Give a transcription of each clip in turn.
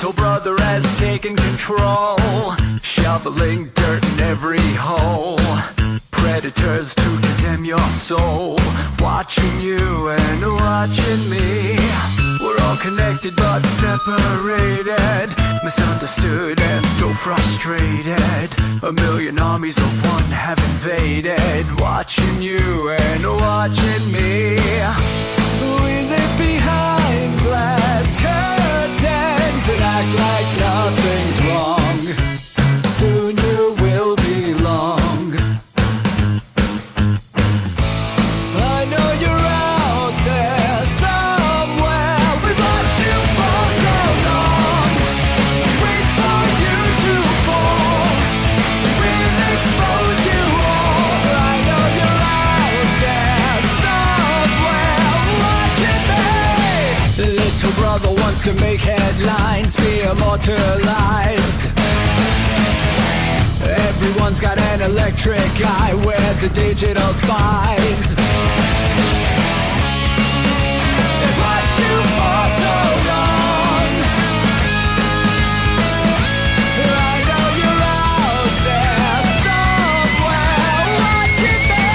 Little brother has taken control, shoveling dirt in every hole. Predators to condemn your soul, watching you and watching me. We're all connected but separated, misunderstood and so frustrated. A million armies of one have invaded, watching you and watching me. We live behind glass curtains and act like nothing's wrong. Soon you will belong. I know you're out there somewhere. We've watched you for so long. Wait for you to fall. We'll expose you all. I know you're out there somewhere watching me. The little brother wants to make headlines, be immortalized. Everyone's got an electric eye, we're the digital spies. They've watched you for so long. I know you're out there somewhere watching me.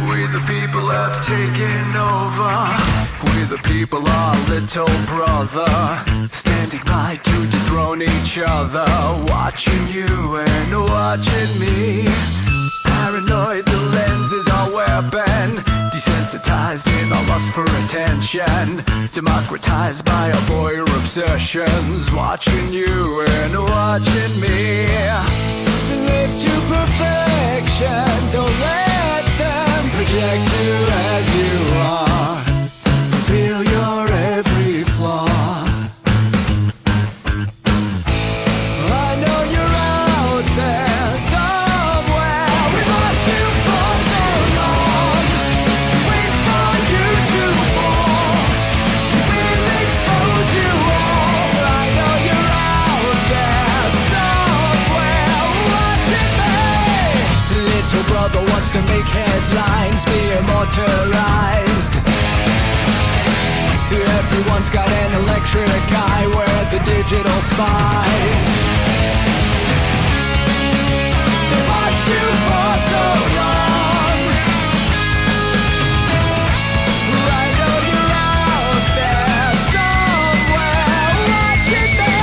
We the people have taken over. We the people are little brother, standing by to dethrone each other, watching you and watching me. Paranoid, the lens is our weapon, desensitized in our lust for attention, democratized by our voyeur obsessions, watching you and watching me. Slaves to perfection, don't let them project you as you are. Feel your every flaw. I know you're out there somewhere. We've watched you for so long. Wait for you to fall. We'll expose you all. I know you're out there somewhere watching me. Little brother wants to make headlines, be immortalized. Everyone's got an electric eye, we're the digital spies. They've watched you for so long. I know you're out there somewhere watching me.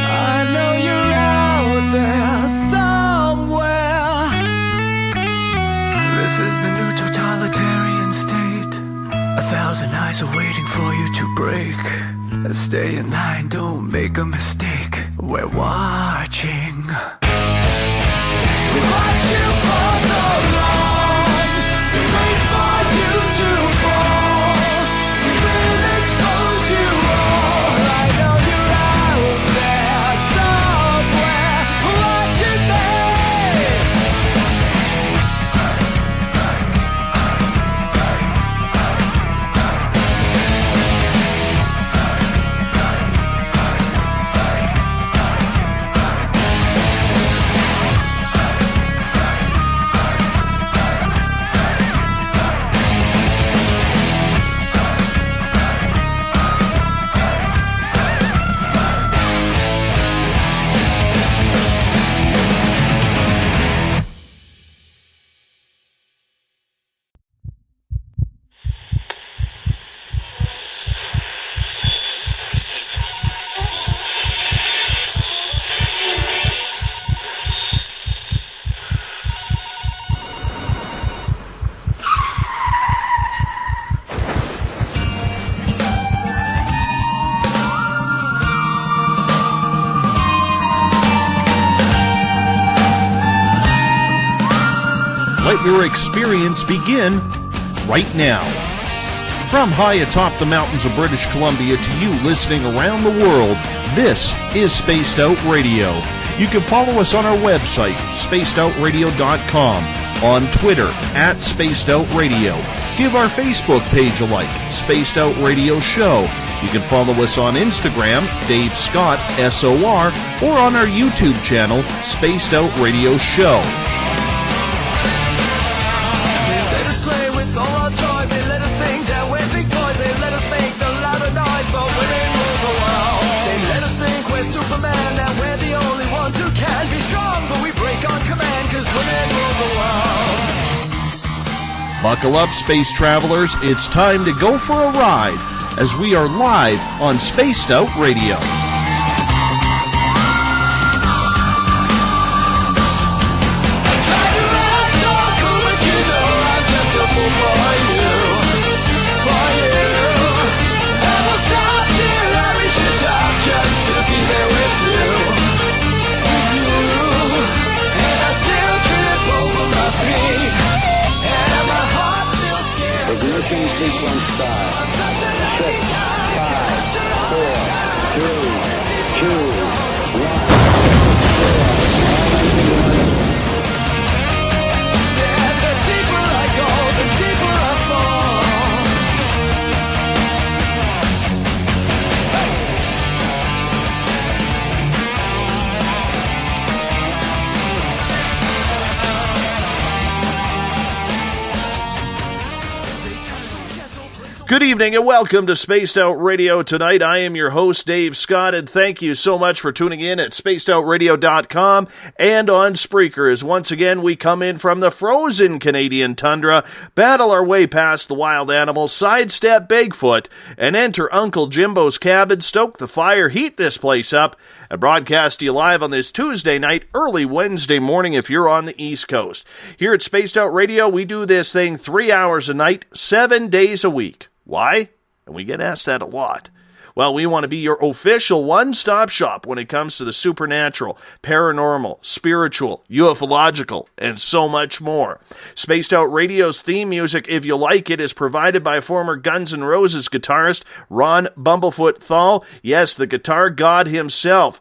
I know you're out there somewhere. This is the new totalitarian state. 1,000 eyes are waiting for you to break. Stay in line, don't make a mistake. We're watching. We watched you for so long. We wait for you to fall. We will expose you all. I know you're out there somewhere watching me. let your experience begin right now. From high atop the mountains of British Columbia to you listening around the world, this is Spaced Out Radio. You can follow us on our website, spacedoutradio.com, on Twitter, @SpacedOutRadio. Give our Facebook page a like, Spaced Out Radio Show. You can follow us on Instagram, Dave Scott, SOR, or on our YouTube channel, Spaced Out Radio Show. Superman, that we're the only ones who can be strong, but we break on command, cause women rule the world. Buckle up, space travelers. It's time to go for a ride as we are live on Spaced Out Radio. Ignition sequence start. 6, 5, 4, 3, 2, 1. Said the deeper I go, the deeper I fall. Good evening and welcome to Spaced Out Radio tonight. I am your host, Dave Scott, and thank you so much for tuning in at spacedoutradio.com and on Spreaker, as once again we come in from the frozen Canadian tundra, battle our way past the wild animals, sidestep Bigfoot, and enter Uncle Jimbo's cabin, stoke the fire, heat this place up, and broadcast you live on this Tuesday night, early Wednesday morning if you're on the East Coast. Here at Spaced Out Radio, we do this thing 3 hours a night, 7 days a week. Why? And we get asked that a lot. Well, we want to be your official one-stop shop when it comes to the supernatural, paranormal, spiritual, ufological, and so much more. Spaced Out Radio's theme music, if you like it, is provided by former Guns N' Roses guitarist Ron Bumblefoot THAL. Yes, the guitar god himself.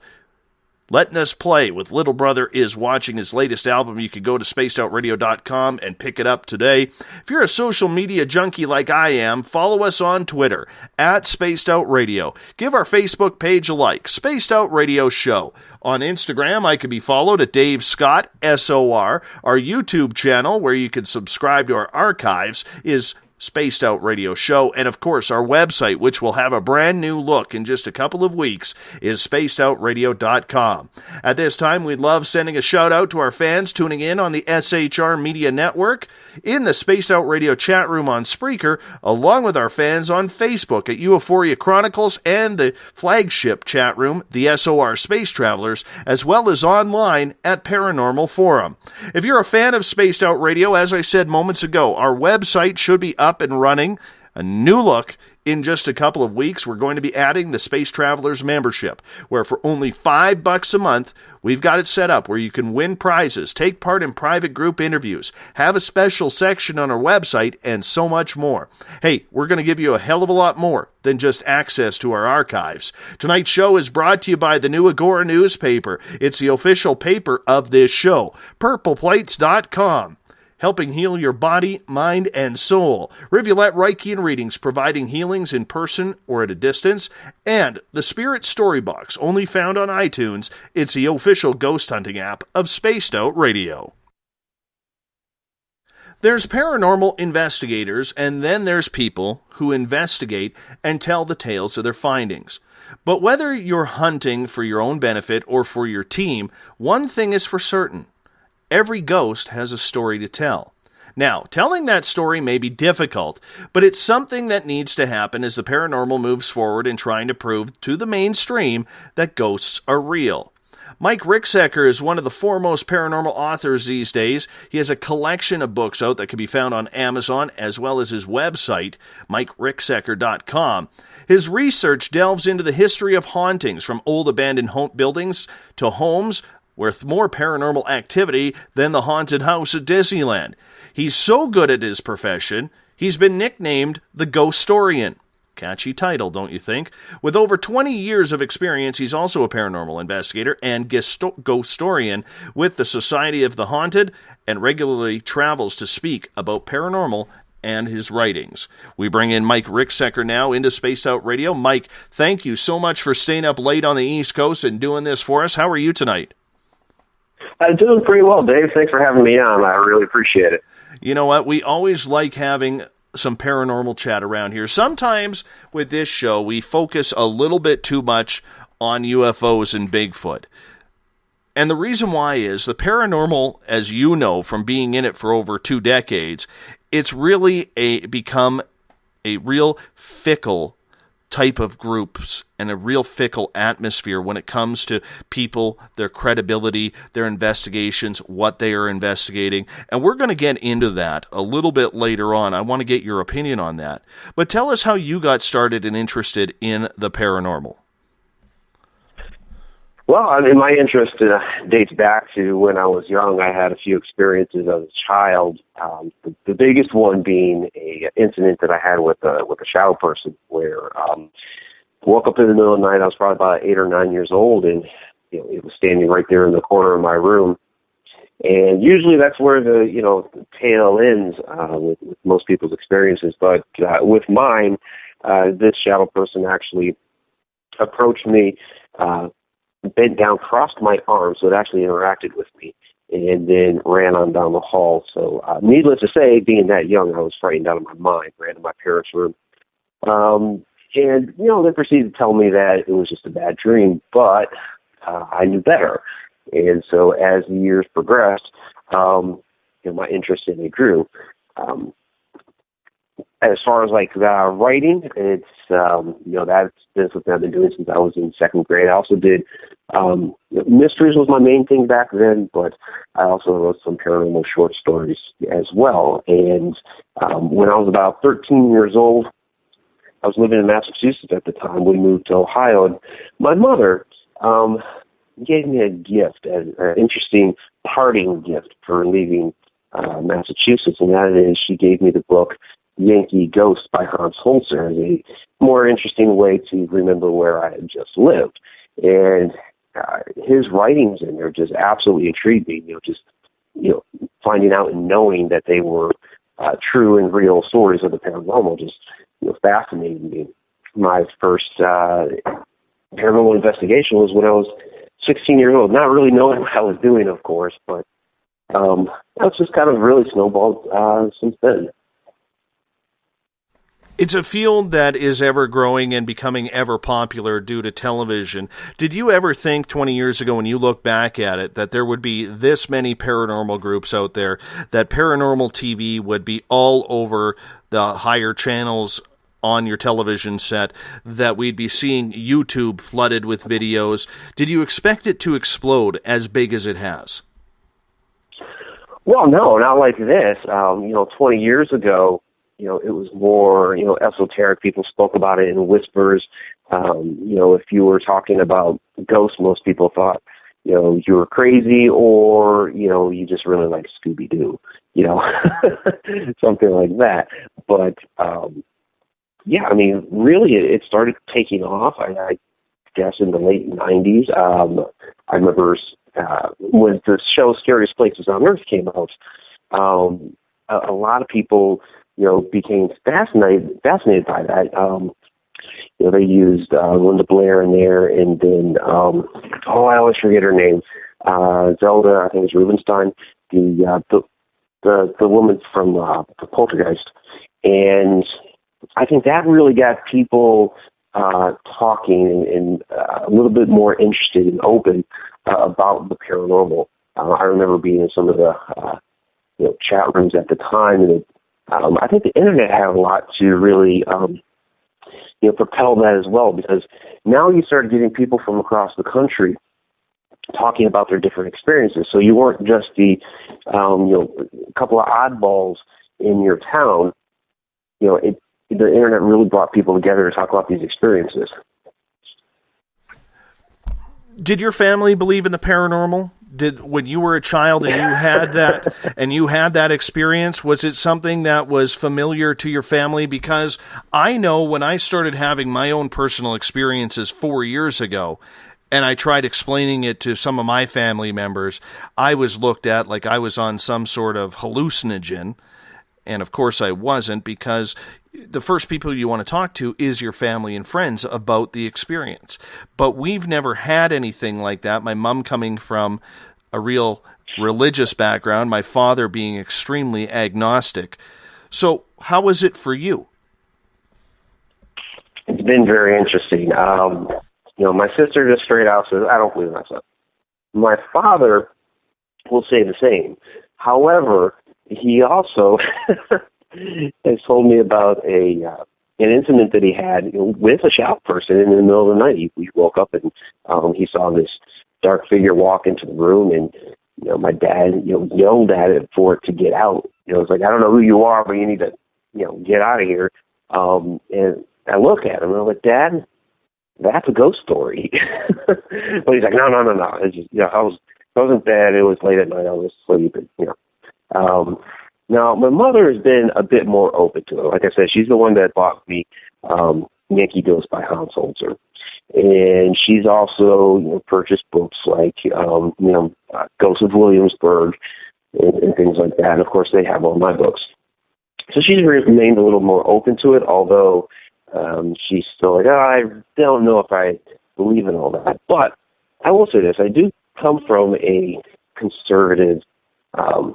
Letting us play with Little Brother is watching his latest album. You can go to spacedoutradio.com and pick it up today. If you're a social media junkie like I am, follow us on Twitter @SpacedOutRadio. Give our Facebook page a like, Spaced Out Radio Show. On Instagram, I can be followed at Dave Scott, SOR. Our YouTube channel, where you can subscribe to our archives, is Spaced Out Radio Show, and of course our website, which will have a brand new look in just a couple of weeks, is spacedoutradio.com. At this time, we'd love sending a shout out to our fans tuning in on the SHR Media Network, in the Spaced Out Radio chat room on Spreaker, along with our fans on Facebook at Euphoria Chronicles and the flagship chat room, the SOR Space Travelers, as well as online at Paranormal Forum. If you're a fan of Spaced Out Radio, as I said moments ago, our website should be up and running, a new look. In just a couple of weeks, we're going to be adding the Space Travelers membership, where for only $5 a month, we've got it set up where you can win prizes, take part in private group interviews, have a special section on our website, and so much more. Hey, we're going to give you a hell of a lot more than just access to our archives. Tonight's show is brought to you by the New Agora newspaper. It's the official paper of this show, purpleplates.com. Helping heal your body, mind, and soul. Rivulet Reichian readings, providing healings in person or at a distance. And the Spirit Storybox, only found on iTunes. It's the official ghost hunting app of Spaced Out Radio. There's paranormal investigators, and then there's people who investigate and tell the tales of their findings. But whether you're hunting for your own benefit or for your team, one thing is for certain. Every ghost has a story to tell. Now, telling that story may be difficult, but it's something that needs to happen as the paranormal moves forward in trying to prove to the mainstream that ghosts are real. Mike Ricksecker is one of the foremost paranormal authors these days. He has a collection of books out that can be found on Amazon, as well as his website, MikeRicksecker.com. His research delves into the history of hauntings, from old abandoned buildings to homes, with more paranormal activity than the haunted house at Disneyland. He's so good at his profession, he's been nicknamed the Ghostorian. Catchy title, don't you think? With over 20 years of experience, he's also a paranormal investigator and Ghostorian with the Society of the Haunted, and regularly travels to speak about paranormal and his writings. We bring in Mike Ricksecker now into Spaced Out Radio. Mike, thank you so much for staying up late on the East Coast and doing this for us. How are you tonight? I'm doing pretty well, Dave. Thanks for having me on. I really appreciate it. You know what? We always like having some paranormal chat around here. Sometimes with this show, we focus a little bit too much on UFOs and Bigfoot. And the reason why is the paranormal, as you know from being in it for over 2 decades, it's really become a real fickle type of groups and a real fickle atmosphere when it comes to people, their credibility, their investigations, what they are investigating. And we're going to get into that a little bit later on. I want to get your opinion on that. But tell us how you got started and interested in the paranormal. Well, I mean, my interest dates back to when I was young. I had a few experiences as a child. The biggest one being a incident that I had with a shadow person, where woke up in the middle of the night. I was probably about 8 or 9 years old, and it was standing right there in the corner of my room. And usually that's where the tale ends with most people's experiences. But with mine, this shadow person actually approached me. Bent down, crossed my arms, so it actually interacted with me, and then ran on down the hall. So needless to say, being that young, I was frightened out of my mind, ran to my parents' room. And, they proceeded to tell me that it was just a bad dream, but I knew better. And so as the years progressed, my interest in it grew. As far as writing, it's that's something I've been doing since I was in 2nd grade. I also did mysteries was my main thing back then, but I also wrote some paranormal short stories as well. And when I was about 13 years old, I was living in Massachusetts at the time. We moved to Ohio, and my mother gave me a gift, an interesting parting gift for leaving Massachusetts, and that is she gave me the book Yankee Ghost by Hans Holzer, as a more interesting way to remember where I had just lived. And his writings in there just absolutely intrigued me, finding out and knowing that they were true and real stories of the paranormal just fascinated me. My first paranormal investigation was when I was 16 years old, not really knowing what I was doing, of course, but that's just kind of really snowballed since then. It's a field that is ever growing and becoming ever popular due to television. Did you ever think 20 years ago when you look back at it that there would be this many paranormal groups out there, that paranormal TV would be all over the higher channels on your television set, that we'd be seeing YouTube flooded with videos? Did you expect it to explode as big as it has? Well, no, not like this. 20 years ago, it was more, esoteric. People spoke about it in whispers. If you were talking about ghosts, most people thought, you were crazy, or, you just really like Scooby-Doo, something like that. But, really it started taking off, I guess, in the late 90s. I remember when the show Scariest Places on Earth came out, a lot of people became fascinated by that. They used Linda Blair in there, and then I always forget her name. Zelda, I think it's Rubinstein, the woman from the Poltergeist, and I think that really got people talking and a little bit more interested and open about the paranormal. I remember being in some of the chat rooms at the time, and I think the internet had a lot to really propel that as well, because now you started getting people from across the country talking about their different experiences. So you weren't just the couple of oddballs in your town. The internet really brought people together to talk about these experiences. Did your family believe in the paranormal? when you were a child and you had that experience, was it something that was familiar to your family? Because I know when I started having my own personal experiences 4 years ago, and I tried explaining it to some of my family members, I was looked at like I was on some sort of hallucinogen. And of course I wasn't, because the first people you want to talk to is your family and friends about the experience. But we've never had anything like that. My mom coming from a real religious background, my father being extremely agnostic. So how was it for you? It's been very interesting. My sister just straight out says, I don't believe myself. My father will say the same. However, he also has told me about an incident that he had with a shop person in the middle of the night. He woke up and he saw this dark figure walk into the room, and my dad yelled at it for it to get out. It's like, I don't know who you are, but you need to get out of here. And I look at him and I'm like, Dad, that's a ghost story. But he's like, no. It's just, I wasn't bad. It was late at night. I was sleeping. Now, my mother has been a bit more open to it. Like I said, she's the one that bought me Yankee Doodles by Hans Holzer. And she's also purchased books like Ghosts of Williamsburg and things like that. And, of course, they have all my books. So she's remained a little more open to it, although she's still like, I don't know if I believe in all that. But I will say this. I do come from a conservative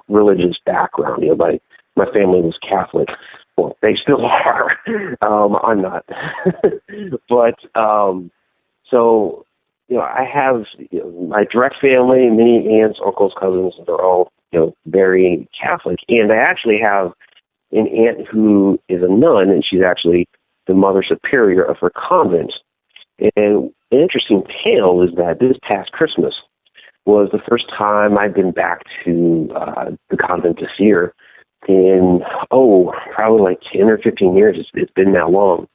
religious background. My family was Catholic. Well, they still are. I'm not. But so I have my direct family, many aunts, uncles, cousins. They're all very Catholic, and I actually have an aunt who is a nun, and she's actually the mother superior of her convent. And an interesting tale is that this past Christmas was the first time I've been back to the convent this year in, probably like 10 or 15 years. It's been that long,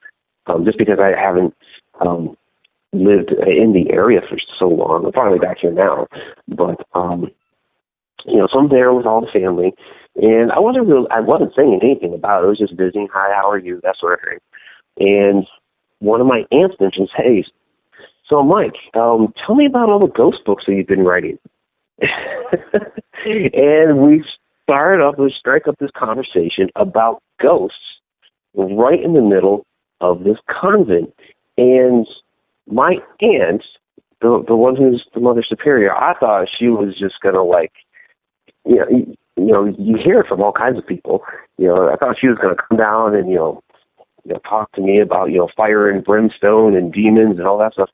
just because I haven't lived in the area for so long. I'm finally back here now. But, so I'm there with all the family, and I wasn't saying anything about it. I was just visiting, hi, how are you, that sort of thing. And one of my aunts mentions, hey, so Mike, tell me about all the ghost books that you've been writing. And we strike up this conversation about ghosts right in the middle of this convent. And my aunt, the one who's the mother superior, I thought she was just going to you hear it from all kinds of people. I thought she was going to come down and, talk to me about, fire and brimstone and demons and all that stuff.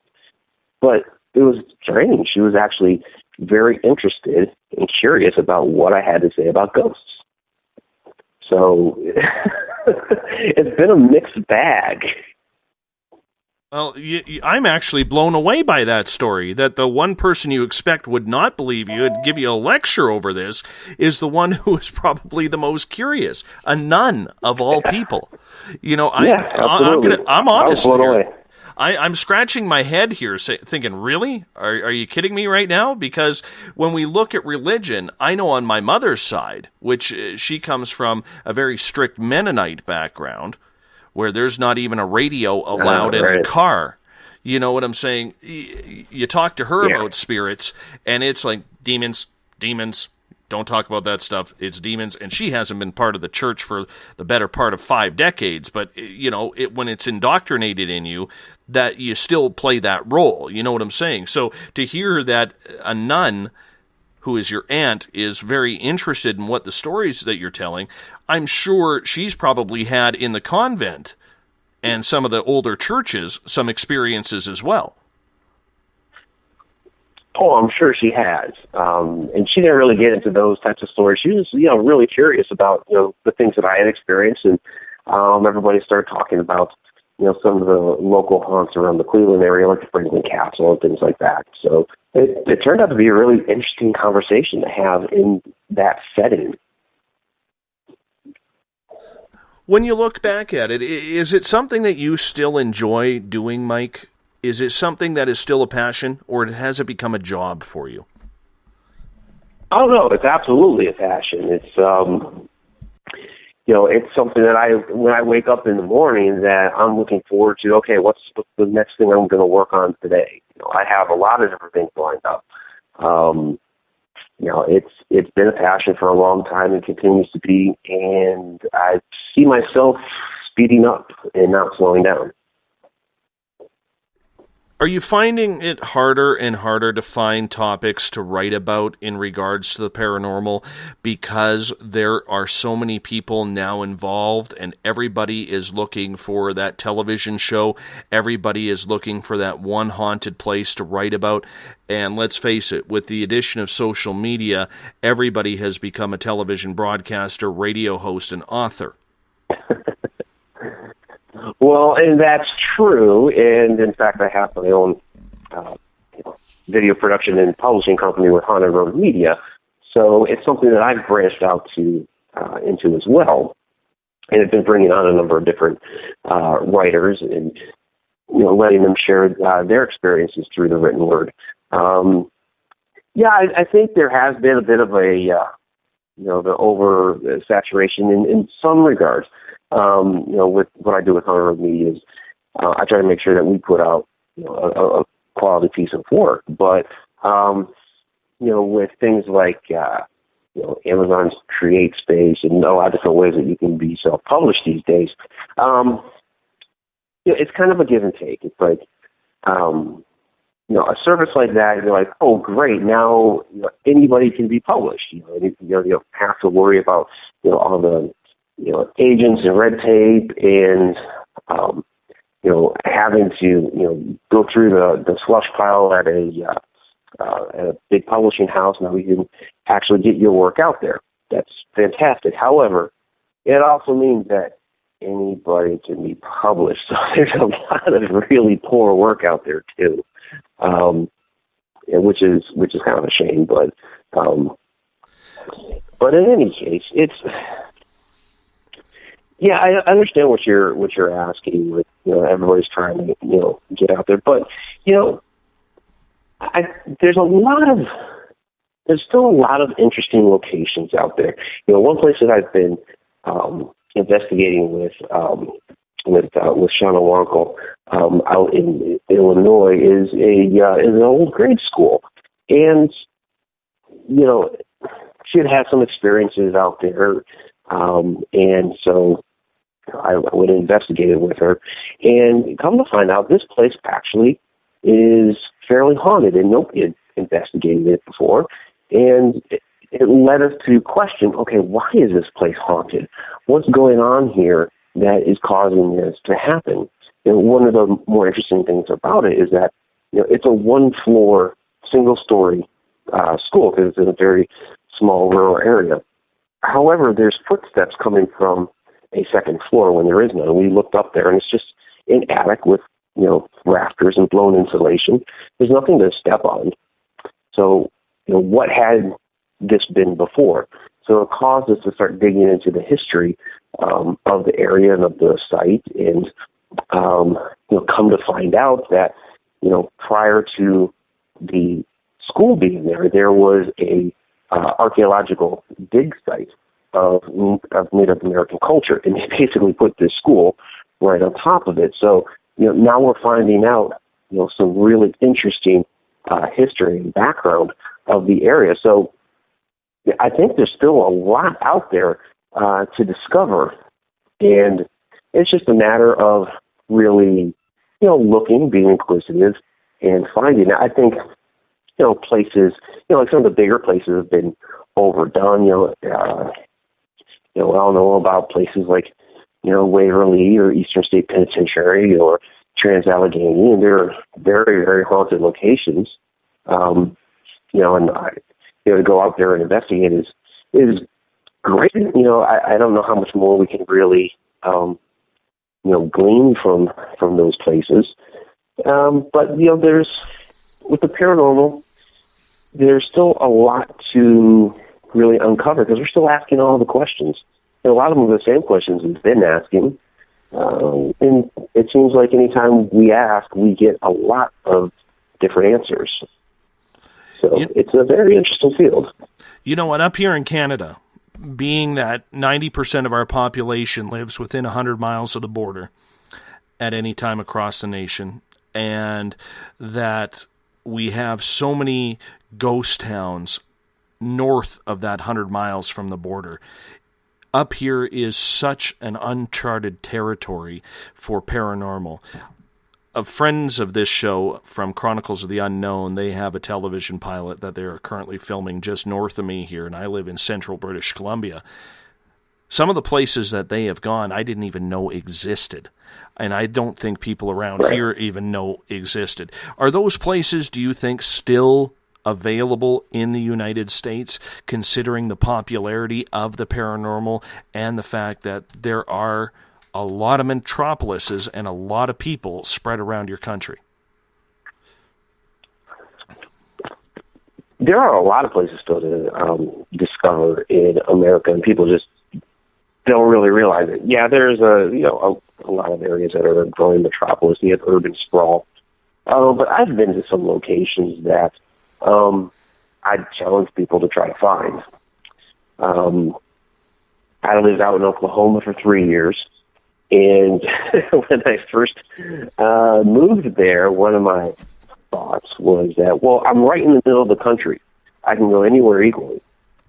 But it was strange. She was actually very interested and curious about what I had to say about ghosts. So it's been a mixed bag. Well, I'm actually blown away by that story, that the one person you expect would not believe you and give you a lecture over this is the one who is probably the most curious, a nun of all people. I'm honest here. I'm scratching my head here thinking, really? Are you kidding me right now? Because when we look at religion, I know on my mother's side, which she comes from a very strict Mennonite background, where there's not even a radio allowed in a car. You know what I'm saying? You talk to her about spirits, and it's like demons, don't talk about that stuff. It's demons. And she hasn't been part of the church for the better part of 5 decades. But, when it's indoctrinated in you, that you still play that role. You know what I'm saying? So to hear that a nun, who is your aunt, is very interested in what the stories that you're telling, I'm sure she's probably had in the convent and some of the older churches some experiences as well. Oh, I'm sure she has. And she didn't really get into those types of stories. She was, really curious about, the things that I had experienced. And everybody started talking about, some of the local haunts around the Cleveland area, like the Franklin Castle and things like that. So it turned out to be a really interesting conversation to have in that setting. When you look back at it, is it something that you still enjoy doing, Mike? Is it something that is still a passion, or has it become a job for you? Oh no, it's absolutely a passion. It's it's something that when I wake up in the morning, that I'm looking forward to. Okay, what's the next thing I'm going to work on today? I have a lot of different things lined up. It's been a passion for a long time and continues to be, and I see myself speeding up and not slowing down. Are you finding it harder and harder to find topics to write about in regards to the paranormal because there are so many people now involved and everybody is looking for that television show? Everybody is looking for that one haunted place to write about. And let's face it, with the addition of social media, everybody has become a television broadcaster, radio host, and author. Well, and that's true. And in fact, I have my own video production and publishing company with Haunted Road Media. So it's something that I've branched out into as well. And I've been bringing on a number of different writers and letting them share their experiences through the written word. I think there has been a bit of a the over saturation in some regards. With what I do with Haunted Road Media is I try to make sure that we put out a quality piece of work. But with things like Amazon's Create Space and a lot of different ways that you can be self-published these days, it's kind of a give and take. It's like a service like that, you're like, oh, great, now anybody can be published. You don't have to worry about all the agents and red tape and having to go through the slush pile at a big publishing house. Now we can actually get your work out there. That's fantastic. However, it also means that anybody can be published. So there's a lot of really poor work out there too, which is kind of a shame. But in any case, it's. Yeah, I understand what you're asking. With everybody's trying to get out there, but there's still a lot of interesting locations out there. One place that I've been investigating with Shauna Wankel out in Illinois is an old grade school, and she had some experiences out there, and so I went and investigated with her, and come to find out this place actually is fairly haunted, and nobody had investigated it before, and it led us to question, okay, why is this place haunted? What's going on here that is causing this to happen? One of the more interesting things about it is that it's a one-floor, single-story school because it's in a very small rural area. However, there's footsteps coming from a second floor when there is none. We looked up there, and it's just an attic with, rafters and blown insulation. There's nothing to step on. So, what had this been before? So it caused us to start digging into the history of the area and of the site, and, come to find out that, prior to the school being there was a archaeological dig site of Native American culture, and they basically put this school right on top of it. So, now we're finding out, some really interesting history and background of the area. So, I think there's still a lot out there to discover, and it's just a matter of really, looking, being inquisitive, and finding. I think, places, like some of the bigger places have been overdone. We all know about places like, Waverly or Eastern State Penitentiary or Trans-Allegheny, and they're very, very haunted locations. And to go out there and investigate is great. I don't know how much more we can really, glean from those places. But there's, with the paranormal, there's still a lot to really uncover because we're still asking all the questions. And a lot of them are the same questions we've been asking. And it seems like anytime we ask, we get a lot of different answers. So it's a very interesting field. You know what? Up here in Canada, being that 90% of our population lives within 100 miles of the border at any time across the nation, and that we have so many ghost towns north of that 100 miles from the border, up here is such an uncharted territory for paranormal. Friends of this show from Chronicles of the Unknown, they have a television pilot that they are currently filming just north of me here, and I live in central British Columbia. Some of the places that they have gone, I didn't even know existed, and I don't think people around here even know existed. Are those places, do you think, still available in the United States, considering the popularity of the paranormal and the fact that there are a lot of metropolises and a lot of people spread around your country? There are a lot of places still to discover in America, and people just don't really realize it. Yeah, there's a lot of areas that are a growing metropolis. You have urban sprawl, but I've been to some locations that I'd challenge people to try to find. I lived out in Oklahoma for 3 years. And when I first moved there, one of my thoughts was that, well, I'm right in the middle of the country. I can go anywhere equally,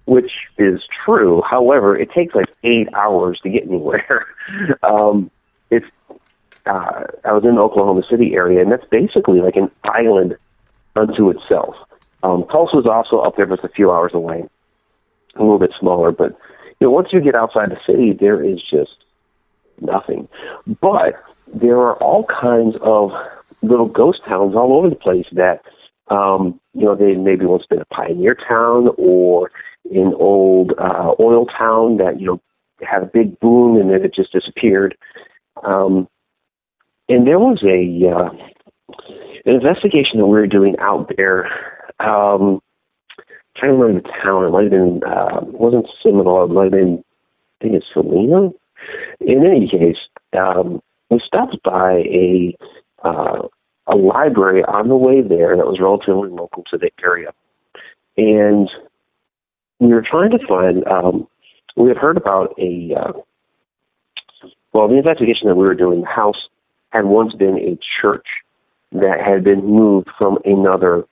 which is true. However, it takes like 8 hours to get anywhere. I was in the Oklahoma City area, and that's basically like an island unto itself. Tulsa's also up there, but it's a few hours away, a little bit smaller. But once you get outside the city, there is just nothing. But there are all kinds of little ghost towns all over the place that, they maybe once been a pioneer town or an old oil town that, had a big boom and then it just disappeared. And there was an investigation that we were doing out there. Trying to remember the town. It might have been, it wasn't Seminole, it might have been, I think it's Salina. In any case, we stopped by a library on the way there that was relatively local to the area. And we were trying to find, we had heard about the investigation that we were doing, the house had once been a church that had been moved from another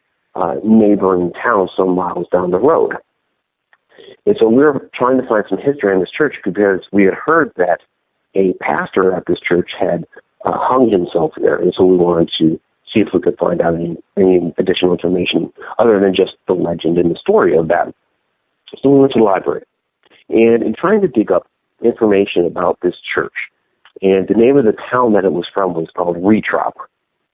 neighboring town some miles down the road. And so we were trying to find some history on this church because we had heard that a pastor at this church had hung himself there. And so we wanted to see if we could find out any additional information other than just the legend and the story of that. So we went to the library. And in trying to dig up information about this church, and the name of the town that it was from was called Retrop,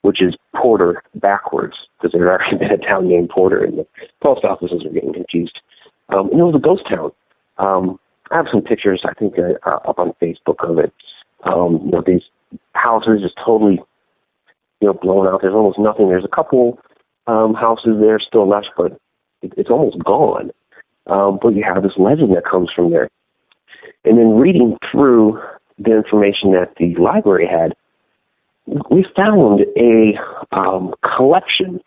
which is Porter backwards, because there had already been a town named Porter, and the post offices were getting confused. And it was a ghost town. I have some pictures, I think, up on Facebook of it. These houses just totally, blown out. There's almost nothing. There's a couple houses there still left, but it's almost gone. But you have this legend that comes from there. And then reading through the information that the library had, we found a collection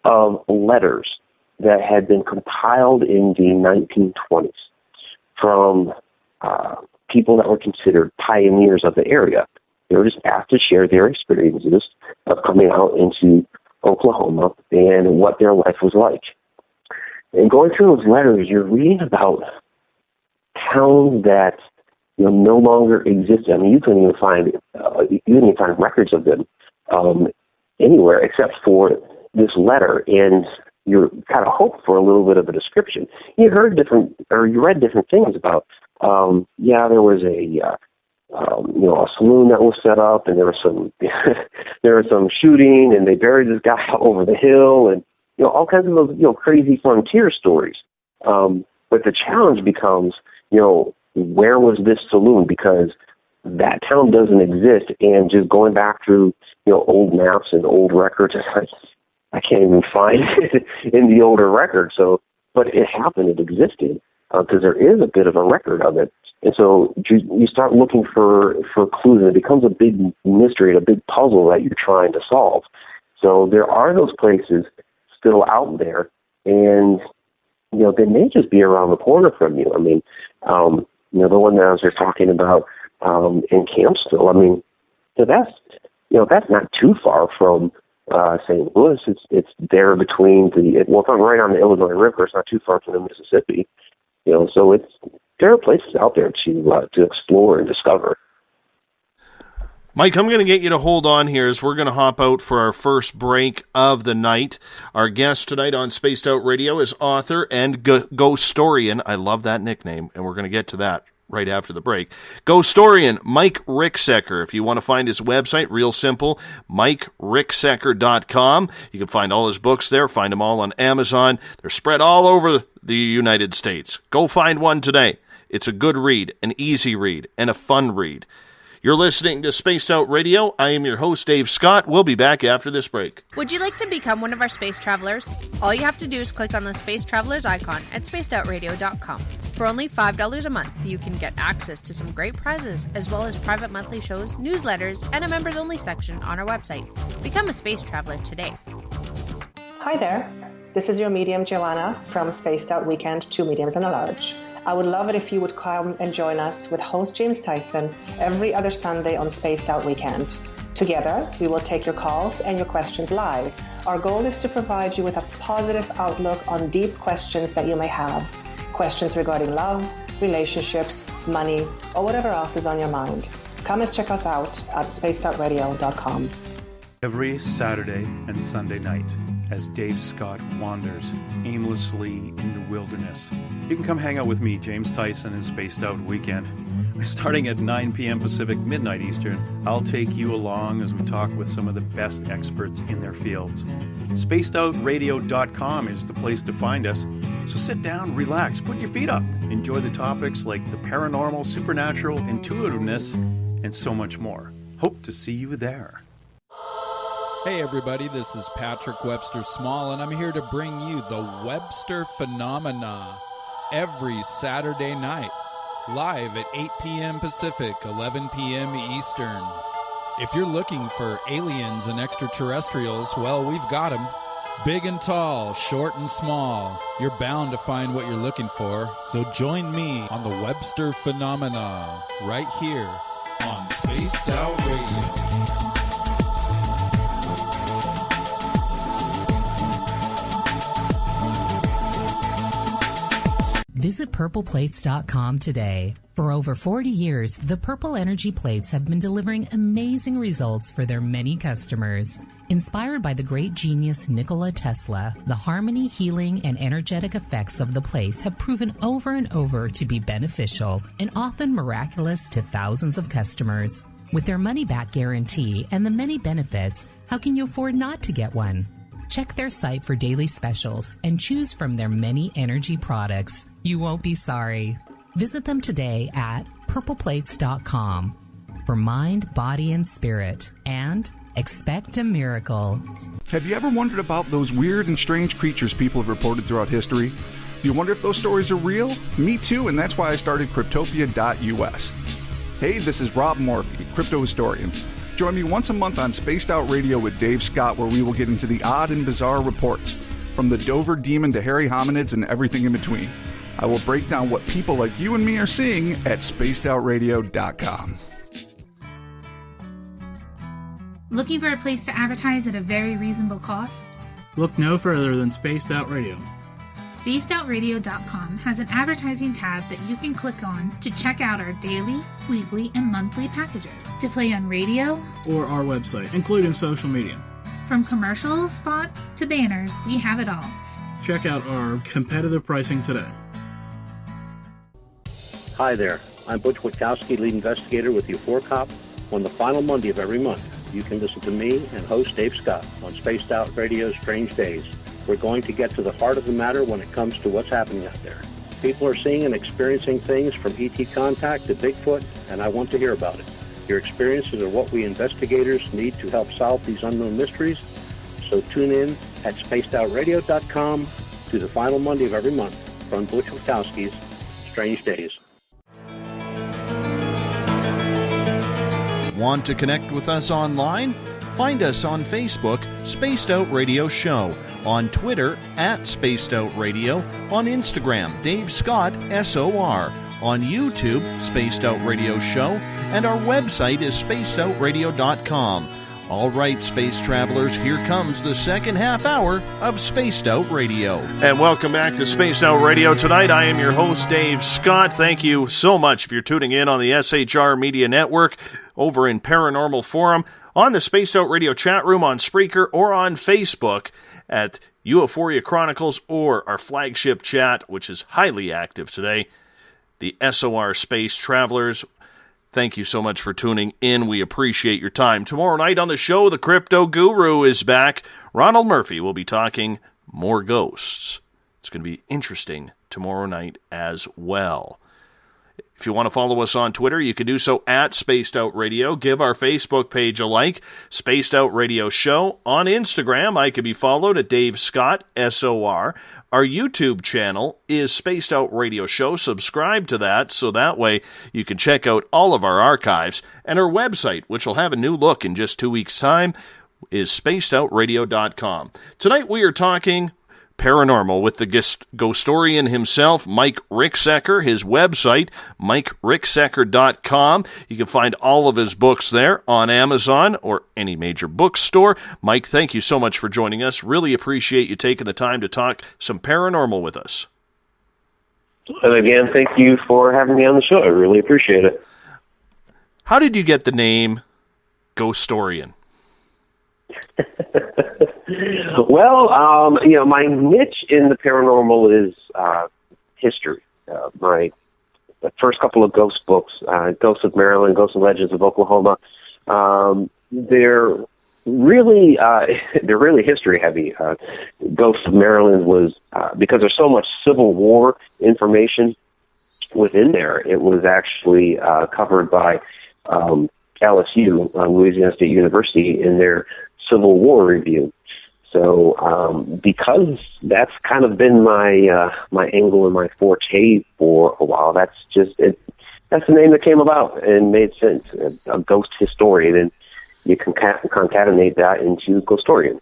of letters that had been compiled in the 1920s from people that were considered pioneers of the area. They were just asked to share their experiences of coming out into Oklahoma and what their life was like. And going through those letters, you're reading about towns that no longer exist. I mean, you couldn't even find records of them anywhere except for this letter, and you kind of hope for a little bit of a description. You read different things about. There was a saloon that was set up, and there was some shooting, and they buried this guy over the hill, and all kinds of those crazy frontier stories. But the challenge becomes, where was this saloon? Because that town doesn't exist, and just going back through old maps and old records, I can't even find it in the older records. So, but it happened; it existed because there is a bit of a record of it. And so you start looking for clues, and it becomes a big mystery, a big puzzle that you're trying to solve. So there are those places still out there and they may just be around the corner from you. I mean, the one that I was just talking about in Campbellsville. I mean, that's not too far from St. Louis. It's there between if I'm right on the Illinois River, it's not too far from the Mississippi. So there are places out there to explore and discover. Mike, I'm going to get you to hold on here as we're going to hop out for our first break of the night. Our guest tonight on Spaced Out Radio is author and Ghostorian. I love that nickname, and we're going to get to that right after the break. Ghostorian, Mike Ricksecker. If you want to find his website, real simple, MikeRicksecker.com. You can find all his books there. Find them all on Amazon. They're spread all over the United States. Go find one today. It's a good read, an easy read, and a fun read. You're listening to Spaced Out Radio. I am your host, Dave Scott. We'll be back after this break. Would you like to become one of our space travelers? All you have to do is click on the Space Travelers icon at spacedoutradio.com. For only $5 a month, you can get access to some great prizes, as well as private monthly shows, newsletters, and a members-only section on our website. Become a space traveler today. Hi there. This is your medium, Joanna, from Spaced Out Weekend, 2 Mediums and a Large. I would love it if you would come and join us with host James Tyson every other Sunday on Spaced Out Weekend. Together, we will take your calls and your questions live. Our goal is to provide you with a positive outlook on deep questions that you may have. Questions regarding love, relationships, money, or whatever else is on your mind. Come and check us out at spacedoutradio.com. Every Saturday and Sunday night, as Dave Scott wanders aimlessly in the wilderness, you can come hang out with me, James Tyson, in Spaced Out Weekend. Starting at 9 p.m. Pacific, midnight Eastern, I'll take you along as we talk with some of the best experts in their fields. SpacedOutRadio.com is the place to find us. So sit down, relax, put your feet up. Enjoy the topics like the paranormal, supernatural, intuitiveness, and so much more. Hope to see you there. Hey everybody, this is Patrick Webster Small, and I'm here to bring you the Webster Phenomena every Saturday night, live at 8 p.m. Pacific, 11 p.m. Eastern. If you're looking for aliens and extraterrestrials, well, we've got them. Big and tall, short and small. You're bound to find what you're looking for, so join me on the Webster Phenomena right here on Spaced Out Radio. Visit purpleplates.com today. For over 40 years, the Purple Energy Plates have been delivering amazing results for their many customers. Inspired by the great genius Nikola Tesla, the harmony, healing, and energetic effects of the plates have proven over and over to be beneficial and often miraculous to thousands of customers. With their money-back guarantee and the many benefits, how can you afford not to get one? Check their site for daily specials and choose from their many energy products. You won't be sorry. Visit them today at purpleplates.com for mind, body, and spirit, and expect a miracle. Have you ever wondered about those weird and strange creatures people have reported throughout history? Do you wonder if those stories are real? Me too, and that's why I started Cryptopia.us. Hey, this is Rob Morphy, crypto historian. Join me once a month on Spaced Out Radio with Dave Scott, where we will get into the odd and bizarre reports, from the Dover demon to hairy hominids and everything in between. I will break down what people like you and me are seeing at spacedoutradio.com. Looking for a place to advertise at a very reasonable cost? Look no further than Spaced Out Radio. SpacedOutRadio.com has an advertising tab that you can click on to check out our daily, weekly, and monthly packages to play on radio or our website, including social media. From commercial spots to banners, we have it all. Check out our competitive pricing today. Hi there, I'm Butch Witkowski, lead investigator with the 4 Cop. On the final Monday of every month, you can listen to me and host Dave Scott on Spaced Out Radio's Strange Days. We're going to get to the heart of the matter when it comes to what's happening out there. People are seeing and experiencing things from ET contact to Bigfoot, and I want to hear about it. Your experiences are what we investigators need to help solve these unknown mysteries. So tune in at spacedoutradio.com to the final Monday of every month from Butch Witkowski's Strange Days. Want to connect with us online? Find us on Facebook, Spaced Out Radio Show, on Twitter, @Spaced Out Radio, on Instagram, Dave Scott, SOR, on YouTube, Spaced Out Radio Show, and our website is spacedoutradio.com. All right, space travelers, here comes the second half hour of Spaced Out Radio. And welcome back to Spaced Out Radio. Tonight, I am your host, Dave Scott. Thank you so much if you're tuning in on the SHR Media Network, over in Paranormal Forum, on the Spaced Out Radio chat room, on Spreaker, or on Facebook at Euphoria Chronicles, or our flagship chat, which is highly active today, the SOR Space Travelers. Thank you so much for tuning in. We appreciate your time. Tomorrow night on the show, the Crypto Guru is back. Ronald Murphy will be talking more ghosts. It's going to be interesting tomorrow night as well. If you want to follow us on Twitter, you can do so at Spaced Out Radio. Give our Facebook page a like, Spaced Out Radio Show. On Instagram, I can be followed at Dave Scott, SOR. Our YouTube channel is Spaced Out Radio Show. Subscribe to that, so that way you can check out all of our archives. And our website, which will have a new look in just 2 weeks' time, is spacedoutradio.com. Tonight we are talking paranormal with the Ghostorian himself, Mike Ricksecker. His website, MikeRicksecker.com. You can find all of his books there on Amazon or any major bookstore. Mike, thank you so much for joining us. Really appreciate you taking the time to talk some paranormal with us. And again, thank you for having me on the show. I really appreciate it. How did you get the name Ghostorian? Well, my niche in the paranormal is history. My first couple of ghost books, Ghosts of Maryland, Ghosts and Legends of Oklahoma, they're really history heavy. Ghosts of Maryland was because there's so much Civil War information within there. It was actually covered by LSU, Louisiana State University, in their Civil War review. So because that's kind of been my my angle and my forte for a while, that's the name that came about and made sense. A ghost historian, and you can concatenate that into Ghostorian.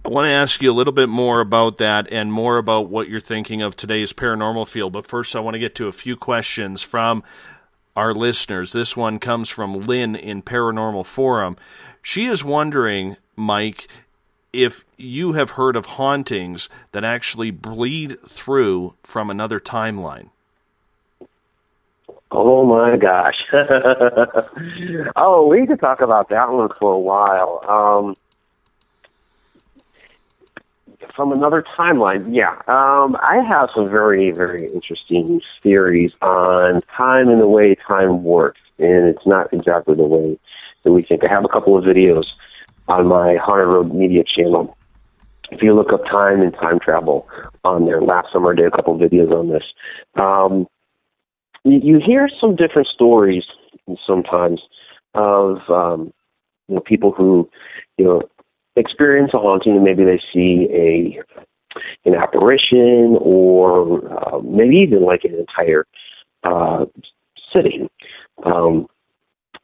I want to ask you a little bit more about that and more about what you're thinking of today's paranormal field. But first, I want to get to a few questions from our listeners. This one comes from Lynn in Paranormal Forum. She is wondering, Mike, if you have heard of hauntings that actually bleed through from another timeline. Oh my gosh. We could talk about that one for a while. From another timeline, yeah. I have some very, very interesting theories on time and the way time works, and it's not exactly the way that we think. I have a couple of videos on my Haunted Road Media channel. If you look up time and time travel on there, last summer I did a couple of videos on this. You hear some different stories sometimes of people who experience a haunting, and maybe they see an apparition, or maybe even like an entire city,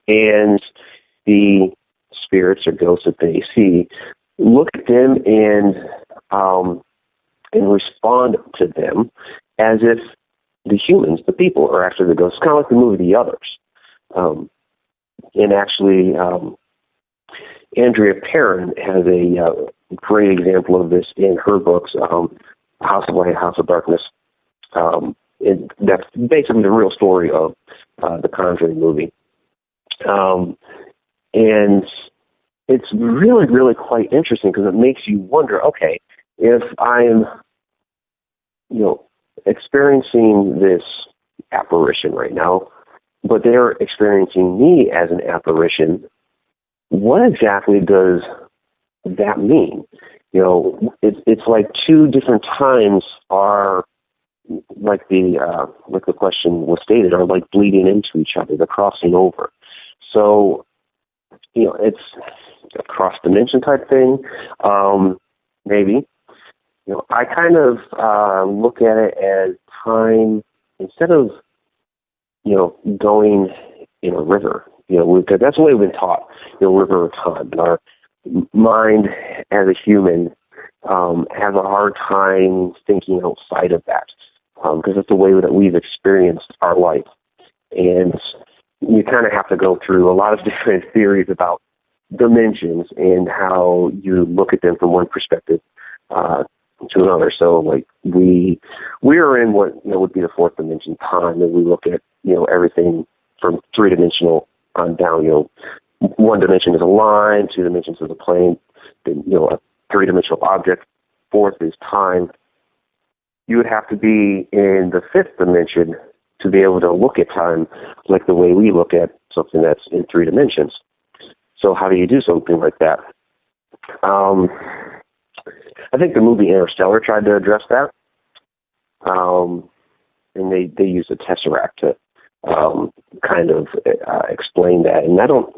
and the spirits or ghosts that they see look at them and respond to them as if the humans, the people, are actually the ghosts. Kind of like the movie The Others. And actually, Andrea Perron has a great example of this in her books, House of Light, House of Darkness. That's basically the real story of the Conjuring movie. And it's really, really quite interesting because it makes you wonder, okay, if I'm, experiencing this apparition right now, but they're experiencing me as an apparition, what exactly does that mean? It's like two different times are, like the question was stated, are like bleeding into each other. They're crossing over. So, it's a cross-dimension type thing, maybe. I kind of look at it as time, instead of, going in a river because that's the way we've been taught, river of time. And our mind as a human has a hard time thinking outside of that, because it's the way that we've experienced our life. And you kind of have to go through a lot of different theories about dimensions and how you look at them from one perspective to another. So, like, we are in what would be the fourth dimension, time, and we look at everything from three-dimensional on down. One dimension is a line, two dimensions is a plane, then a three-dimensional object. Fourth is time. You would have to be in the fifth dimension to be able to look at time like the way we look at something that's in three dimensions. So how do you do something like that? I think the movie Interstellar tried to address that, and they used a tesseract to kind of explain that. And I don't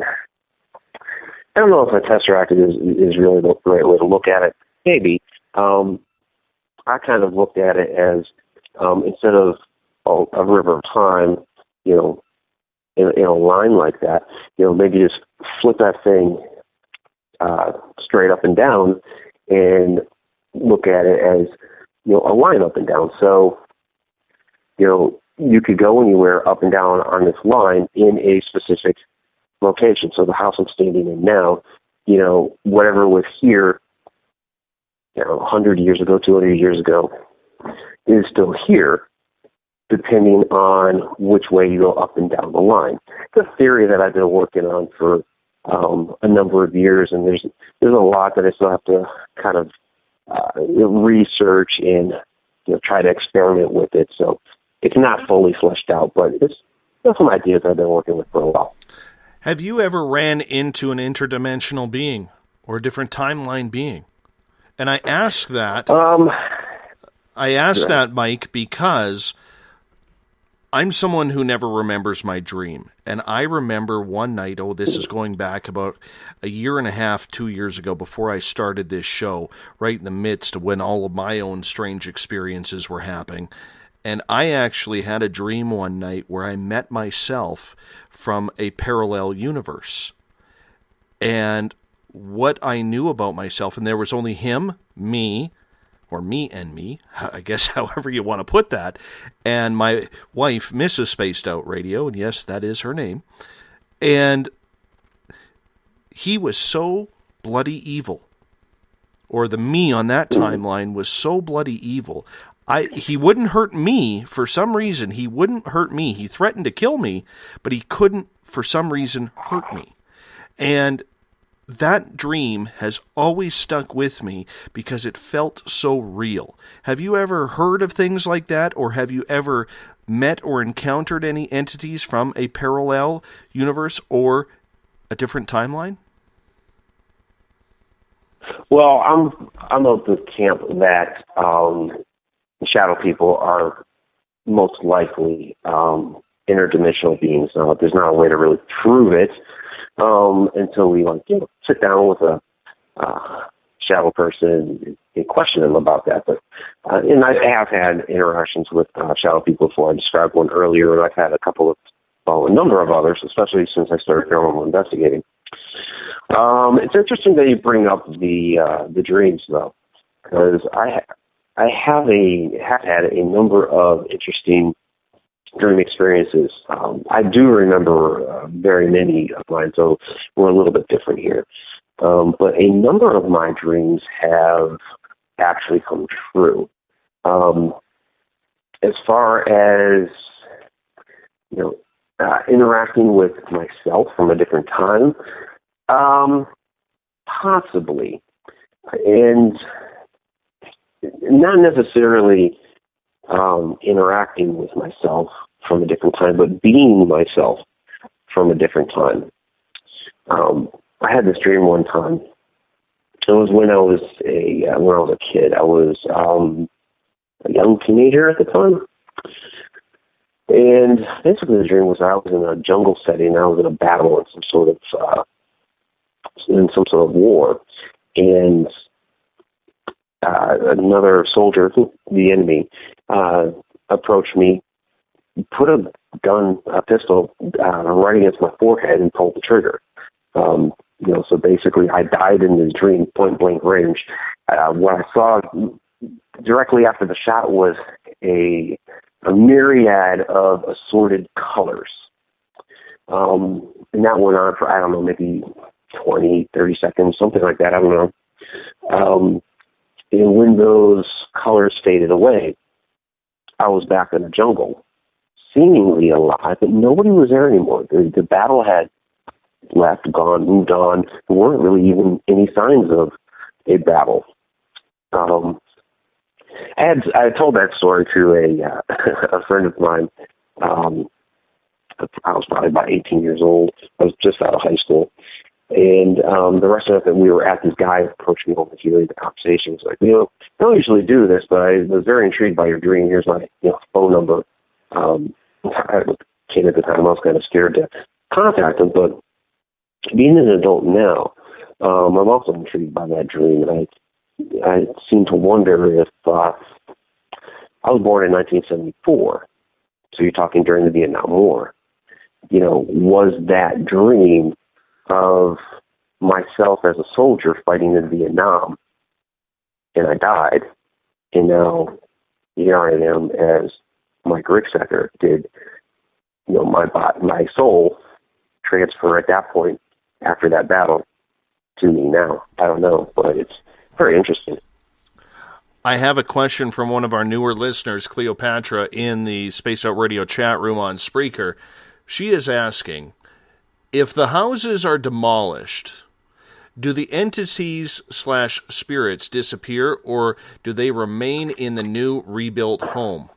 know if a tesseract is really the right way to look at it. Maybe. I kind of looked at it as instead of a river of time, in a line like that, maybe just flip that thing straight up and down and look at it as, a line up and down. So, you could go anywhere up and down on this line in a specific location. So the house I'm standing in now, whatever was here, 100 years ago, 200 years ago, is still here, depending on which way you go up and down the line. It's a theory that I've been working on for a number of years, and there's a lot that I still have to kind of research and try to experiment with it. So it's not fully fleshed out, but it's some ideas I've been working with for a while. Have you ever ran into an interdimensional being or a different timeline being? And I ask that. That, Mike, because I'm someone who never remembers my dream. And I remember one night, this is going back about a year and a half, 2 years ago, before I started this show, right in the midst of when all of my own strange experiences were happening. And I actually had a dream one night where I met myself from a parallel universe. And what I knew about myself, and there was only him, me, or me and me, I guess however you want to put that, and my wife, Mrs. Spaced Out Radio, and yes, that is her name, and he was so bloody evil, or the me on that timeline was so bloody evil. He wouldn't hurt me for some reason. He wouldn't hurt me. He threatened to kill me, but he couldn't, for some reason, hurt me. And that dream has always stuck with me because it felt so real. Have you ever heard of things like that, or have you ever met or encountered any entities from a parallel universe or a different timeline? Well, I'm of the camp that shadow people are most likely interdimensional beings. Now, there's not a way to really prove it until we sit down with a shadow person and question them about that. But and I have had interactions with shadow people before. I described one earlier, and I've had a number of others, especially since I started paranormal investigating. It's interesting that you bring up the dreams, though, because I have had a number of interesting dream experiences. I do remember very many of mine, so we're a little bit different here. But a number of my dreams have actually come true. As far as interacting with myself from a different time, possibly, and not necessarily interacting with myself from a different time, but being myself from a different time. I had this dream one time. It was when I was a kid. I was a young teenager at the time. And basically the dream was I was in a jungle setting. I was in a battle in some sort of war. And another soldier, the enemy, approached me, put a a pistol, right against my forehead and pulled the trigger. So basically I died in this dream, point blank range. What I saw directly after the shot was a myriad of assorted colors. And that went on for, I don't know, maybe 20, 30 seconds, something like that. I don't know. And when those colors faded away, I was back in the jungle, seemingly alive, but nobody was there anymore. The battle had left, gone, moved on. There weren't really even any signs of a battle. I had told that story to a friend of mine. I was probably about 18 years old. I was just out of high school. And the rest of it, we were at this guy approached me over here. The conversation was like, I don't usually do this, but I was very intrigued by your dream. Here's my phone number. I was a kid at the time. I was kind of scared to contact him, but being an adult now, I'm also intrigued by that dream. And I seem to wonder if I was born in 1974, so you're talking during the Vietnam War. Was that dream of myself as a soldier fighting in Vietnam, and I died, and now here I am as Mike Ricksecker? Did my soul transfer at that point after that battle to me now? I don't know, but it's very interesting. I have a question from one of our newer listeners, Cleopatra, in the Spaced Out Radio chat room on Spreaker. She is asking, if the houses are demolished, do the entities/spirits disappear, or do they remain in the new rebuilt home?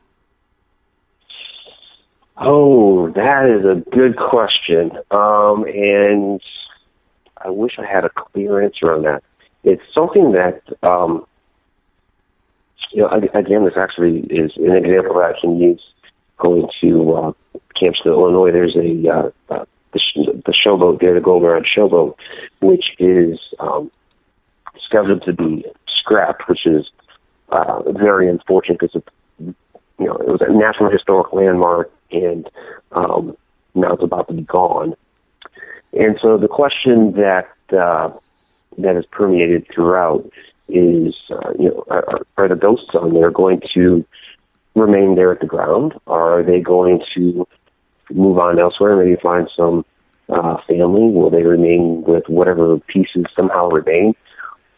Oh, that is a good question. And I wish I had a clear answer on that. It's something that, again, this actually is an example that I can use going to Campsville, Illinois. There's the showboat there, the Golden Rod showboat, which is scheduled to be scrapped, which is very unfortunate because it was a National Historic Landmark, and now it's about to be gone. And so the question that is permeated throughout is, are the ghosts on there going to remain there at the ground? Are they going to move on elsewhere, maybe find some family? Will they remain with whatever pieces somehow remain?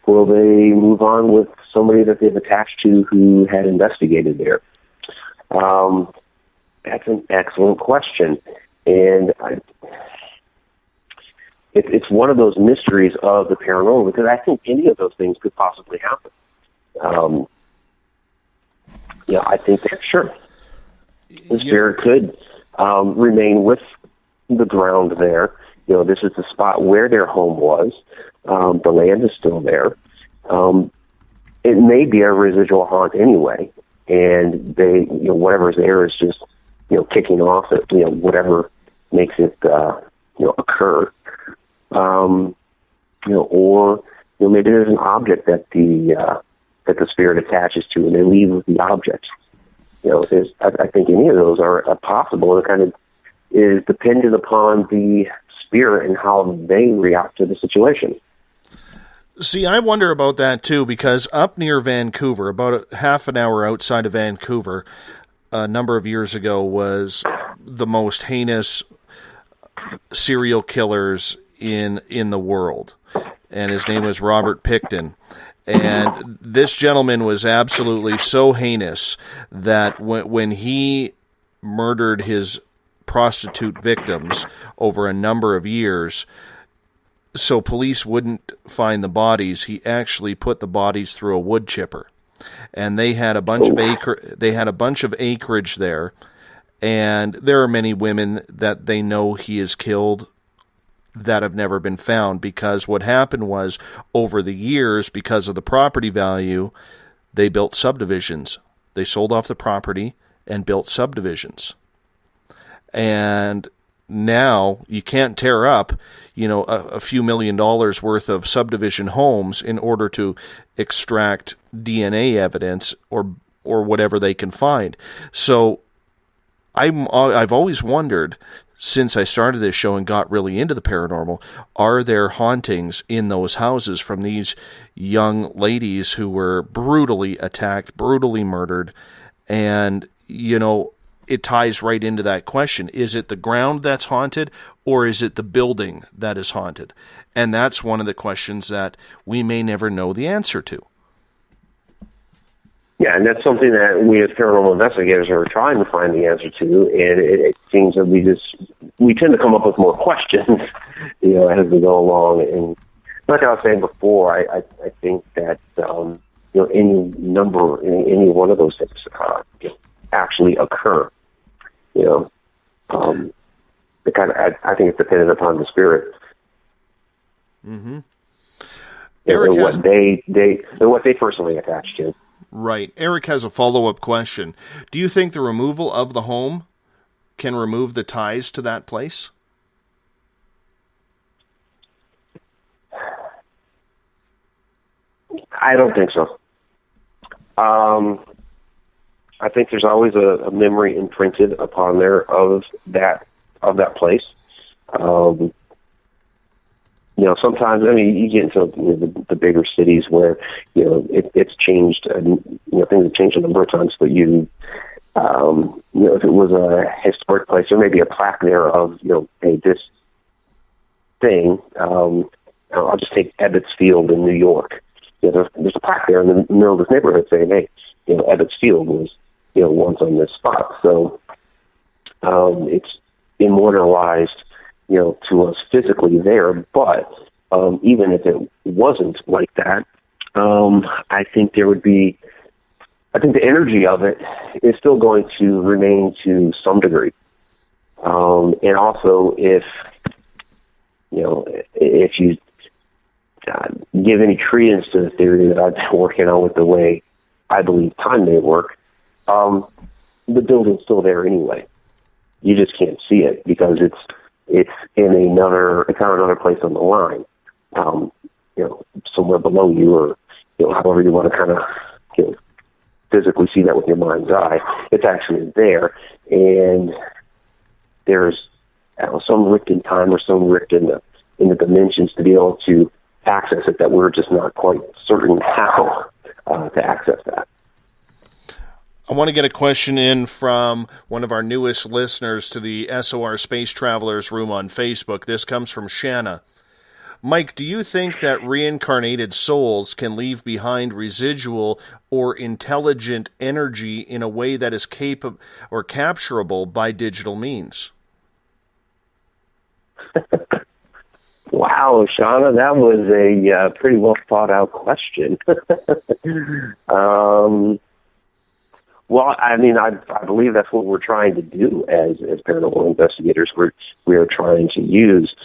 Will they move on with somebody that they've attached to who had investigated there? That's an excellent question. And it's one of those mysteries of the paranormal, because I think any of those things could possibly happen. I think that, sure, the spirit could remain with the ground there. This is the spot where their home was. The land is still there. It may be a residual haunt anyway, and they, whatever's there is just, kicking off at, whatever makes it, occur. Or maybe there's an object that the spirit attaches to, and they leave with the object. I think any of those are possible. It kind of is dependent upon the spirit and how they react to the situation. See, I wonder about that too, because up near Vancouver, about a half an hour outside of Vancouver, a number of years ago, was the most heinous serial killers in the world, and his name was Robert Pickton. And this gentleman was absolutely so heinous that when he murdered his prostitute victims over a number of years, so police wouldn't find the bodies, he actually put the bodies through a wood chipper. And they had a bunch of acreage there, and there are many women that they know he has killed that have never been found, because what happened was, over the years, because of the property value, they built subdivisions. They sold off the property and built subdivisions. And now you can't tear up, a few $1 million worth of subdivision homes in order to extract DNA evidence or whatever they can find. So I've always wondered, since I started this show and got really into the paranormal, are there hauntings in those houses from these young ladies who were brutally attacked, brutally murdered? And, it ties right into that question. Is it the ground that's haunted, or is it the building that is haunted? And that's one of the questions that we may never know the answer to. Yeah, and that's something that we as paranormal investigators are trying to find the answer to, and it seems that we tend to come up with more questions, as we go along. And like I was saying before, I think that any one of those things actually occur. I think it's dependent upon the spirit. Mm-hmm. And what they personally attach to. Right. Eric has a follow-up question. Do you think the removal of the home can remove the ties to that place? I don't think so. I think there's always a memory imprinted upon there of that place. Sometimes, you get into the bigger cities where, it's changed, things have changed a number of times, but if it was a historic place, there may be a plaque there of, hey, this thing, I'll just take Ebbets Field in New York. There's a plaque there in the middle of this neighborhood saying, hey, Ebbets Field was, once on this spot. So, it's immortalized, to us physically there, but even if it wasn't like that, I think the energy of it is still going to remain to some degree. And also, if you give any credence to the theory that I've been working on with the way I believe time may work, the building's still there anyway. You just can't see it because it's on another place on the line, somewhere below you, or however you want to kind of physically see that with your mind's eye. It's actually there, and there's some rift in time or some rift in the dimensions to be able to access it that we're just not quite certain how to access that. I want to get a question in from one of our newest listeners to the SOR Space Travelers room on Facebook. This comes from Shanna. Mike, do you think that reincarnated souls can leave behind residual or intelligent energy in a way that is capable or capturable by digital means? Wow, Shauna, that was a pretty well thought out question. Well, I believe that's what we're trying to do as paranormal investigators. We are trying to use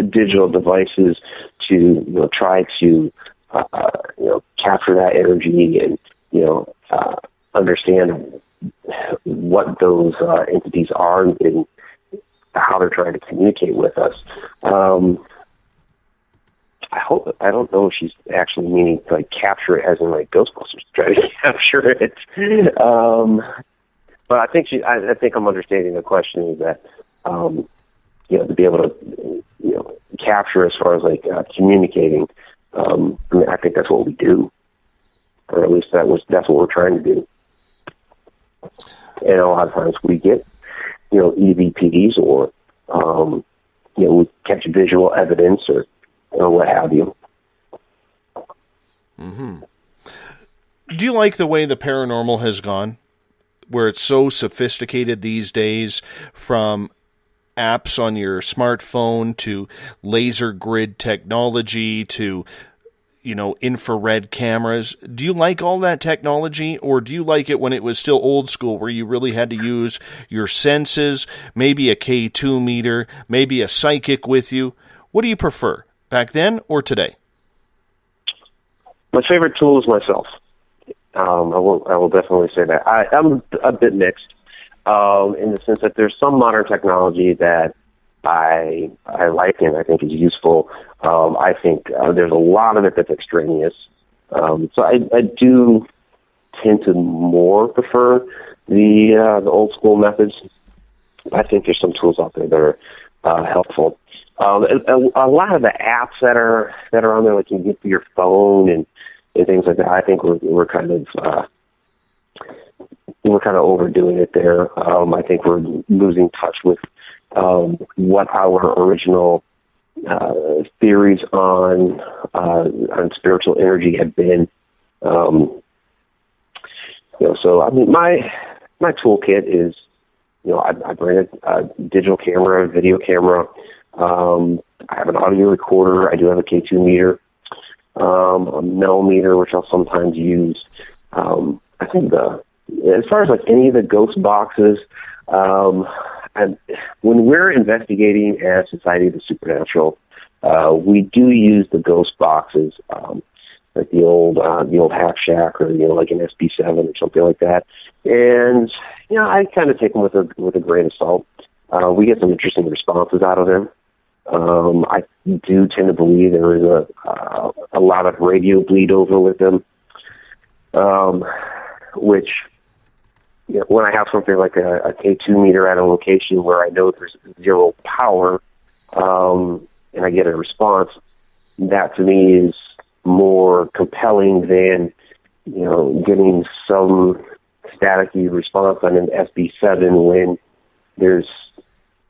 digital devices to try to capture that energy and understand what those entities are and how they're trying to communicate with us. I don't know if she's actually meaning to capture it as in Ghostbusters, try to capture it. But I think I'm understanding the question is that to be able to capture as far as communicating. I think that's what we do, or at least that's what we're trying to do. And a lot of times we get EVPs or we catch visual evidence or what have you. Mm-hmm. Do you like the way the paranormal has gone, where it's so sophisticated these days, from apps on your smartphone to laser grid technology to infrared cameras? Do you like all that technology, or do you like it when it was still old school, where you really had to use your senses, maybe a K2 meter, maybe a psychic with you? What do you prefer, back then or today? My favorite tool is myself. I will definitely say that. I'm a bit mixed in the sense that there's some modern technology that I like and I think is useful. I think there's a lot of it that's extraneous. So I do tend to more prefer the old school methods. I think there's some tools out there that are helpful. A lot of the apps that are on there, like you get to your phone and things like that, I think we're kind of overdoing it there. I think we're losing touch with what our original theories on spiritual energy have been. So I mean, my toolkit is, I bring a digital camera, a video camera. I have an audio recorder. I do have a K2 meter, a Mel meter, which I'll sometimes use. I think as far as like any of the ghost boxes, when we're investigating as Society of the Supernatural, we do use the ghost boxes, like the old Half Shack, or like an SB7 or something like that. And I kind of take them with a grain of salt. We get some interesting responses out of them. I do tend to believe there is a lot of radio bleed over with them, which, when I have something like a K2 meter at a location where I know there's zero power, and I get a response, that to me is more compelling than, getting some staticky response on an SB7 when there's,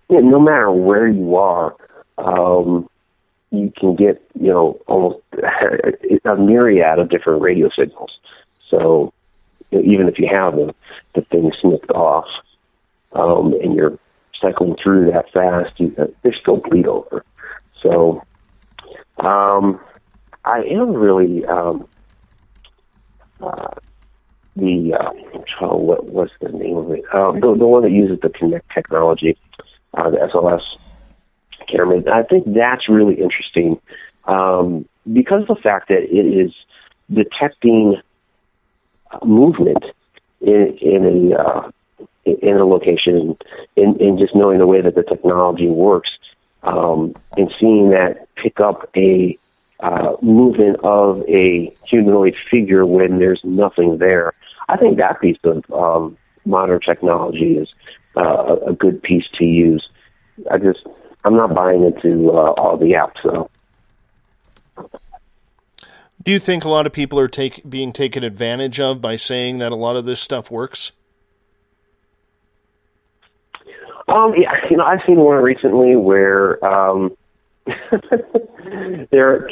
no matter where you are, you can get, almost a myriad of different radio signals. So even if you have the thing snipped off, and you're cycling through that fast, there's still bleed over. So I am really what was the name of it? The one that uses the Connect technology, the SLS camera. I think that's really interesting because of the fact that it is detecting movement in a location, and just knowing the way that the technology works, and seeing that pick up a movement of a humanoid figure when there's nothing there. I think that piece of modern technology is a good piece to use. I'm not buying into all the apps, though. Do you think a lot of people are being taken advantage of by saying that a lot of this stuff works? Yeah, I've seen one recently where they're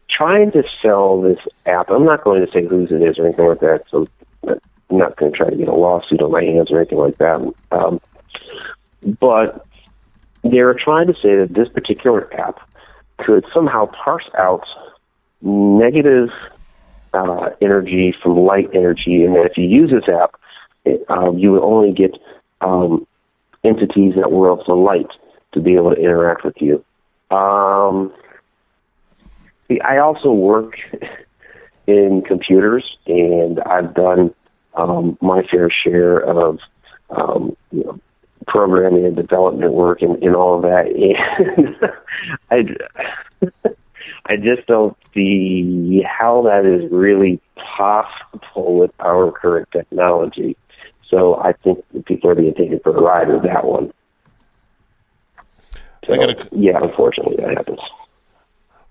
trying to sell this app. I'm not going to say whose it is or anything like that, so I'm not going to try to get a lawsuit on my hands or anything like that. But they're trying to say that this particular app could somehow parse out negative energy from light energy, and that if you use this app, you would only get entities that were of the light to be able to interact with you. I also work in computers, and I've done my fair share of programming and development work and all of that. And I just don't see how that is really possible with our current technology. So I think people are being taken for a ride with that one. So, yeah, unfortunately, that happens.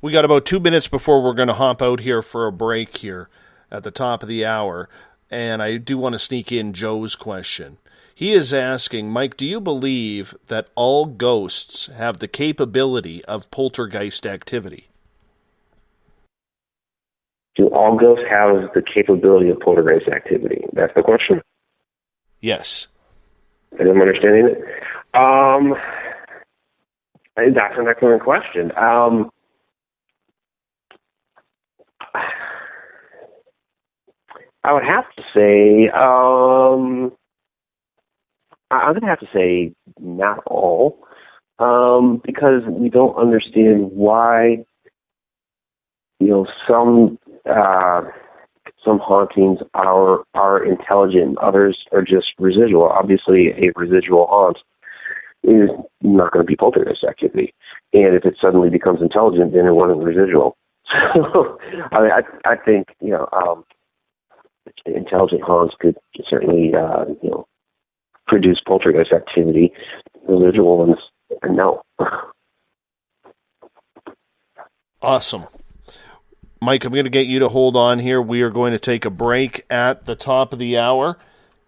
We got about 2 minutes before we're going to hop out here for a break here at the top of the hour, and I do want to sneak in Joe's question. He is asking, Mike, do you believe that all ghosts have the capability of poltergeist activity? Do all ghosts have the capability of poltergeist activity? That's the question? Yes. I'm understanding it. That's an excellent question. I would have to say, I'm going to have to say not all, because we don't understand why, some hauntings are intelligent, others are just residual. Obviously, a residual haunt is not going to be poltergeist activity, and if it suddenly becomes intelligent, then it wasn't residual. So, I think intelligent haunts could certainly, produce poltergeist activity. Residual ones, no. Awesome. Mike, I'm going to get you to hold on here. We are going to take a break at the top of the hour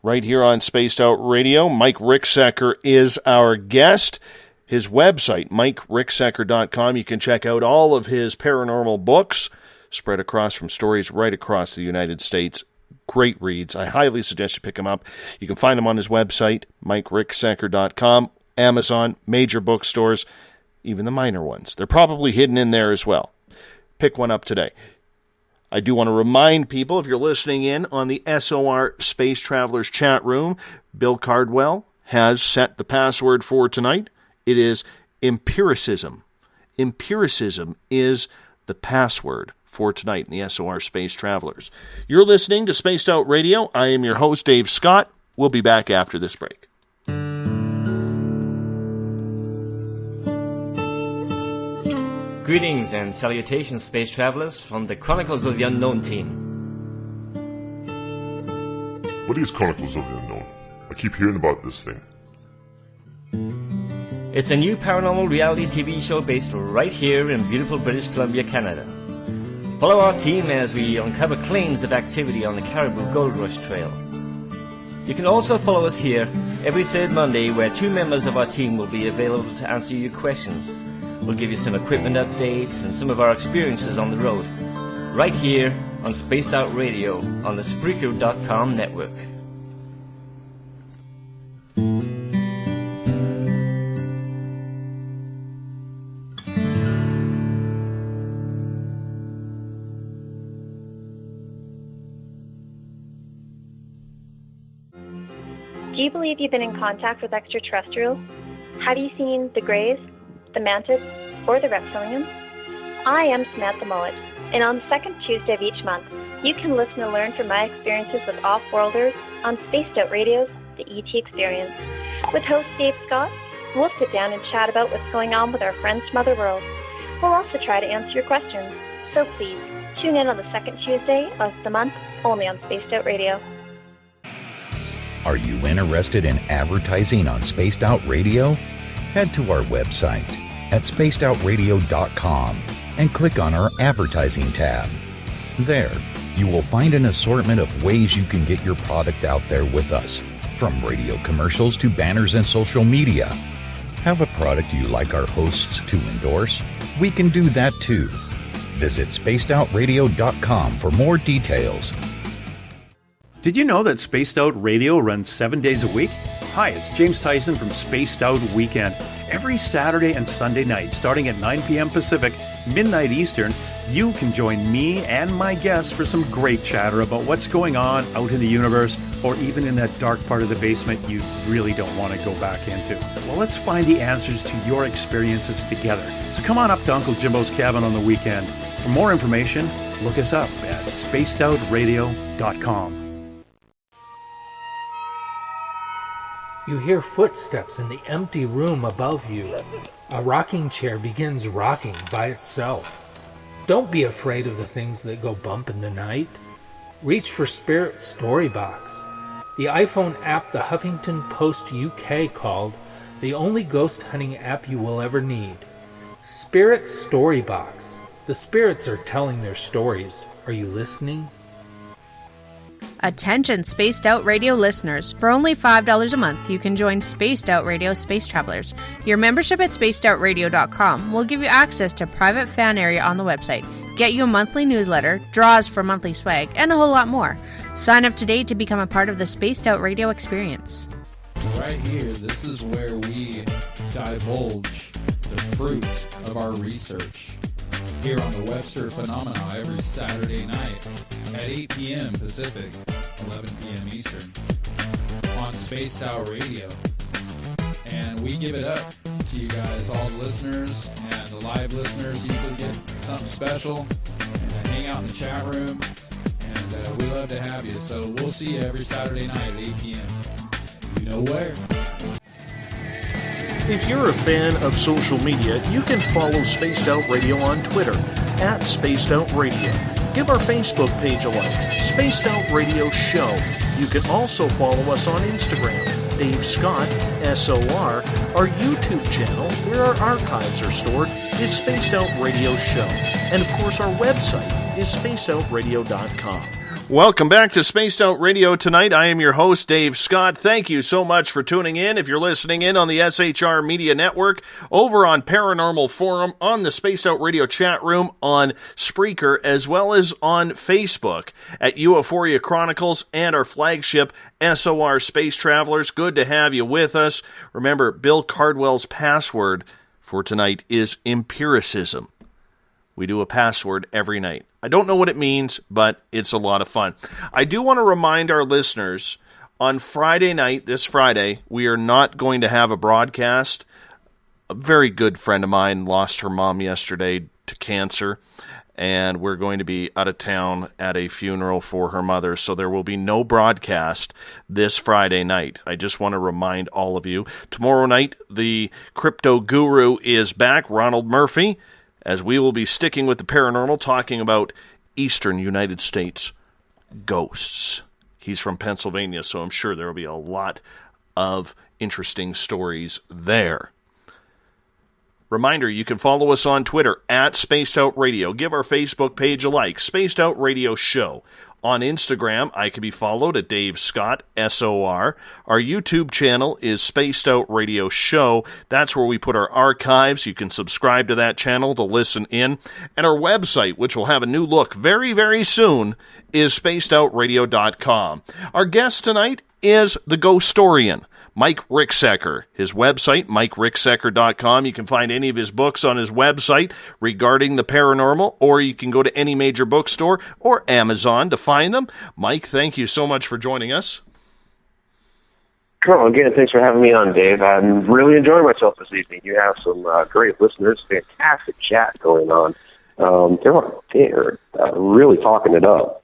right here on Spaced Out Radio. Mike Ricksecker is our guest. His website, MikeRicksecker.com. You can check out all of his paranormal books spread across from stories right across the United States. Great reads. I highly suggest you pick them up. You can find them on his website, MikeRicksecker.com, Amazon, major bookstores, even the minor ones. They're probably hidden in there as well. Pick one up today. I do want to remind people, if you're listening in on the SOR Space Travelers chat room, Bill Cardwell has set the password for tonight. It is empiricism. Empiricism is the password for tonight in the SOR Space Travelers. You're listening to Spaced Out Radio. I am your host, Dave Scott. We'll be back after this break. Greetings and salutations, space travelers, from the Chronicles of the Unknown team. What is Chronicles of the Unknown? I keep hearing about this thing. It's a new paranormal reality TV show based right here in beautiful British Columbia, Canada. Follow our team as we uncover claims of activity on the Caribou Gold Rush Trail. You can also follow us here every third Monday, where 2 members of our team will be available to answer your questions. We'll give you some equipment updates and some of our experiences on the road, right here on Spaced Out Radio on the Spreaker.com network. Do you believe you've been in contact with extraterrestrials? Have you seen the Greys, the Mantis, or the Reptilians? I am Samantha Mullet, and on the second Tuesday of each month, you can listen and learn from my experiences with off-worlders on Spaced Out Radio's The ET Experience. With host Dave Scott, we'll sit down and chat about what's going on with our friends from other worlds. We'll also try to answer your questions, so please tune in on the second Tuesday of the month, only on Spaced Out Radio. Are you interested in advertising on Spaced Out Radio? Head to our website at spacedoutradio.com and click on our advertising tab. There, you will find an assortment of ways you can get your product out there with us, from radio commercials to banners and social media. Have a product you like our hosts to endorse? We can do that too. Visit spacedoutradio.com for more details. Did you know that Spaced Out Radio runs 7 days a week? Hi, it's James Tyson from Spaced Out Weekend. Every Saturday and Sunday night, starting at 9 p.m. Pacific, midnight Eastern, you can join me and my guests for some great chatter about what's going on out in the universe, or even in that dark part of the basement you really don't want to go back into. Well, let's find the answers to your experiences together. So come on up to Uncle Jimbo's cabin on the weekend. For more information, look us up at spacedoutradio.com. You hear footsteps in the empty room above you. A rocking chair begins rocking by itself. Don't be afraid of the things that go bump in the night. Reach for Spirit Storybox, the iPhone app the Huffington Post UK called the only ghost hunting app you will ever need. Spirit Storybox. The spirits are telling their stories. Are you listening? Attention Spaced Out Radio listeners. For only $5 a month, you can join Spaced Out Radio Space Travelers. Your membership at spacedoutradio.com will give you access to private fan area on the website, get you a monthly newsletter, draws for monthly swag, and a whole lot more. Sign up today to become a part of the Spaced Out Radio experience. Right here, this is where we divulge the fruit of our research. Here on the Webster Phenomena every Saturday night at 8 p.m. Pacific, 11 p.m. Eastern on Spaced Out Radio. And we give it up to you guys, all the listeners, and the live listeners usually get something special and hang out in the chat room. And we love to have you. So we'll see you every Saturday night at 8 p.m. You know where. If you're a fan of social media, you can follow Spaced Out Radio on Twitter at Spaced Out Radio. Give our Facebook page a like, Spaced Out Radio Show. You can also follow us on Instagram, Dave Scott, SOR. Our YouTube channel, where our archives are stored, is Spaced Out Radio Show. And of course, our website is spacedoutradio.com. Welcome back to Spaced Out Radio tonight. I am your host, Dave Scott. Thank you so much for tuning in. If you're listening in on the SHR Media Network, over on Paranormal Forum, on the Spaced Out Radio chat room, on Spreaker, as well as on Facebook at UFOria Chronicles and our flagship SOR Space Travelers. Good to have you with us. Remember, Bill Cardwell's password for tonight is empiricism. We do a password every night. I don't know what it means, but it's a lot of fun. I do want to remind our listeners, on Friday night, this Friday, we are not going to have a broadcast. A very good friend of mine lost her mom yesterday to cancer, and we're going to be out of town at a funeral for her mother, so there will be no broadcast this Friday night. I just want to remind all of you. Tomorrow night, the crypto guru is back, Ronald Murphy, as we will be sticking with the paranormal, talking about eastern United States ghosts. He's from Pennsylvania, so I'm sure there will be a lot of interesting stories there. Reminder, you can follow us on Twitter at Spaced Out Radio. Give our Facebook page a like, Spaced Out Radio Show. On Instagram, I can be followed at Dave Scott, SOR. Our YouTube channel is Spaced Out Radio Show. That's where we put our archives. You can subscribe to that channel to listen in. And our website, which will have a new look very, very soon, is spacedoutradio.com. Our guest tonight is the Ghostorian, Mike Ricksecker. His website, MikeRicksecker.com. You can find any of his books on his website regarding the paranormal, or you can go to any major bookstore or Amazon to find them. Mike, thank you so much for joining us. Well, again, thanks for having me on, Dave. I'm really enjoying myself this evening. You have some great listeners, fantastic chat going on. They're really talking it up.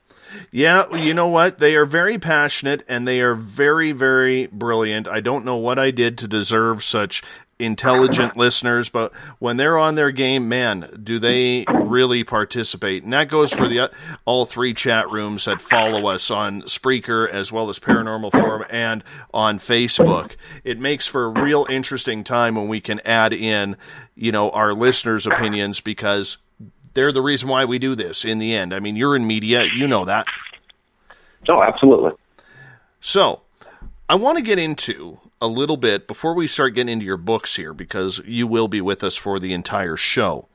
Yeah, you know what? They are very passionate, and they are very, very brilliant. I don't know what I did to deserve such intelligent listeners, but when they're on their game, man, do they really participate. And that goes for the all three chat rooms that follow us on Spreaker, as well as Paranormal Forum, and on Facebook. It makes for a real interesting time when we can add in, our listeners' opinions, because they're the reason why we do this in the end. I mean, you're in media, you know that. Oh, absolutely. So, I want to get into a little bit, before we start getting into your books here, because you will be with us for the entire show.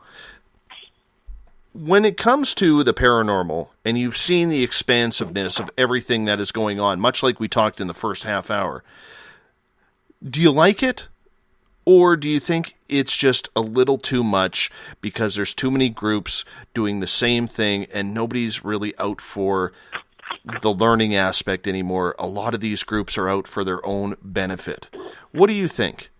When it comes to the paranormal, and you've seen the expansiveness of everything that is going on, much like we talked in the first half hour, do you like it? Or do you think it's just a little too much because there's too many groups doing the same thing and nobody's really out for the learning aspect anymore? A lot of these groups are out for their own benefit. What do you think?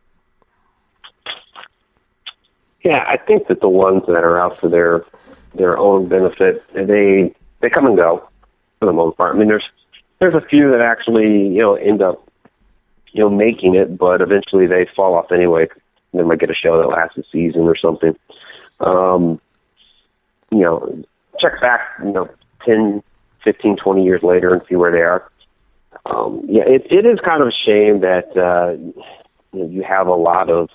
Yeah, I think that the ones that are out for their own benefit, they come and go for the most part. I mean, there's a few that actually end up making it, but eventually they fall off anyway. They might get a show that lasts a season or something. Check back, 10, 15, 20 years later and see where they are. It is kind of a shame that you have a lot of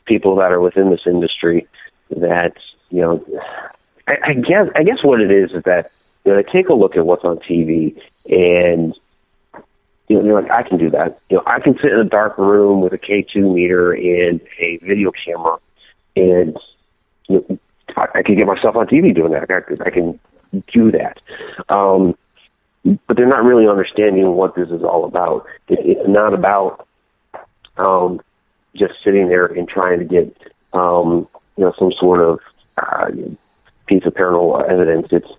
people that are within this industry that, I guess what it is that they take a look at what's on TV and they're like, I can do that. I can sit in a dark room with a K2 meter and a video camera, and I can get myself on TV doing that. I can do that. But they're not really understanding what this is all about. It's not about just sitting there and trying to get some sort of piece of paranormal evidence. It's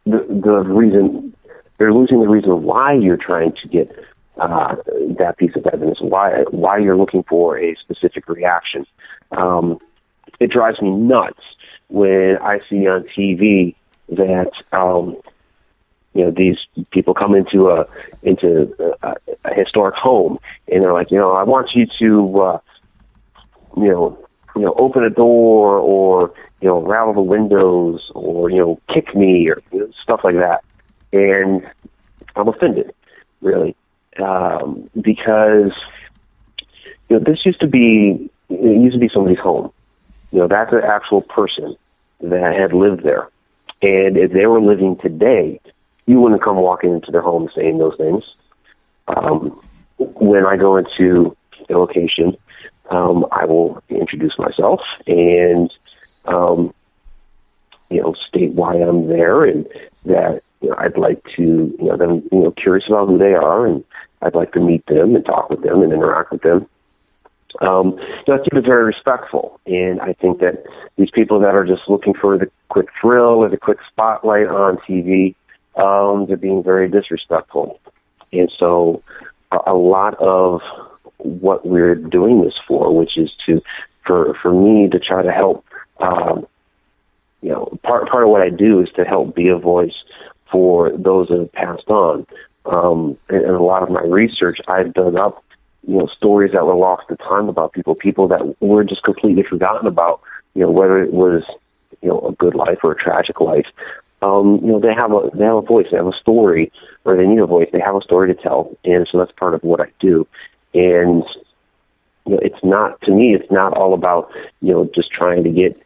the reason. They're losing the reason why you're trying to get that piece of evidence, why you're looking for a specific reaction. It drives me nuts when I see on TV that these people come into a historic home and they're like, I want you to open a door or, rattle the windows or, kick me or stuff like that. And I'm offended, really, because, this used to be somebody's home. That's an actual person that had lived there. And if they were living today, you wouldn't come walking into their home saying those things. When I go into a location, I will introduce myself and, state why I'm there and that I'd like to, them, curious about who they are, and I'd like to meet them and talk with them and interact with them. I keep it very respectful, and I think that these people that are just looking for the quick thrill or the quick spotlight on TV, they're being very disrespectful. And so a lot of what we're doing this for, which is for me to try to help, part of what I do is to help be a voice for those that have passed on. And a lot of my research, I've done up, stories that were lost to time about people that were just completely forgotten about, whether it was, a good life or a tragic life. They have a voice, they have a story, or they need a voice, they have a story to tell. And so that's part of what I do. And, it's not all about, just trying to get,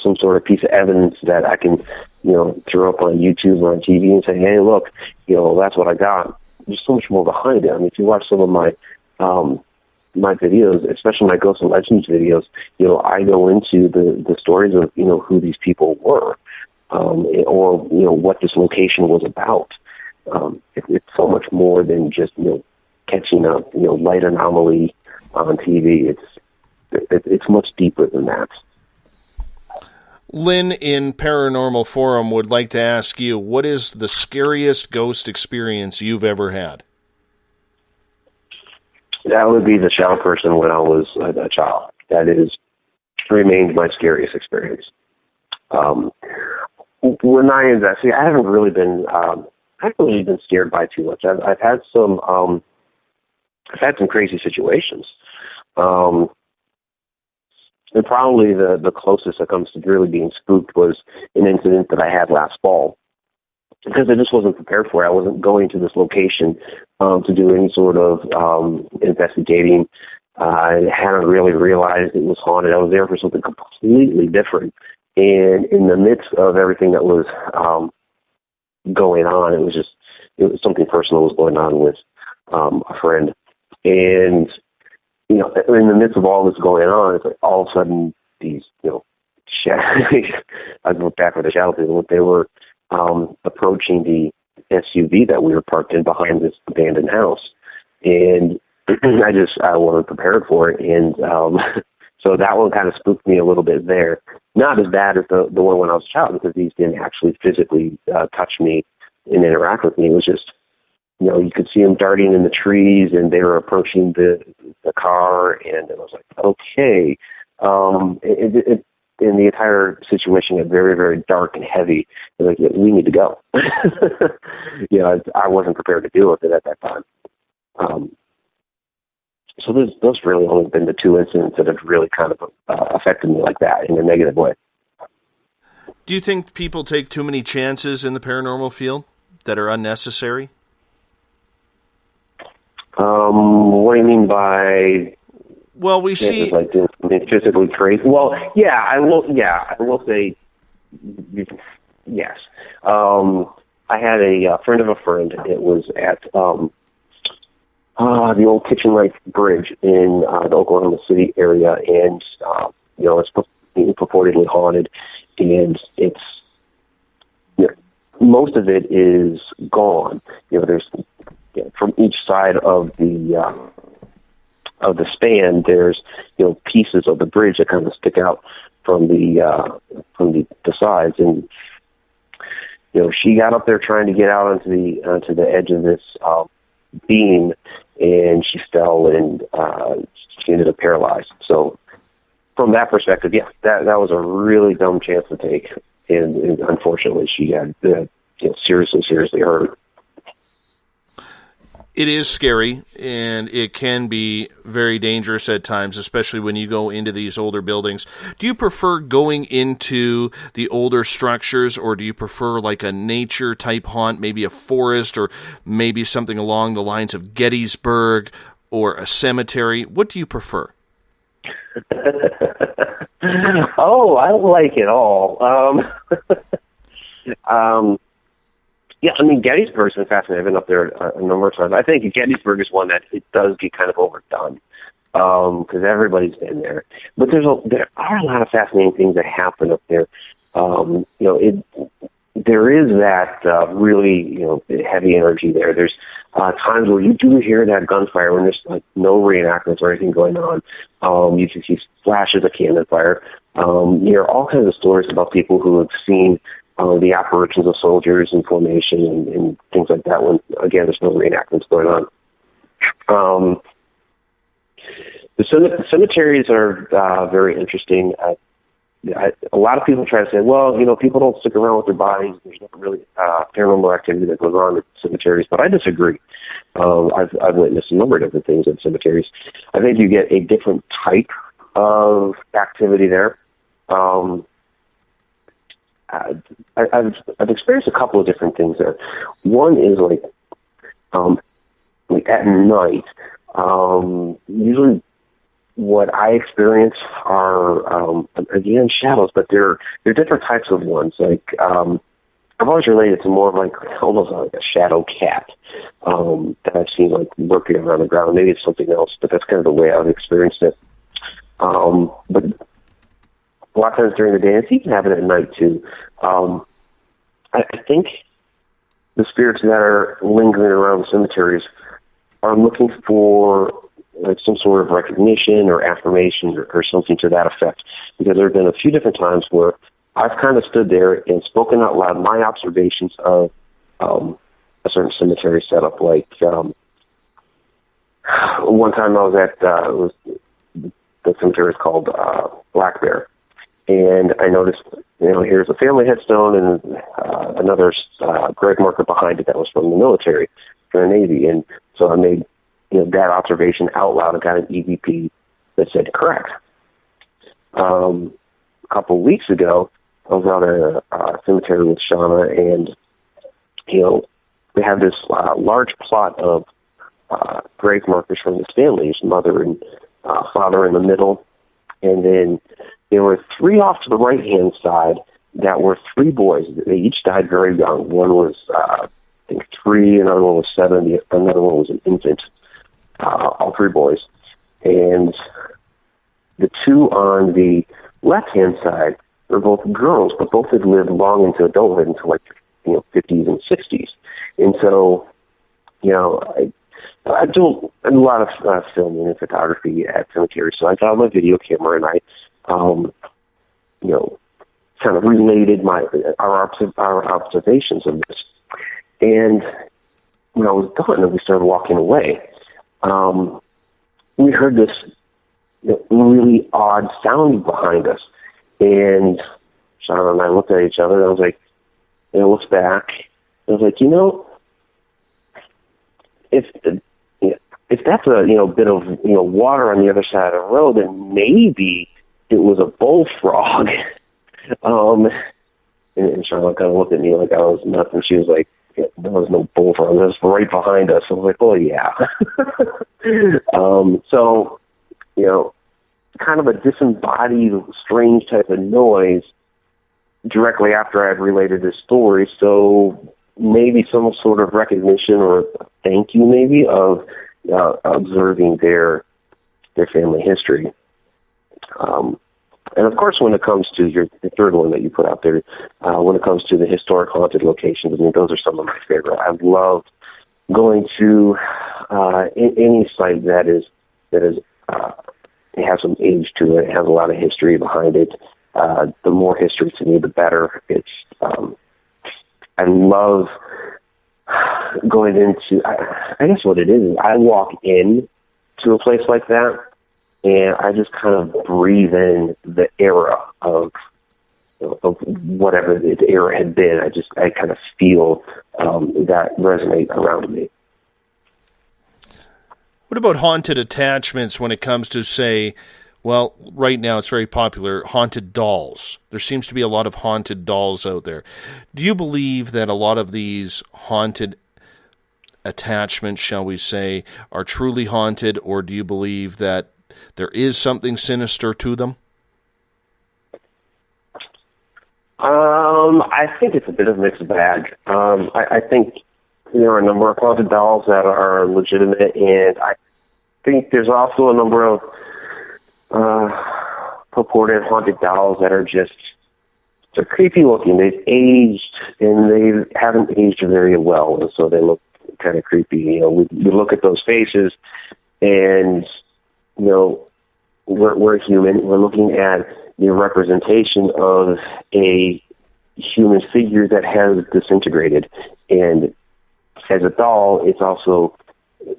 some sort of piece of evidence that I can, throw up on YouTube or on TV and say, hey, look, that's what I got. There's so much more behind it. I mean, if you watch some of my my videos, especially my Ghosts and Legends videos, I go into the stories of, who these people were, or, what this location was about. It's so much more than just, catching a, light anomaly on TV. It's much deeper than that. Lynn in Paranormal Forum would like to ask you, what is the scariest ghost experience you've ever had? That would be the shadow person when I was a child. That remains my scariest experience. When I investigate, I haven't really been scared by too much. I've had some crazy situations. And probably the closest that comes to really being spooked was an incident that I had last fall. Because I just wasn't prepared for it. I wasn't going to this location to do any sort of investigating. I hadn't really realized it was haunted. I was there for something completely different. And in the midst of everything that was going on, it was something personal was going on with a friend. And in the midst of all this going on, it's like all of a sudden these, I look back at the shadow people, they were approaching the SUV that we were parked in behind this abandoned house. And I wasn't prepared for it. And so that one kind of spooked me a little bit there. Not as bad as the one when I was a child, because these didn't actually physically touch me and interact with me. It was just, you could see them darting in the trees, and they were approaching the car, and I was like, okay. And the entire situation got very, very dark and heavy. It was like, we need to go. I wasn't prepared to deal with it at that time. So those really only been the two incidents that have really kind of affected me like that in a negative way. Do you think people take too many chances in the paranormal field that are unnecessary? What do you mean by? Well, we see like physically crazy. Well, I will say yes. I had a friend of a friend. It was at the old Kitchen Lake Bridge in the Oklahoma City area, and it's purportedly haunted, and it's most of it is gone. There's from each side of the span, there's pieces of the bridge that kind of stick out from the sides, and she got up there trying to get out onto the edge of this beam, and she fell, and she ended up paralyzed. So from that perspective, that was a really dumb chance to take, and unfortunately she had seriously hurt. It is scary, and it can be very dangerous at times, especially when you go into these older buildings. Do you prefer going into the older structures, or do you prefer like a nature-type haunt, maybe a forest, or maybe something along the lines of Gettysburg or a cemetery? What do you prefer? Oh, I like it all. Yeah, I mean, Gettysburg's been fascinating. I've been up there a number of times. I think Gettysburg is one that it does get kind of overdone because everybody's been there. But there are a lot of fascinating things that happen up there. There is that really heavy energy there. There's times where you do hear that gunfire when there's like no reenactments or anything going on. You can see flashes of cannon fire. You hear all kinds of stories about people who have seen the apparitions of soldiers in formation and things like that when, again, there's no reenactments going on. The cemeteries are very interesting. A lot of people try to say, well, people don't stick around with their bodies. There's not really paranormal activity that goes on at cemeteries, but I disagree. I've witnessed a number of different things at cemeteries. I think you get a different type of activity there. I've experienced a couple of different things there. One is like at night. Usually, what I experience are again shadows, but they're different types of ones. Like I've always related to more of like almost like a shadow cat that I've seen like lurking around the ground. Maybe it's something else, but that's kind of the way I've experienced it. But a lot of times during the day, and it's even happen at night too. I think the spirits that are lingering around cemeteries are looking for like some sort of recognition or affirmation or something to that effect. Because there have been a few different times where I've kind of stood there and spoken out loud my observations of a certain cemetery setup. Like one time I was at the cemetery is called Black Bear. And I noticed, here's a family headstone and another grave marker behind it that was from the military, from the Navy. And so I made, that observation out loud and got an EVP that said correct. A couple of weeks ago, I was out at a cemetery with Shauna, and, we have this large plot of grave markers from this family's mother and father in the middle. And then there were 3 off to the right-hand side that were 3 boys. They each died very young. One was, I think, 3, another one was 7, another one was an infant, all 3 boys. And the 2 on the left-hand side were both girls, but both had lived long into adulthood, into like, 50s and 60s. And so, I do a lot of filming and photography at cemeteries, so I got my video camera and I, kind of related our observations of this. And when I was done and we started walking away, we heard this really odd sound behind us. And Shauna and I looked at each other and I was like, looked back. I was like, if that's a bit of water on the other side of the road, then maybe it was a bullfrog. And Charlotte kind of looked at me like I was nuts, and she was like, there was no bullfrog. It was right behind us. I was like, oh yeah. So kind of a disembodied, strange type of noise directly after I had related this story. So maybe some sort of recognition or thank you maybe of observing their family history. And of course, when it comes to the third one that you put out there, when it comes to the historic haunted locations, I mean, those are some of my favorite. I love going to any site that it has some age to it, it has a lot of history behind it. The more history to me, the better. I love going into, I guess what it is I walk in to a place like that, and I just kind of breathe in the era of whatever the era had been. I kind of feel that resonate around me. What about haunted attachments when it comes to, say, well, right now it's very popular, haunted dolls? There seems to be a lot of haunted dolls out there. Do you believe that a lot of these haunted attachments, shall we say, are truly haunted, or do you believe that there is something sinister to them? I think it's a bit of a mixed bag. I think there are a number of haunted dolls that are legitimate, and I think there's also a number of purported haunted dolls that are just, they're creepy looking. They've aged, and they haven't aged very well, and so they look kind of creepy. You know, we look at those faces, and, you know, we're human. We're looking at the representation of a human figure that has disintegrated. And as a doll, it's also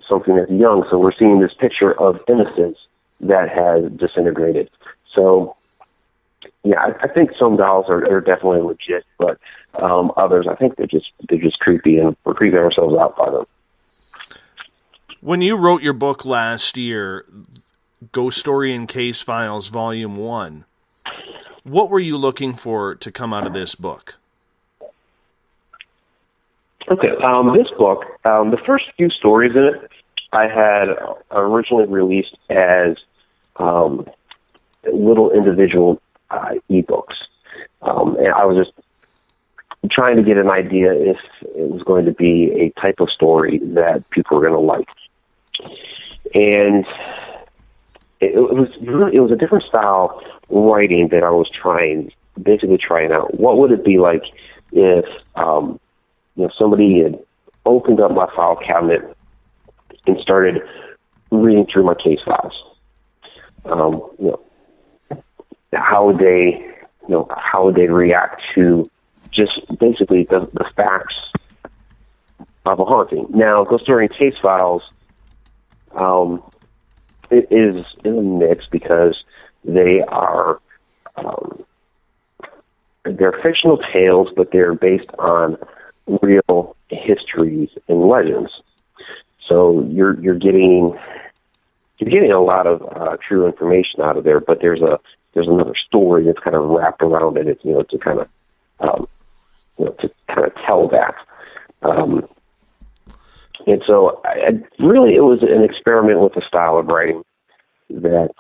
something that's young. So we're seeing this picture of innocence that has disintegrated. So, yeah, I think some dolls are definitely legit, but others, I think they're just creepy, and we're creeping ourselves out by them. When you wrote your book last year, Ghostorian Case Files Volume 1, what were you looking for to come out of this book? Okay, this book, the first few stories in it, I had originally released as little individual ebooks. And I was just trying to get an idea if it was going to be a type of story that people were going to like. And it was a different style writing that I was trying out. What would it be like if somebody had opened up my file cabinet and started reading through my case files? How would they react to just basically the facts of a haunting? Now, Ghostorian Case Files it is a mix because they are they're fictional tales, but they're based on real histories and legends. So you're getting a lot of true information out of there, but there's another story that's kind of wrapped around it. It's to kind of tell that. And so it was an experiment with the style of writing that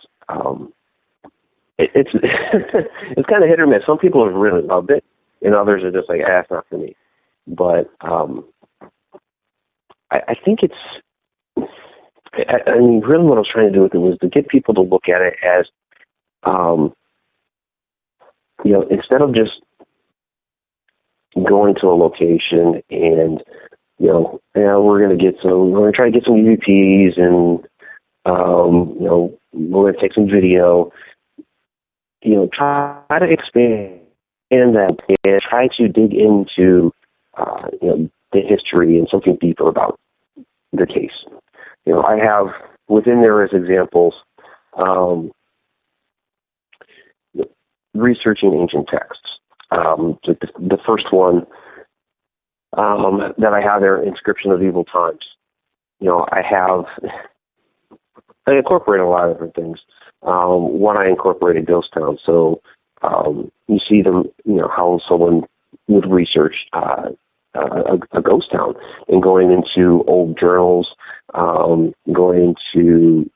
it's it's kind of hit or miss. Some people have really loved it, and others are just like, it's not for me. But I think really what I was trying to do with it was to get people to look at it as, instead of just going to a location and, we're going to try to get some EVPs and, we're going to take some video, try to expand that and try to dig into, the history and something deeper about the case. I have within there as examples, researching ancient texts. The first one that I have there, Inscription of Evil Times. I incorporate a lot of different things. One, I incorporated Ghost Town. So you see them, how someone would research a ghost town and going into old journals, going into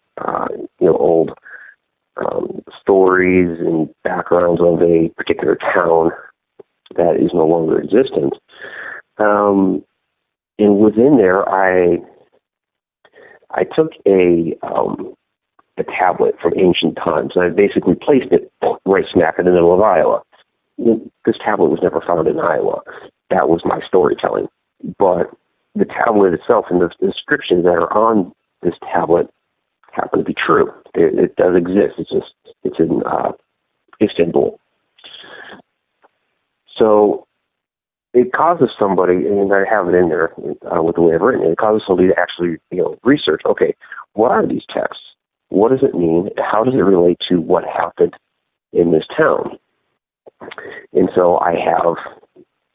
old stories and backgrounds of a particular town that is no longer existent. And within there, I took a tablet from ancient times, and I basically placed it right smack in the middle of Iowa. This tablet was never found in Iowa. That was my storytelling. But the tablet itself and the descriptions that are on this tablet happen to be true. It does exist. It's in Istanbul. So it causes somebody, and I have it in there with the way I've written it, it causes somebody to actually research, okay, what are these texts? What does it mean? How does it relate to what happened in this town? And so I have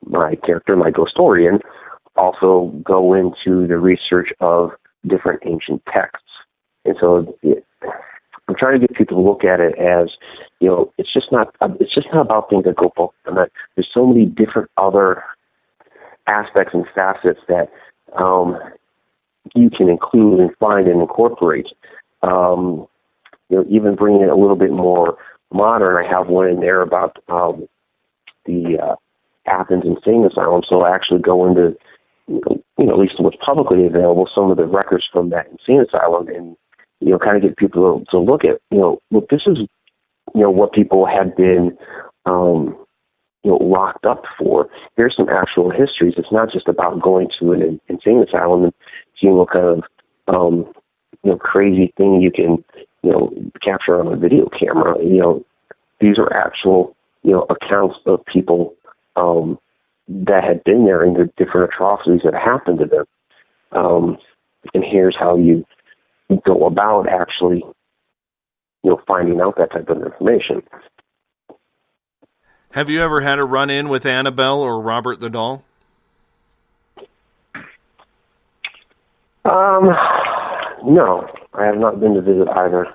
my character, my Ghostorian, also go into the research of different ancient texts And so I'm trying to get people to look at it as, it's just not about things that go bump in the night. There's so many different other aspects and facets that you can include and find and incorporate. Even bringing it a little bit more modern. I have one in there about the Athens Insane Asylum, so I actually go into, at least what's publicly available, some of the records from that insane asylum, and kind of get people to look at, look, this is, what people had been, locked up for. Here's some actual histories. It's not just about going to an insane asylum and seeing what kind of, crazy thing you can, capture on a video camera. These are actual, accounts of people that had been there and the different atrocities that happened to them. And here's how you go about actually, finding out that type of information. Have you ever had a run-in with Annabelle or Robert the Doll? No, I have not been to visit either.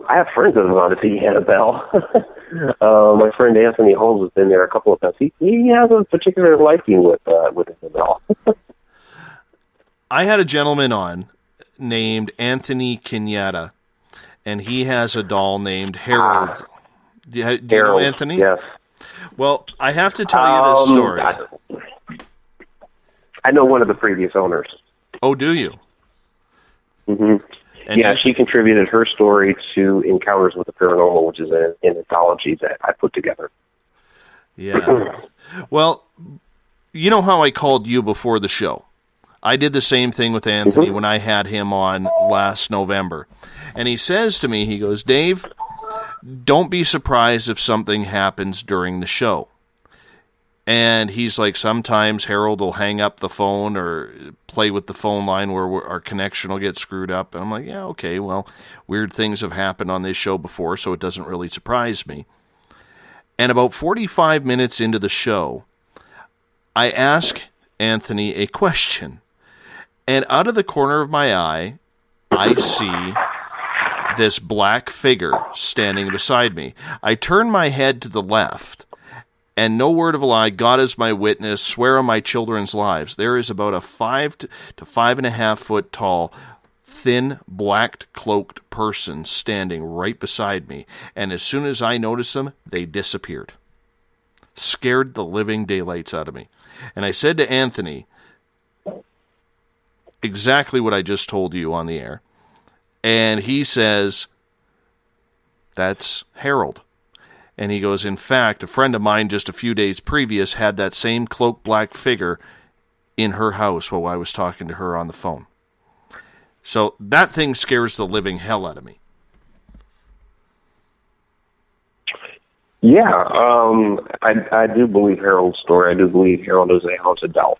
I have friends that have gone to see Annabelle. My friend Anthony Holmes has been there a couple of times. He has a particular liking with Annabelle. I had a gentleman on named Anthony Kenyatta, and he has a doll named Harold. Do you know Anthony? Yes. Well, I have to tell you this story. I know one of the previous owners. Oh, do you? Mm-hmm. And she contributed her story to Encounters with the Paranormal, which is an anthology that I put together. Yeah. Well, you know how I called you before the show? I did the same thing with Anthony when I had him on last November. And he says to me, he goes, Dave, don't be surprised if something happens during the show. And he's like, sometimes Harold will hang up the phone or play with the phone line where our connection will get screwed up. And I'm like, yeah, okay, well, weird things have happened on this show before, so it doesn't really surprise me. And about 45 minutes into the show, I ask Anthony a question. And out of the corner of my eye, I see this black figure standing beside me. I turn my head to the left, and no word of a lie, God is my witness, swear on my children's lives. There is about a 5 to 5.5 foot tall, thin, black cloaked person standing right beside me. And as soon as I noticed them, they disappeared. Scared the living daylights out of me. And I said to Anthony exactly what I just told you on the air. And he says, that's Harold. And he goes, in fact, a friend of mine just a few days previous had that same cloaked black figure in her house while I was talking to her on the phone. So that thing scares the living hell out of me. Yeah, I do believe Harold's story. I do believe Harold is a haunted doll.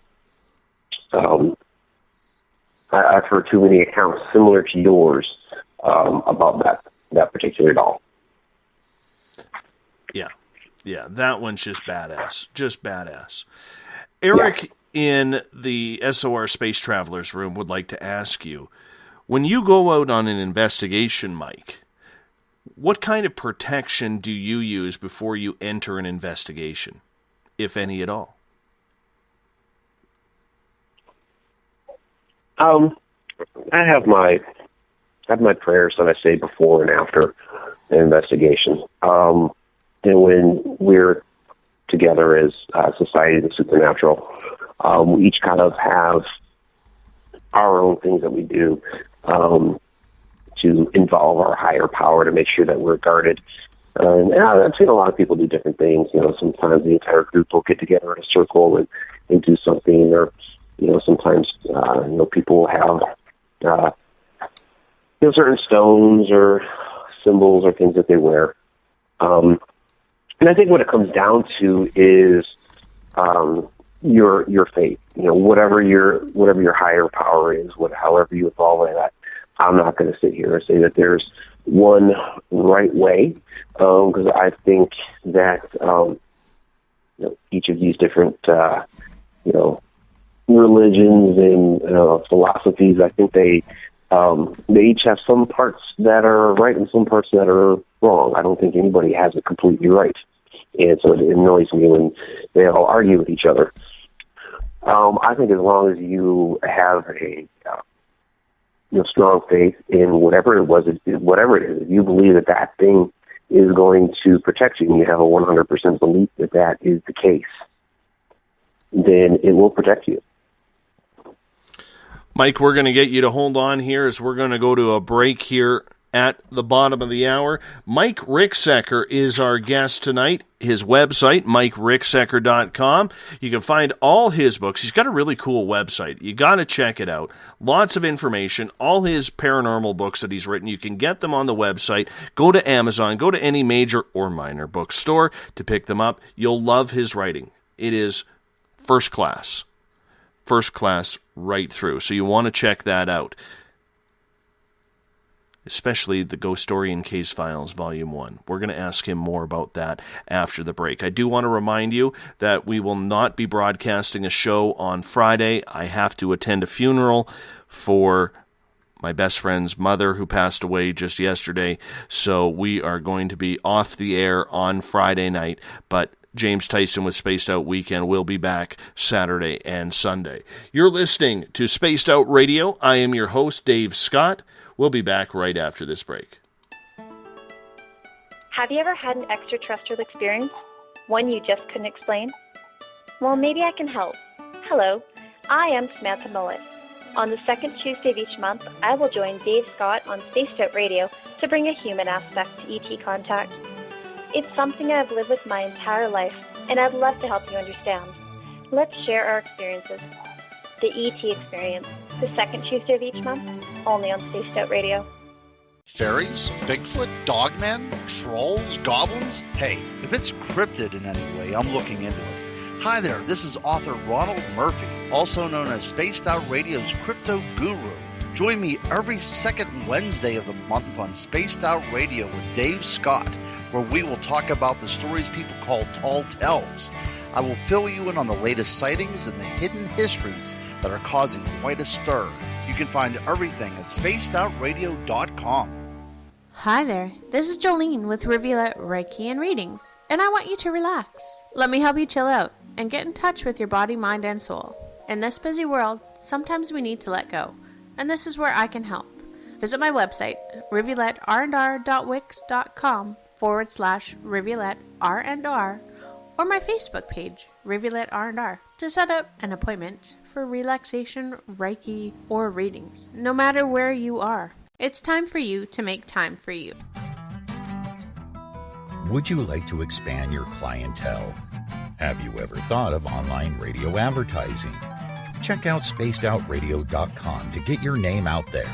I've heard too many accounts similar to yours about that particular doll. Yeah, that one's just badass. Eric in the SOR Space Travelers room would like to ask you, when you go out on an investigation, Mike, what kind of protection do you use before you enter an investigation, if any at all? I have my prayers that I say before and after an investigation. And when we're together as Society of the Supernatural, we each kind of have our own things that we do to involve our higher power to make sure that we're guarded. And I've seen a lot of people do different things. Sometimes the entire group will get together in a circle and do something, or sometimes people will have certain stones or symbols or things that they wear. And I think what it comes down to is your faith. Whatever your higher power is, however you evolve that. I'm not going to sit here and say that there's one right way, because I think that each of these different religions and philosophies, I think they They each have some parts that are right and some parts that are wrong. I don't think anybody has it completely right. And so it annoys me when they all argue with each other. I think as long as you have a strong faith in whatever it is, if you believe that thing is going to protect you, and you have a 100% belief that is the case, then it will protect you. Mike, we're going to get you to hold on here as we're going to go to a break here at the bottom of the hour. Mike Ricksecker is our guest tonight. His website, MikeRicksecker.com. You can find all his books. He's got a really cool website. You got to check it out. Lots of information. All his paranormal books that he's written, you can get them on the website. Go to Amazon. Go to any major or minor bookstore to pick them up. You'll love his writing. It is first class. First class right through. So you want to check that out. Especially the Ghostorian Case Files, Volume 1. We're going to ask him more about that after the break. I do want to remind you that we will not be broadcasting a show on Friday. I have to attend a funeral for my best friend's mother who passed away just yesterday, so we are going to be off the air on Friday night, but James Tyson with Spaced Out Weekend will be back Saturday and Sunday. You're listening to Spaced Out Radio. I am your host, Dave Scott. We'll be back right after this break. Have you ever had an extraterrestrial experience? One you just couldn't explain? Well, maybe I can help. Hello, I am Samantha Mullet. On the second Tuesday of each month, I will join Dave Scott on Spaced Out Radio to bring a human aspect to ET contact. It's something I've lived with my entire life, and I'd love to help you understand. Let's share our experiences. The ET Experience, the second Tuesday of each month, only on Spaced Out Radio. Fairies, Bigfoot, dogmen, trolls, goblins? Hey, if it's cryptid in any way, I'm looking into it. Hi there, this is author Ronald Murphy, also known as Spaced Out Radio's Crypto Guru. Join me every second Wednesday of the month on Spaced Out Radio with Dave Scott, where we will talk about the stories people call tall tales. I will fill you in on the latest sightings and the hidden histories that are causing quite a stir. You can find everything at spacedoutradio.com. Hi there, this is Jolene with Rivulet Reiki and Readings, and I want you to relax. Let me help you chill out and get in touch with your body, mind, and soul. In this busy world, sometimes we need to let go, and this is where I can help. Visit my website, rivuletrndr.wix.com/rivuletrndr, or my Facebook page, Rivulet R&R, to set up an appointment for relaxation, Reiki, or readings, no matter where you are. It's time for you to make time for you. Would you like to expand your clientele? Have you ever thought of online radio advertising? Check out spacedoutradio.com to get your name out there.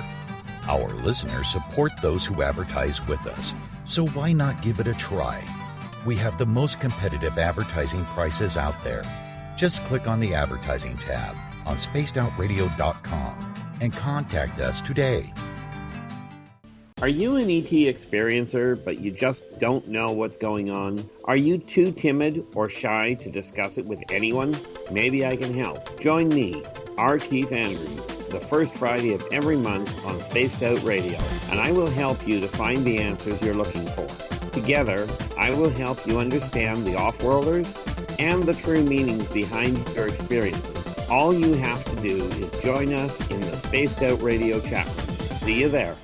Our listeners support those who advertise with us, so why not give it a try? We have the most competitive advertising prices out there. Just click on the advertising tab on spacedoutradio.com and contact us today. Are you an ET experiencer, but you just don't know what's going on? Are you too timid or shy to discuss it with anyone? Maybe I can help. Join me, R. Keith Andrews, the first Friday of every month on Spaced Out Radio, and I will help you to find the answers you're looking for. Together, I will help you understand the off-worlders and the true meanings behind your experiences. All you have to do is join us in the Spaced Out Radio chat room. See you there.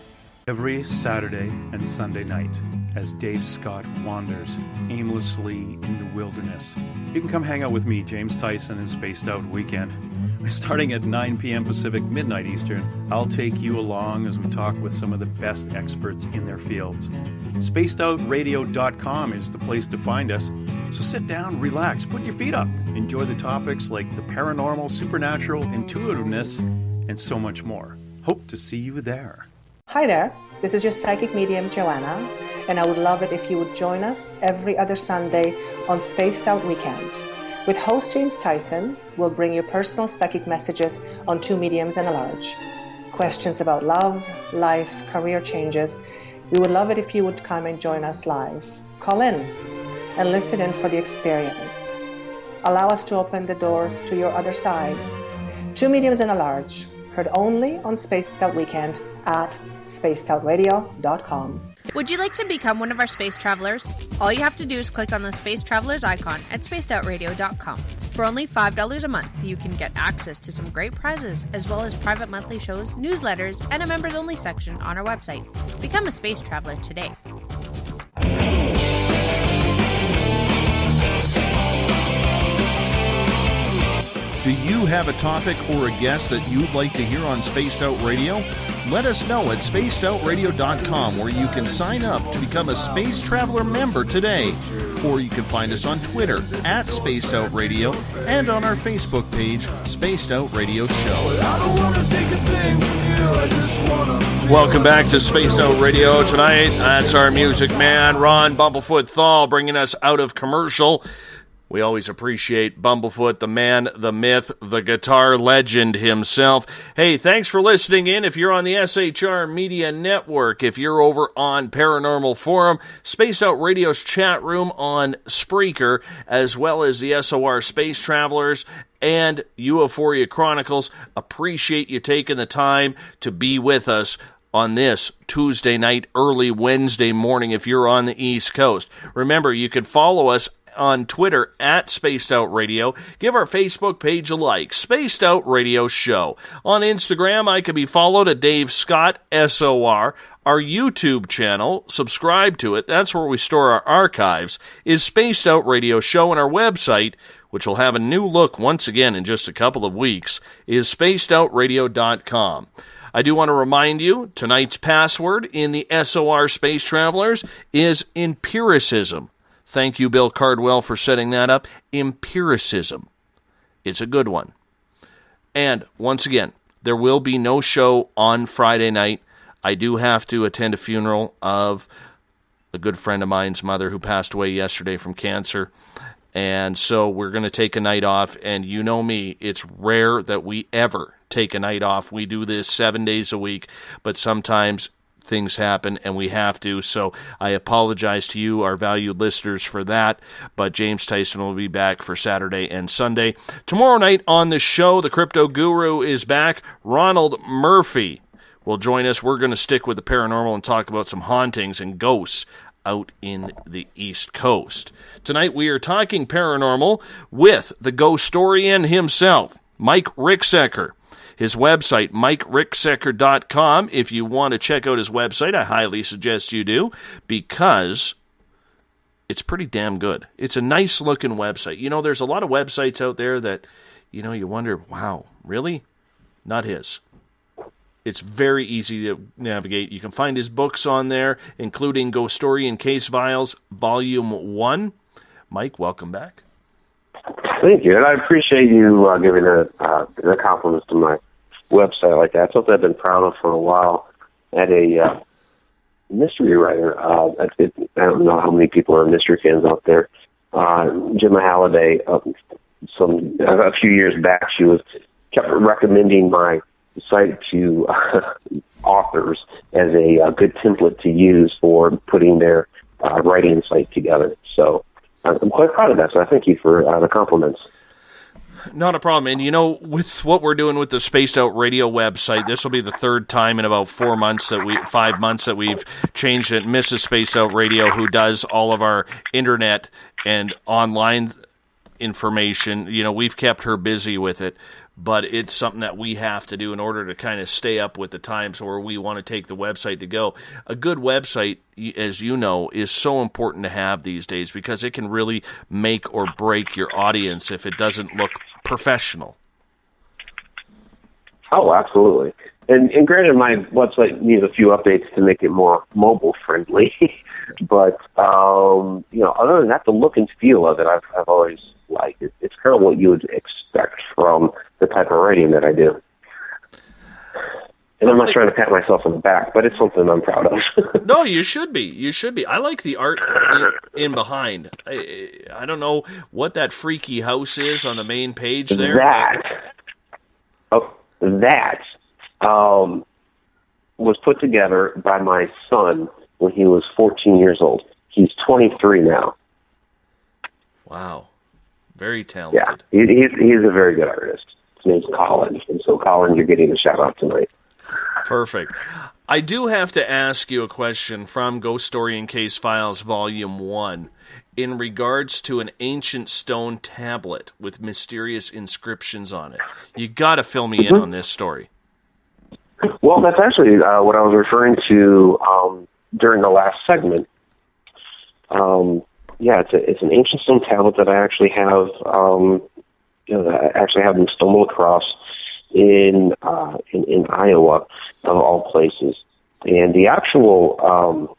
Every Saturday and Sunday night, as Dave Scott wanders aimlessly in the wilderness, you can come hang out with me, James Tyson, in Spaced Out Weekend. Starting at 9 p.m. Pacific, midnight Eastern, I'll take you along as we talk with some of the best experts in their fields. SpacedOutRadio.com is the place to find us. So sit down, relax, put your feet up, enjoy the topics like the paranormal, supernatural, intuitiveness, and so much more. Hope to see you there. Hi there, this is your psychic medium Joanna, and I would love it if you would join us every other Sunday on Spaced Out Weekend. With host James Tyson, we'll bring you personal psychic messages on two mediums and a large. Questions about love, life, career changes. We would love it if you would come and join us live. Call in and listen in for the experience. Allow us to open the doors to your other side. Two mediums and a large, heard only on Spaced Out Weekend at spacedoutradio.com. Would you like to become one of our space travelers? All you have to do is click on the Space Travelers icon at spacedoutradio.com. For only $5 a month, you can get access to some great prizes, as well as private monthly shows, newsletters, and a members-only section on our website. Become a space traveler today. Do you have a topic or a guest that you'd like to hear on Spaced Out Radio? Let us know at spacedoutradio.com, where you can sign up to become a Space Traveler member today. Or you can find us on Twitter at Spaced Out Radio and on our Facebook page, Spaced Out Radio Show. Welcome back to Spaced Out Radio tonight. That's our music man, Ron Bumblefoot THAL, bringing us out of commercial. We always appreciate Bumblefoot, the man, the myth, the guitar legend himself. Hey, thanks for listening in. If you're on the SHR Media Network, if you're over on Paranormal Forum, Spaced Out Radio's chat room on Spreaker, as well as the SOR Space Travelers and Euphoria Chronicles, appreciate you taking the time to be with us on this Tuesday night, early Wednesday morning if you're on the East Coast. Remember, you can follow us on Twitter at Spaced Out Radio. Give our Facebook page a like, Spaced Out Radio Show. On Instagram, I can be followed at Dave Scott SOR. Our YouTube channel, subscribe to it. That's where we store our archives, is Spaced Out Radio Show, and our website, which will have a new look once again in just a couple of weeks, is spacedoutradio.com. I do want to remind you, tonight's password in the SOR Space Travelers is empiricism. Thank you, Bill Cardwell, for setting that up. Empiricism. It's a good one. And once again, there will be no show on Friday night. I do have to attend a funeral of a good friend of mine's mother who passed away yesterday from cancer. And so we're going to take a night off. And you know me, it's rare that we ever take a night off. We do this 7 days a week, but sometimes things happen and we have to, so I apologize to you, our valued listeners, for that, but James Tyson will be back for Saturday and Sunday. Tomorrow night on the show, the Crypto Guru is back. Ronald Murphy will join us. We're going to stick with the paranormal and talk about some hauntings and ghosts out in the East Coast. Tonight we are talking paranormal with the Ghostorian himself, Mike Ricksecker. His website, MikeRicksecker.com. If you want to check out his website, I highly suggest you do, because it's pretty damn good. It's a nice-looking website. You know, there's a lot of websites out there that, you know, you wonder, wow, really? Not his. It's very easy to navigate. You can find his books on there, including Ghostorian Case Files, Volume 1. Mike, welcome back. Thank you, and I appreciate you giving the compliments to my website like that. It's something I've been proud of for a while. I had a mystery writer. I don't know how many people are mystery fans out there. Gemma Halliday, a few years back, she kept recommending my site to authors as a good template to use for putting their writing site together. So I'm quite proud of that, so I thank you for the compliments. Not a problem. And, you know, with what we're doing with the Spaced Out Radio website, this will be the third time in about 5 months that we've changed it. Mrs. Spaced Out Radio, who does all of our internet and online information, you know, we've kept her busy with it. But it's something that we have to do in order to kind of stay up with the times where we want to take the website to go. A good website, as you know, is so important to have these days because it can really make or break your audience if it doesn't look professional. Oh, absolutely. And granted, my website needs a few updates to make it more mobile friendly. But, you know, other than that, the look and feel of it, I've always liked. It's kind of what you would expect from the type of writing that I do. And I'm not trying to pat myself on the back, but it's something I'm proud of. No, you should be. You should be. I like the art in behind. I don't know what that freaky house is on the main page there. That was put together by my son when he was 14 years old. He's 23 now. Wow. Very talented. Yeah, he's a very good artist. name's Colin. And so, Colin, you're getting a shout-out tonight. Perfect. I do have to ask you a question from Ghostorian Case Files Volume 1 in regards to an ancient stone tablet with mysterious inscriptions on it. You got to fill me in on this story. Well, that's actually what I was referring to during the last segment. Yeah, it's an ancient stone tablet that I actually have. I actually have them stumbled across in Iowa, of all places. And the actual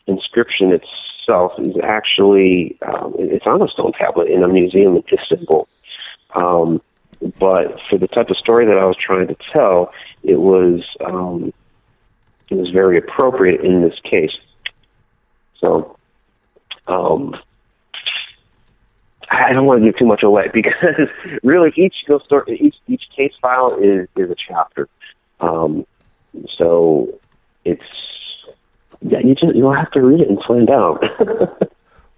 inscription itself is actually it's on a stone tablet in a museum in Istanbul. But for the type of story that I was trying to tell, it was very appropriate in this case. So I don't want to give too much away because really each ghost story, each case file is a chapter. So you'll have to read it and find out.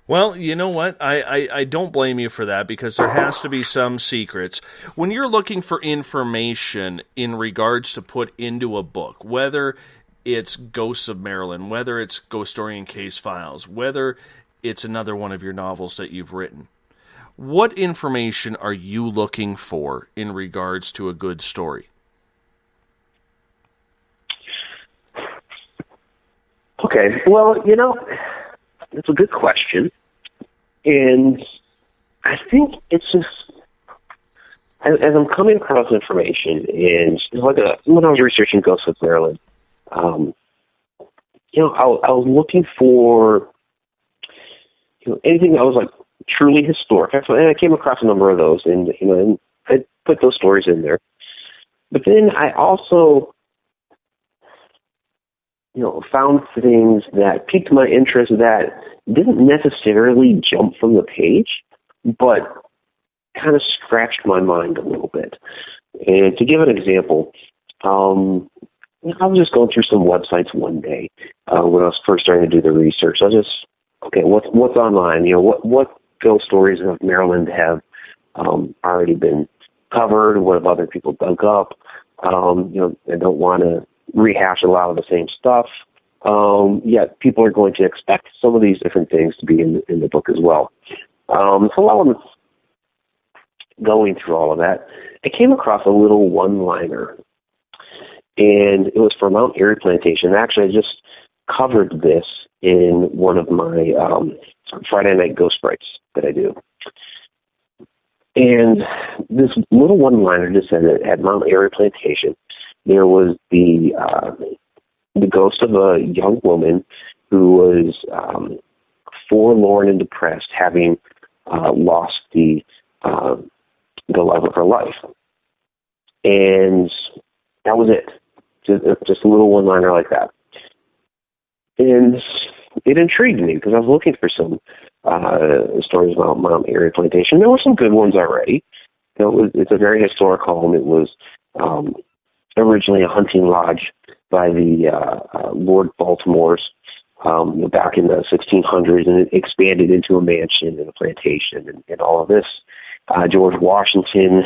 Well, you know what? I don't blame you for that because there has to be some secrets. When you're looking for information in regards to put into a book, whether it's Ghosts of Maryland, whether it's Ghostorian Case Files, whether it's another one of your novels that you've written, what information are you looking for in regards to a good story? Okay, well, it's a good question. And I think it's just, as I'm coming across information, and when I was researching Ghosts of Maryland, I was looking for anything that was like truly historic. And I came across a number of those, and I put those stories in there. But then I also found things that piqued my interest that didn't necessarily jump from the page, but kind of scratched my mind a little bit. And to give an example, I was just going through some websites one day when I was first starting to do the research. I was just, okay, what's online? What ghost stories of Maryland have already been covered? What have other people dug up? I don't want to rehash a lot of the same stuff. Yet people are going to expect some of these different things to be in the book as well. So while I'm going through all of that, I came across a little one-liner, and it was for Mount Airy Plantation. Actually, I just covered this in one of my Friday Night Ghost Frights that I do. And this little one-liner just said that at Mount Airy Plantation, there was the ghost of a young woman who was forlorn and depressed, having lost the love of her life. And that was it. Just a little one-liner like that. And it intrigued me because I was looking for some stories about Mount Airy Plantation. There were some good ones already. It's a very historic home. It was originally a hunting lodge by the Lord Baltimore's back in the 1600s, and it expanded into a mansion and a plantation and all of this. George Washington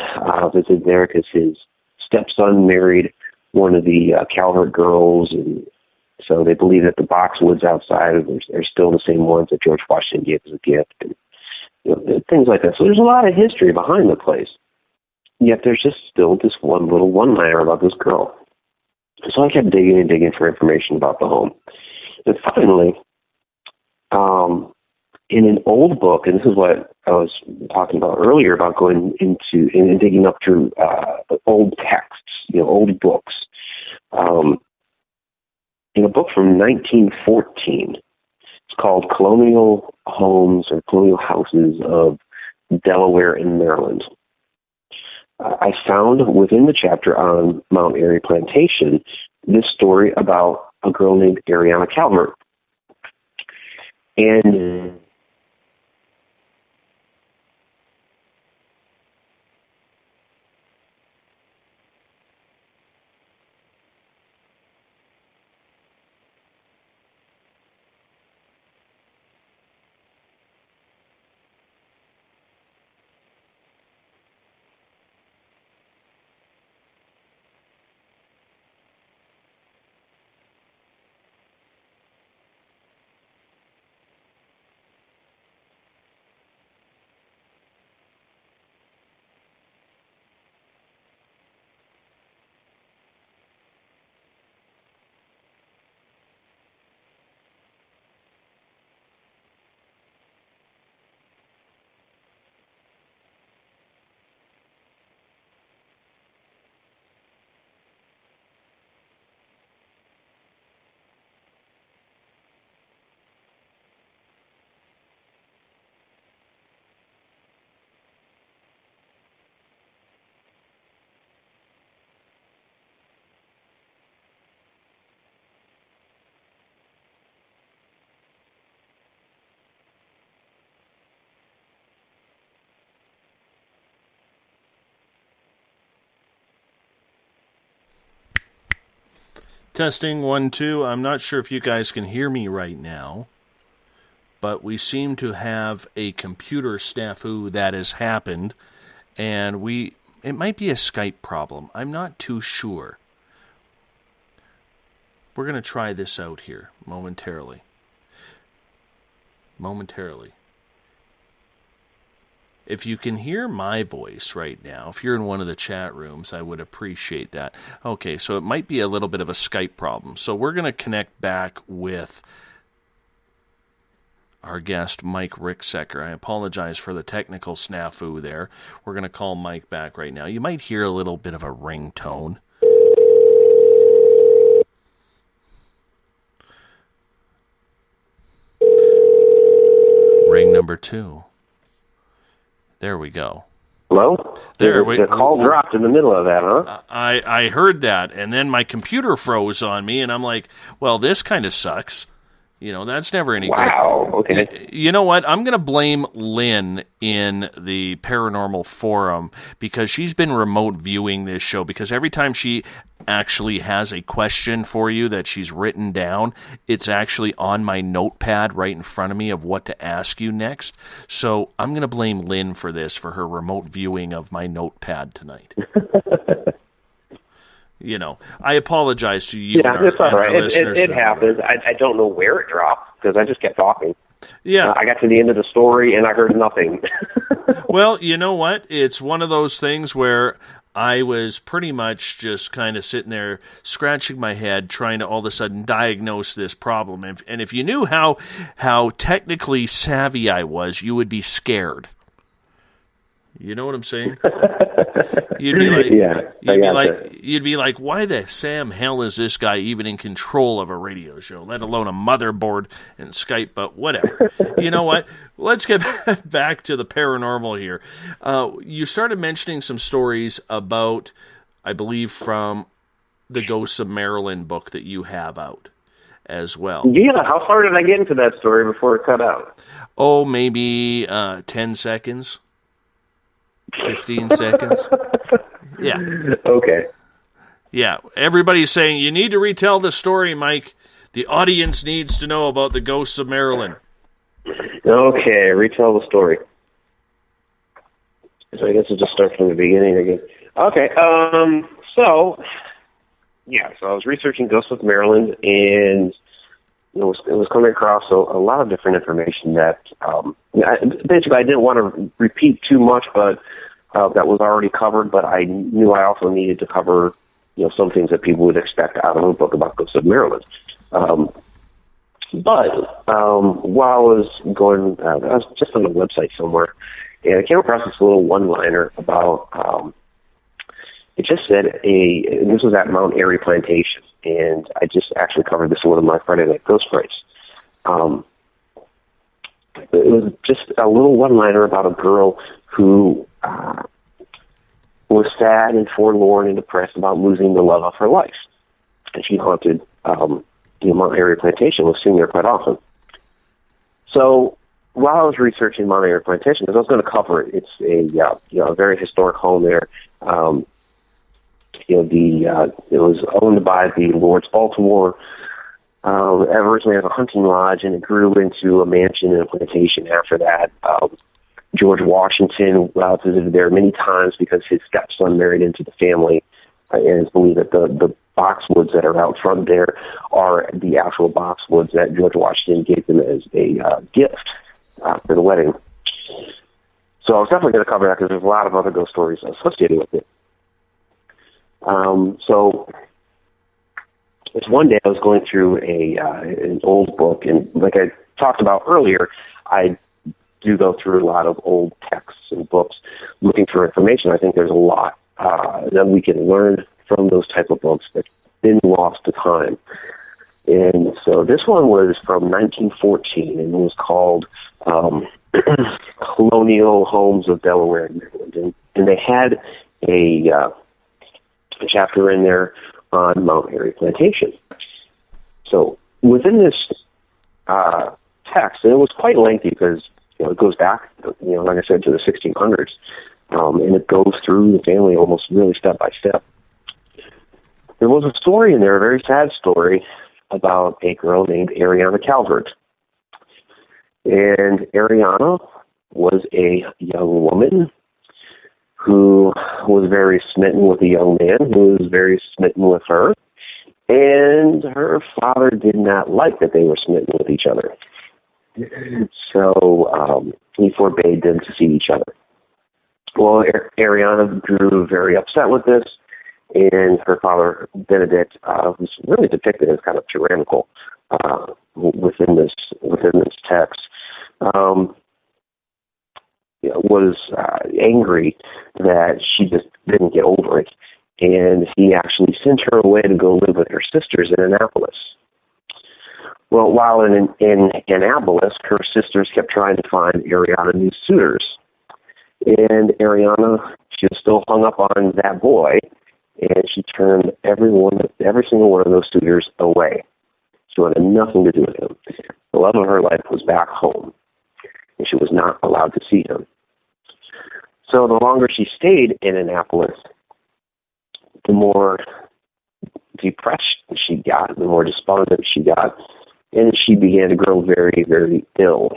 visited there because his stepson married one of the Calvert girls, and so they believe that the boxwoods outside are still the same ones that George Washington gave as a gift, and things like that. So there's a lot of history behind the place. Yet there's just still this one little one-liner about this girl. So I kept digging and digging for information about the home. And finally, in an old book, and this is what I was talking about earlier about going into and digging up through old texts, old books. In a book from 1914, it's called Colonial Homes or Colonial Houses of Delaware and Maryland. I found within the chapter on Mount Airy Plantation this story about a girl named Ariana Calvert. And Testing 1, 2. I'm not sure if you guys can hear me right now, but we seem to have a computer snafu that has happened, and it might be a Skype problem. I'm not too sure. We're going to try this out here momentarily. If you can hear my voice right now, if you're in one of the chat rooms, I would appreciate that. Okay, so it might be a little bit of a Skype problem. So we're going to connect back with our guest, Mike Ricksecker. I apologize for the technical snafu there. We're going to call Mike back right now. You might hear a little bit of a ringtone. Ring number 2. There we go. Hello? The call dropped in the middle of that, huh? I heard that, and then my computer froze on me, and I'm like, well, this kind of sucks. You know, that's never any good. Wow, okay. You know what? I'm going to blame Lynn in the Paranormal Forum because she's been remote viewing this show, because every time she actually has a question for you that she's written down, it's actually on my notepad right in front of me of what to ask you next. So I'm going to blame Lynn for this, for her remote viewing of my notepad tonight. You know, I apologize to you. Yeah, it's all right. It happens. I don't know where it dropped because I just kept talking. Yeah. I got to the end of the story and I heard nothing. Well, you know what? It's one of those things where I was pretty much just kind of sitting there scratching my head trying to all of a sudden diagnose this problem. And if you knew how technically savvy I was, you would be scared. You know what I'm saying? You'd be like, why the Sam hell is this guy even in control of a radio show, let alone a motherboard and Skype? But whatever. You know what? Let's get back to the paranormal here. You started mentioning some stories about, I believe, from the Ghosts of Maryland book that you have out as well. Yeah, how far did I get into that story before it cut out? Oh, maybe 10 seconds. 15 seconds. Yeah. Okay. Yeah. Everybody's saying, you need to retell the story, Mike. The audience needs to know about the Ghosts of Maryland. Okay, retell the story. So I guess we'll just start from the beginning again. Okay, so I was researching Ghosts of Maryland, and it was coming across a lot of different information that basically I didn't want to repeat too much, but that was already covered. But I knew I also needed to cover some things that people would expect out of a book about Ghosts of Maryland. But while I was going, I was just on a website somewhere, and I came across this little one-liner about. It just said and this was at Mount Airy Plantation, and I just actually covered this one of my Friday Night Ghost Frights. It was just a little one-liner about a girl who was sad and forlorn and depressed about losing the love of her life, and she haunted Mount Airy Plantation, was seen there quite often. So while I was researching Mount Airy Plantation, because I was going to cover it, it's a very historic home there. It was owned by the Lords Baltimore. Originally as a hunting lodge, and it grew into a mansion and a plantation after that. George Washington visited there many times because his stepson married into the family, and it's believed that the boxwoods that are out front there are the actual boxwoods that George Washington gave them as a gift for the wedding. So I was definitely going to cover that because there's a lot of other ghost stories associated with it. So it's one day I was going through an old book, and like I talked about earlier, I do go through a lot of old texts and books looking for information. I think there's a lot that we can learn from those type of books that's been lost to time. And so this one was from 1914, and it was called Colonial Homes of Delaware and Maryland. And they had a chapter in there on Mount Airy Plantation. So within this text, and it was quite lengthy because it goes back, like I said, to the 1600s, and it goes through the family almost really step by step. there was a story in there, a very sad story, about a girl named Ariana Calvert. And Ariana was a young woman who was very smitten with a young man who was very smitten with her. And her father did not like that they were smitten with each other. So he forbade them to see each other. Well, Ariana grew very upset with this, and her father, Benedict, was really depicted as kind of tyrannical within this text. Was angry that she just didn't get over it, and he actually sent her away to go live with her sisters in Annapolis. Well, while in Annapolis, her sisters kept trying to find Ariana new suitors, and Ariana, she was still hung up on that boy, and she turned every single one of those suitors away. She wanted nothing to do with him. The love of her life was back home, and she was not allowed to see him. So the longer she stayed in Annapolis, the more depressed she got, the more despondent she got, and she began to grow very, very ill.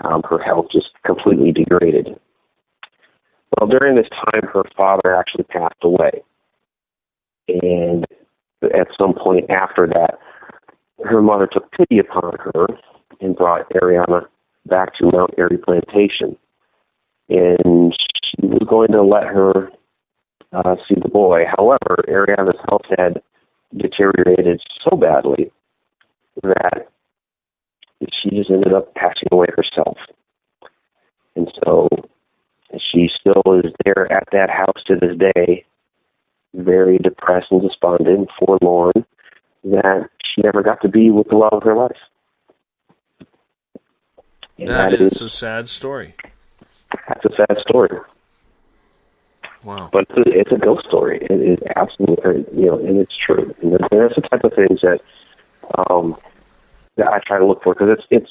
Her health just completely degraded. Well, during this time, her father actually passed away. And at some point after that, her mother took pity upon her and brought Ariana back to Mount Airy Plantation. And she was going to let her see the boy. However, Ariana's health had deteriorated so badly that she just ended up passing away herself. And so she still is there at that house to this day, very depressed and despondent, forlorn, that she never got to be with the love of her life. And that is a sad story. That's a sad story. Wow. But it's a ghost story. It is absolutely, and it's true. And that's the type of things that I try to look for, because it's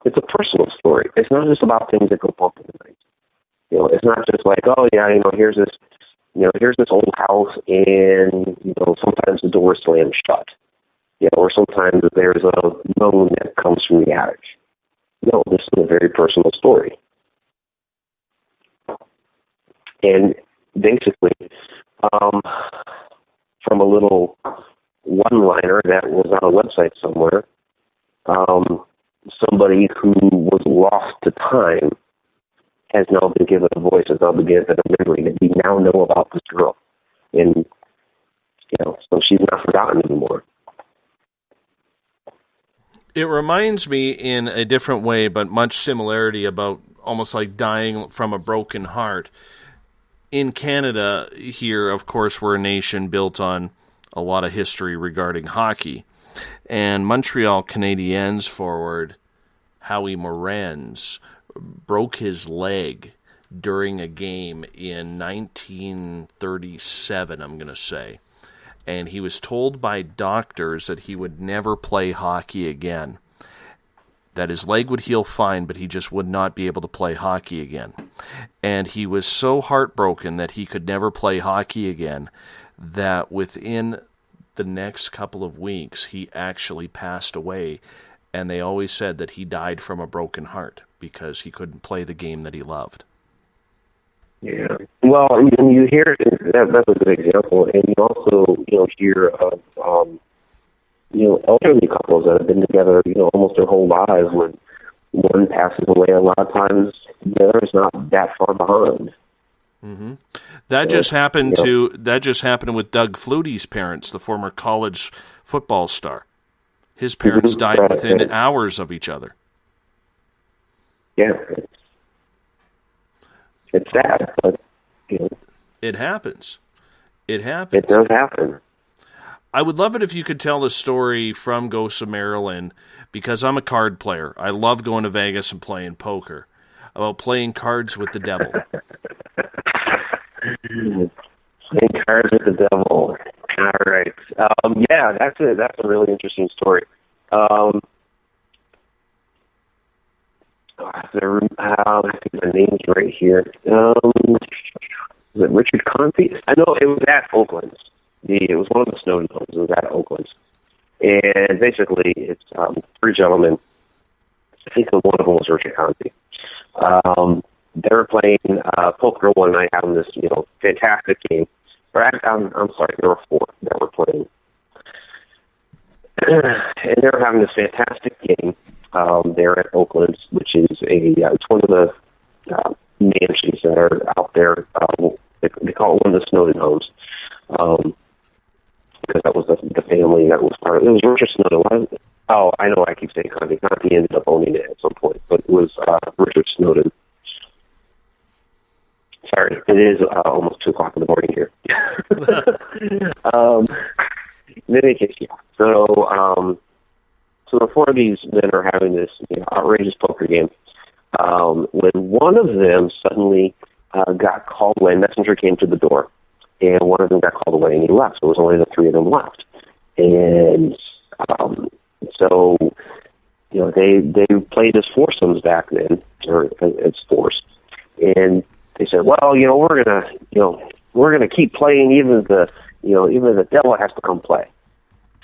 a personal story. It's not just about things that go bump in the night. It's not just like, oh yeah, here's this old house, and sometimes the door slams shut. Or sometimes there's a moan that comes from the attic. No, this is a very personal story. And basically, from a little one-liner that was on a website somewhere, somebody who was lost to time has now been given a voice, has now been given a memory, that we now know about this girl. And, so she's not forgotten anymore. It reminds me in a different way, but much similarity, about almost like dying from a broken heart. In Canada, here, of course, we're a nation built on a lot of history regarding hockey. And Montreal Canadiens forward Howie Morenz broke his leg during a game in 1937, I'm going to say. And he was told by doctors that he would never play hockey again. That his leg would heal fine, but he just would not be able to play hockey again. And he was so heartbroken that he could never play hockey again that within the next couple of weeks he actually passed away. And they always said that he died from a broken heart because he couldn't play the game that he loved. Yeah. Well, and you hear that's a good example, and you also hear of elderly couples that have been together almost their whole lives. When one passes away, a lot of times the other is not that far behind. Mm-hmm. That just happened with Doug Flutie's parents, the former college football star. His parents died within hours of each other. Yeah. It's sad, but it happens. It does happen. I would love it if you could tell the story from Ghosts of Maryland, because I'm a card player. I love going to Vegas and playing poker, about playing cards with the devil. Playing cards with the devil. All right. Yeah, that's a really interesting story. I think the name's right here. Was it Richard Conte? I know it was at Oakland's. It was one of the Snowden homes. It was at Oakland's. And basically, it's three gentlemen. I think one of them was Richard Conte. They were playing poker one night, having this, fantastic game. I'm sorry, there were four that were playing. And they were having this fantastic game there at Oakland's, which is it's one of the mansions that are out there. They call it one of the Snowden homes. Because that was the family that was part of it. It was Richard Snowden. Oh, I know I keep saying Conte. Conte ended up owning it at some point, but it was Richard Snowden. Sorry, it is almost 2 o'clock in the morning here. In any case, yeah. So the four of these men are having this outrageous poker game. When one of them suddenly got called away, a messenger came to the door, and one of them got called away and he left. So it was only the three of them left. And so they played as foursomes back then, or as fours. And they said, well, we're gonna keep playing even the devil has to come play.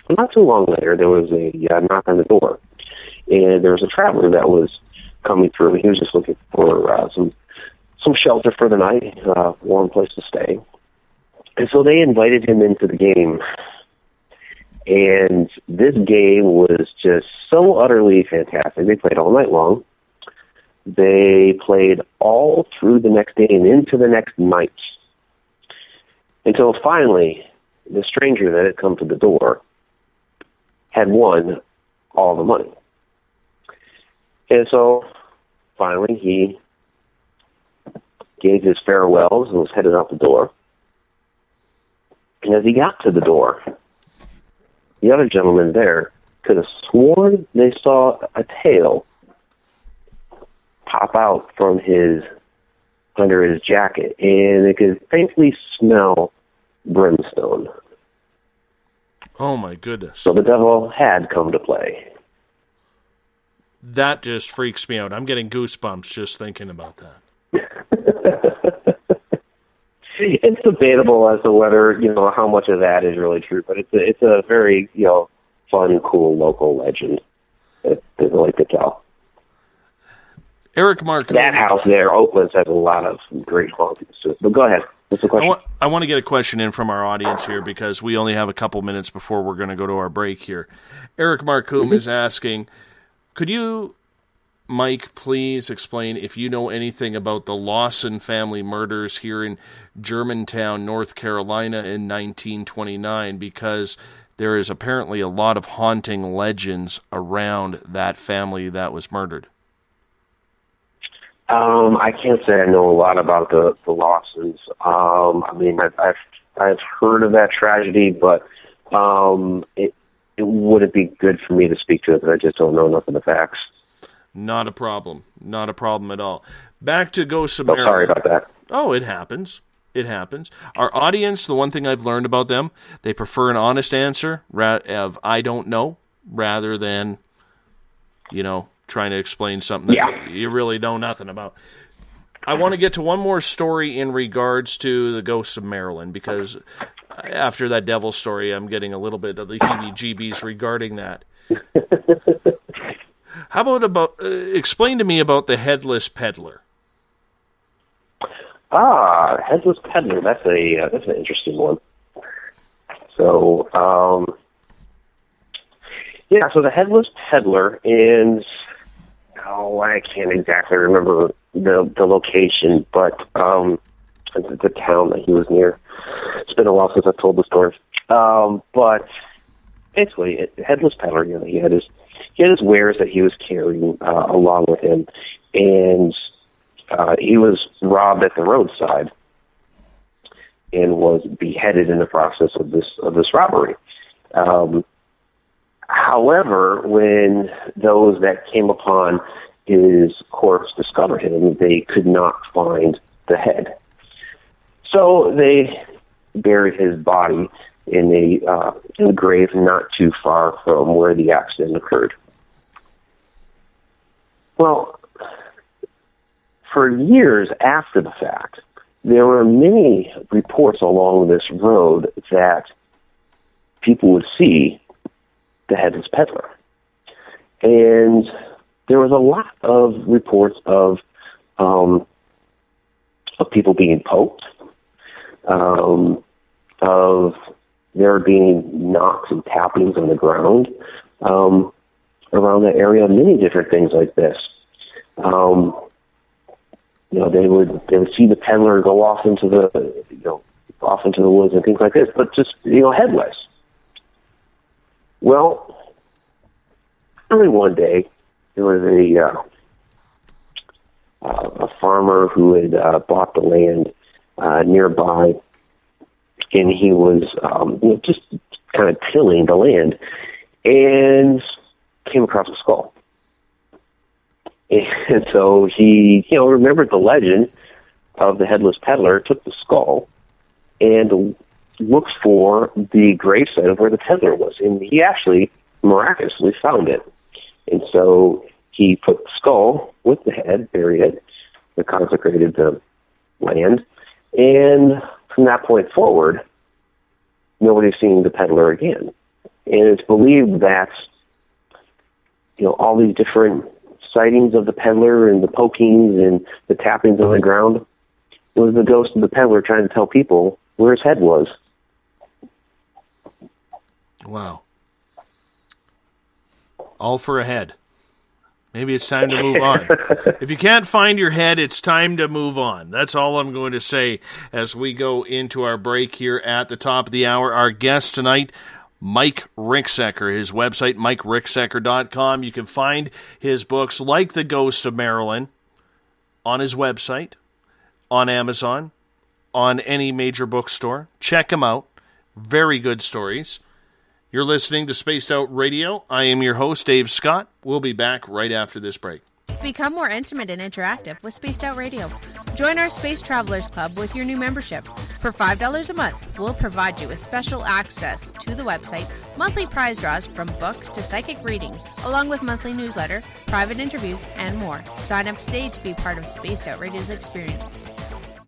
And not too long later, there was a knock on the door, and there was a traveler that was coming through. He was just looking for some shelter for the night, warm place to stay. And so they invited him into the game. And this game was just so utterly fantastic. They played all night long. They played all through the next day and into the next night. Until finally, the stranger that had come to the door had won all the money. And so finally he gave his farewells and was headed out the door. And as he got to the door, the other gentleman there could have sworn they saw a tail pop out from under his jacket, and they could faintly smell brimstone. Oh my goodness. So the devil had come to play. That just freaks me out. I'm getting goosebumps just thinking about that. It's debatable as to whether, how much of that is really true, but it's a very, fun, cool local legend that they like to tell. Eric Mark. That house there, Oakland's, has a lot of great hauntings to it. But go ahead. What's the question? I want to get a question in from our audience here because we only have a couple minutes before we're going to go to our break here. Eric Marcoum is asking, could you, Mike, please explain if you know anything about the Lawson family murders here in Germantown, North Carolina in 1929, because there is apparently a lot of haunting legends around that family that was murdered. I can't say I know a lot about the Lawsons. I've heard of that tragedy, but it wouldn't be good for me to speak to it because I just don't know enough of the facts. Not a problem. Not a problem at all. Back to Ghosts of Maryland. Sorry about that. Oh, it happens. It happens. Our audience, the one thing I've learned about them, they prefer an honest answer of I don't know rather than, trying to explain something that you really know nothing about. I want to get to one more story in regards to the Ghosts of Maryland, because after that devil story, I'm getting a little bit of the heebie-jeebies regarding that. How about explain to me about the Headless Peddler? Headless Peddler. That's an interesting one. So, so the Headless Peddler is, I can't exactly remember the location, but the town that he was near. It's been a while since I've told the story. But basically, Headless Peddler, he had his wares that he was carrying along with him, and he was robbed at the roadside and was beheaded in the process of this robbery. However, when those that came upon his corpse discovered him, they could not find the head. So they buried his body in a grave not too far from where the accident occurred. Well, for years after the fact, there were many reports along this road that people would see the headless peddler. And there was a lot of reports of people being poked, of there being knocks and tappings on the ground around that area, many different things like this. They would see the peddler go off into the woods and things like this, but just headless. Well, early one day, there was a farmer who had bought the land nearby, and he was just kind of tilling the land, and came across a skull. And so he, remembered the legend of the headless peddler, took the skull, and looked for the gravesite of where the peddler was. And he actually miraculously found it. And so he put the skull with the head, buried it, and consecrated the land. And from that point forward, nobody's seen the peddler again. And it's believed that, all these different sightings of the peddler and the pokings and the tappings on the ground, it was the ghost of the peddler trying to tell people where his head was. Wow. All for a head. Maybe it's time to move on. If you can't find your head, it's time to move on. That's all I'm going to say as we go into our break here at the top of the hour. Our guest tonight, Mike Ricksecker. His website, MikeRicksecker.com. You can find his books like The Ghost of Marilyn on his website, on Amazon, on any major bookstore. Check him out. Very good stories. You're listening to Spaced Out Radio. I am your host, Dave Scott. We'll be back right after this break. Become more intimate and interactive with Spaced Out Radio. Join our Space Travelers Club with your new membership. For $5 a month, we'll provide you with special access to the website, monthly prize draws from books to psychic readings, along with monthly newsletter, private interviews, and more. Sign up today to be part of Spaced Out Radio's experience.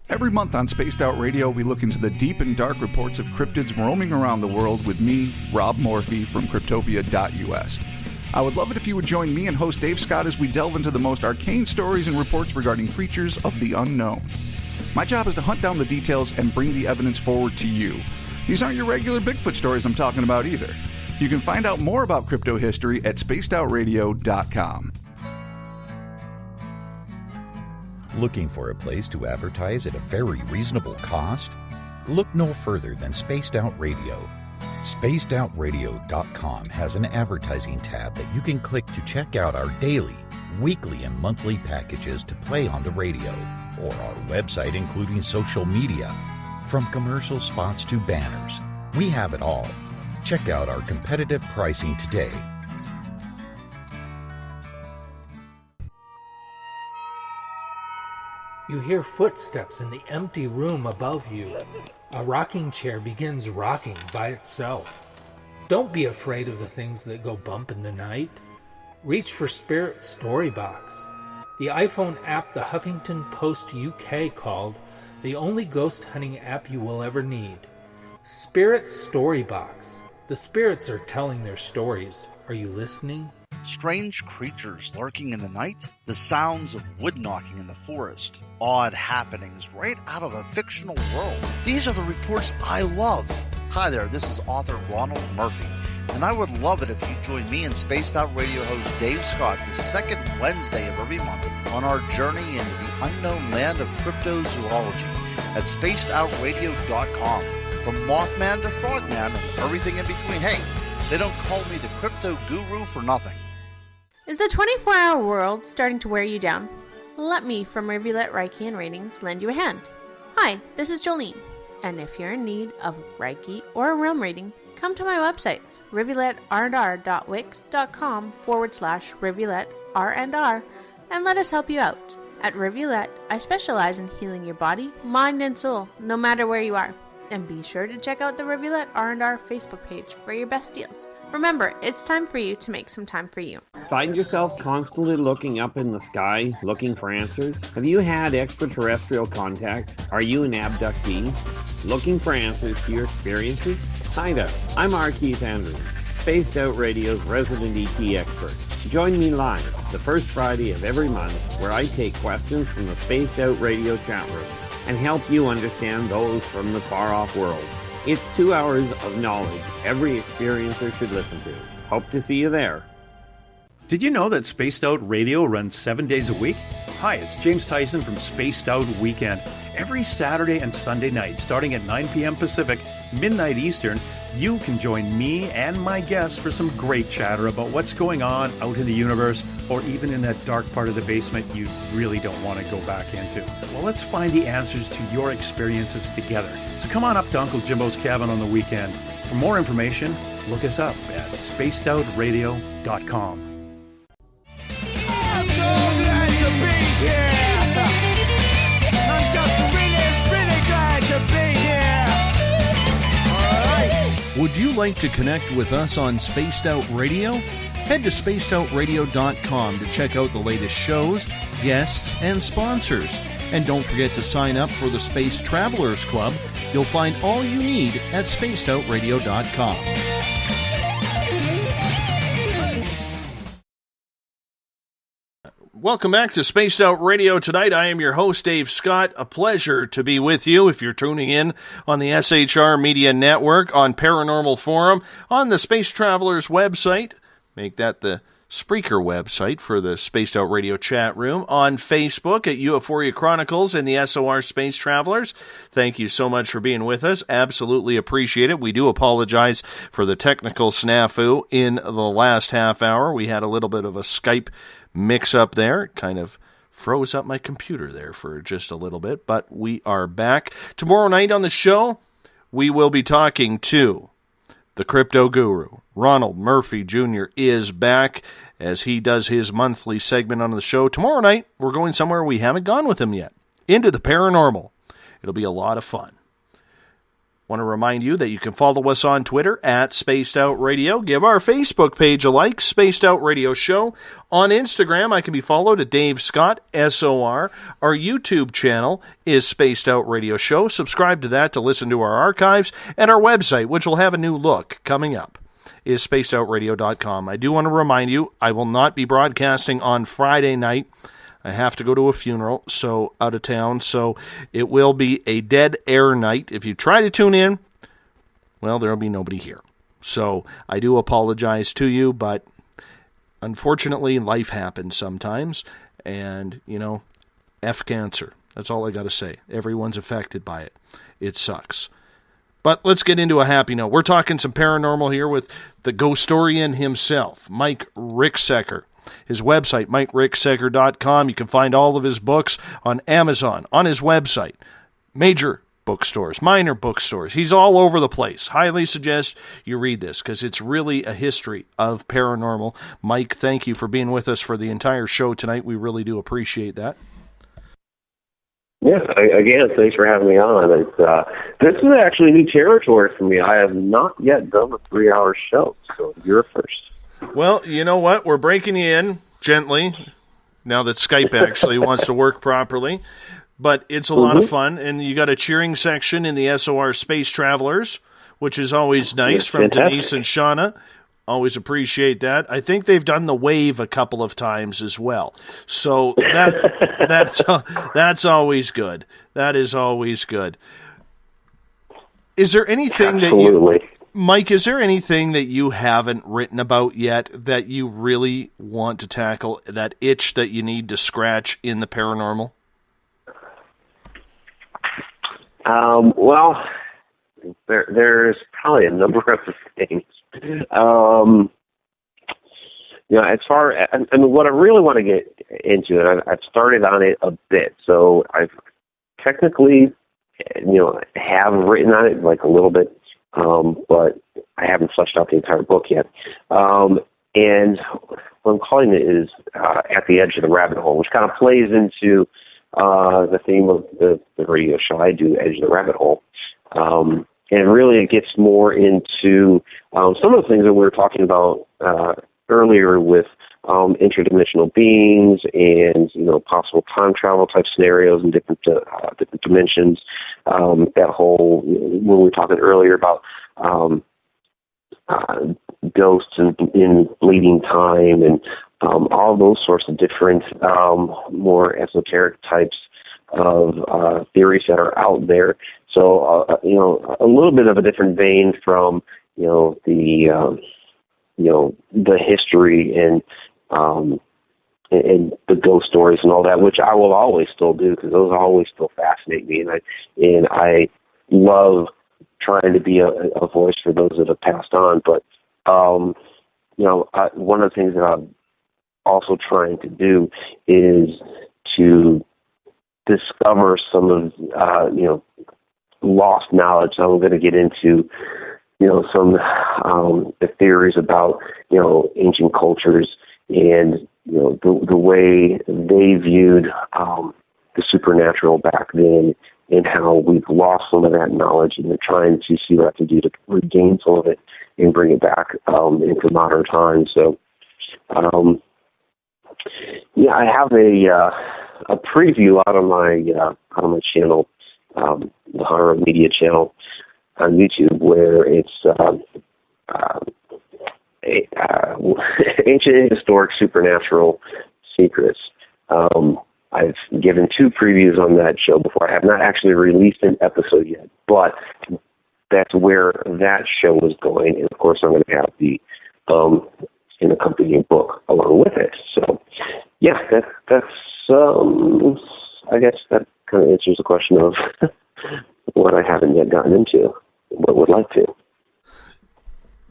Every month on Spaced Out Radio, we look into the deep and dark reports of cryptids roaming around the world with me, Rob Morphy, from Cryptopia.us. I would love it if you would join me and host Dave Scott as we delve into the most arcane stories and reports regarding creatures of the unknown. My job is to hunt down the details and bring the evidence forward to you. These aren't your regular Bigfoot stories I'm talking about either. You can find out more about crypto history at spacedoutradio.com. Looking for a place to advertise at a very reasonable cost? Look no further than Spaced Out Radio. SpacedOutRadio.com has an advertising tab that you can click to check out our daily, weekly, and monthly packages to play on the radio, or our website including social media. From commercial spots to banners, we have it all. Check out our competitive pricing today. You hear footsteps in the empty room above you. A rocking chair begins rocking by itself. Don't be afraid of the things that go bump in the night. Reach for Spirit Storybox, the iPhone app the Huffington Post UK called the only ghost hunting app you will ever need. Spirit Storybox. The spirits are telling their stories. Are you listening? Strange creatures lurking in the night, the sounds of wood knocking in the forest, odd happenings right out of a fictional world. These are the reports I love. Hi there, this is author Ronald Murphy, and I would love it if you join me and Spaced Out Radio host Dave Scott the second Wednesday of every month on our journey into the unknown land of cryptozoology at spacedoutradio.com. From Mothman to Frogman and everything in between. Hey, they don't call me the crypto guru for nothing. Is the 24-hour world starting to wear you down? Let me from Rivulet Reiki and Ratings lend you a hand. Hi, this is Jolene, and if you're in need of Reiki or a realm reading, come to my website, rivuletrr.wix.com/rivuletrr, and let us help you out. At Rivulet, I specialize in healing your body, mind, and soul, no matter where you are. And be sure to check out the Rivulet R&R Facebook page for your best deals. Remember, it's time for you to make some time for you. Find yourself constantly looking up in the sky, looking for answers? Have you had extraterrestrial contact? Are you an abductee? Looking for answers to your experiences? Hi there, I'm R. Keith Andrews, Spaced Out Radio's resident ET expert. Join me live the first Friday of every month where I take questions from the Spaced Out Radio chat room and help you understand those from the far-off world. It's 2 hours of knowledge every experiencer should listen to. Hope to see you there. Did you know that Spaced Out Radio runs 7 days a week? Hi, it's James Tyson from Spaced Out Weekend. Every Saturday and Sunday night, starting at 9 p.m. Pacific, midnight Eastern, you can join me and my guests for some great chatter about what's going on out in the universe, or even in that dark part of the basement you really don't want to go back into. Well, let's find the answers to your experiences together. So come on up to Uncle Jimbo's cabin on the weekend. For more information, look us up at spacedoutradio.com. Would you like to connect with us on Spaced Out Radio? Head to spacedoutradio.com to check out the latest shows, guests, and sponsors. And don't forget to sign up for the Space Travelers Club. You'll find all you need at spacedoutradio.com. Welcome back to Spaced Out Radio tonight. I am your host, Dave Scott. A pleasure to be with you if you're tuning in on the SHR Media Network, on Paranormal Forum, on the Space Travelers website. Make that the Spreaker website for the Spaced Out Radio chat room, on Facebook at Euphoria Chronicles and the SOR Space Travelers. Thank you so much for being with us. Absolutely appreciate it. We do apologize for the technical snafu in the last half hour. We had a little bit of a Skype mix-up there. It kind of froze up my computer there for just a little bit, but we are back. Tomorrow night on the show, we will be talking to the crypto guru. Ronald Murphy Jr. is back as he does his monthly segment on the show. Tomorrow night, we're going somewhere we haven't gone with him yet, into the paranormal. It'll be a lot of fun. Want to remind you that you can follow us on Twitter at Spaced Out Radio. Give our Facebook page a like, Spaced Out Radio Show. On Instagram, I can be followed at Dave Scott, SOR. Our YouTube channel is Spaced Out Radio Show. Subscribe to that to listen to our archives. And our website, which will have a new look coming up, is spacedoutradio.com. I do want to remind you, I will not be broadcasting on Friday night. I have to go to a funeral, so out of town, so it will be a dead air night. If you try to tune in, well, there will be nobody here. So I do apologize to you, but unfortunately, life happens sometimes, and, you know, F cancer. That's all I got to say. Everyone's affected by it. It sucks. But let's get into a happy note. We're talking some paranormal here with the Ghostorian himself, Mike Ricksecker. His website, MikeRicksecker.com. You can find all of his books on Amazon, on his website. Major bookstores, minor bookstores. He's all over the place. Highly suggest you read this because it's really a history of paranormal. Mike, thank you for being with us for the entire show tonight. We really do appreciate that. Yeah, again, thanks for having me on. This is actually new territory for me. I have not yet done a 3-hour show, so you're first. Well, you know what? We're breaking you in gently now that Skype actually wants to work properly. But it's a lot of fun, and you got a cheering section in the SOR Space Travelers, which is always nice, from fantastic. Denise and Shauna. Always appreciate that. I think they've done the wave a couple of times as well. So that's always good. That is always good. Is there anything Absolutely. that you... Mike, is there anything that you haven't written about yet that you really want to tackle, that itch that you need to scratch in the paranormal? Well, there's probably a number of things. As far as, what I really want to get into, and I've started on it a bit, so I've technically, have written on it like a little bit, but I haven't fleshed out the entire book yet. And what I'm calling it is At the Edge of the Rabbit Hole, which kind of plays into the theme of the radio show I do, Edge of the Rabbit Hole. And really it gets more into some of the things that we were talking about earlier with interdimensional beings and, possible time travel type scenarios in different dimensions. That whole, when we were talking earlier about ghosts in bleeding time and all those sorts of different more esoteric types of theories that are out there. So, a little bit of a different vein from, the history and the ghost stories and all that, which I will always still do because those always still fascinate me, and I love trying to be a voice for those that have passed on. But one of the things that I'm also trying to do is to discover some of lost knowledge. So I'm going to get into some the theories about ancient cultures and the way they viewed the supernatural back then, and how we've lost some of that knowledge, and they're trying to see what I can do to regain some of it and bring it back into modern times. So, I have a preview out on my channel, the Horror Media channel on YouTube, where it's ancient and historic supernatural secrets. I've given 2 previews on that show before. I have not actually released an episode yet, but that's where that show is going. And of course, I'm going to have the an accompanying book along with it. So, yeah, that's I guess that kind of answers the question of what I haven't yet gotten into, but would like to.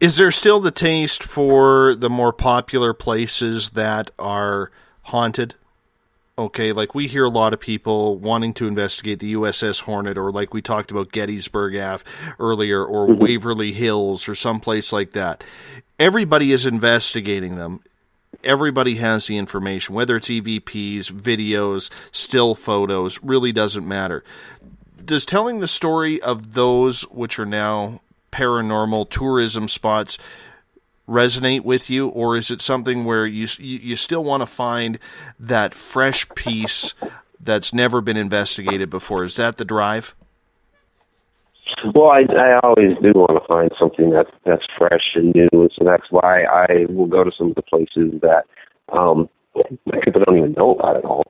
Is there still the taste for the more popular places that are haunted? Okay, like we hear a lot of people wanting to investigate the USS Hornet, or like we talked about Gettysburg Ave earlier, or Waverly Hills, or someplace like that. Everybody is investigating them. Everybody has the information, whether it's EVPs, videos, still photos, really doesn't matter. Does telling the story of those which are now paranormal tourism spots resonate with you, or is it something where you still want to find that fresh piece that's never been investigated before? Is that the drive? Well, I always do want to find something that's fresh and new, so that's why I will go to some of the places that people don't even know about at all.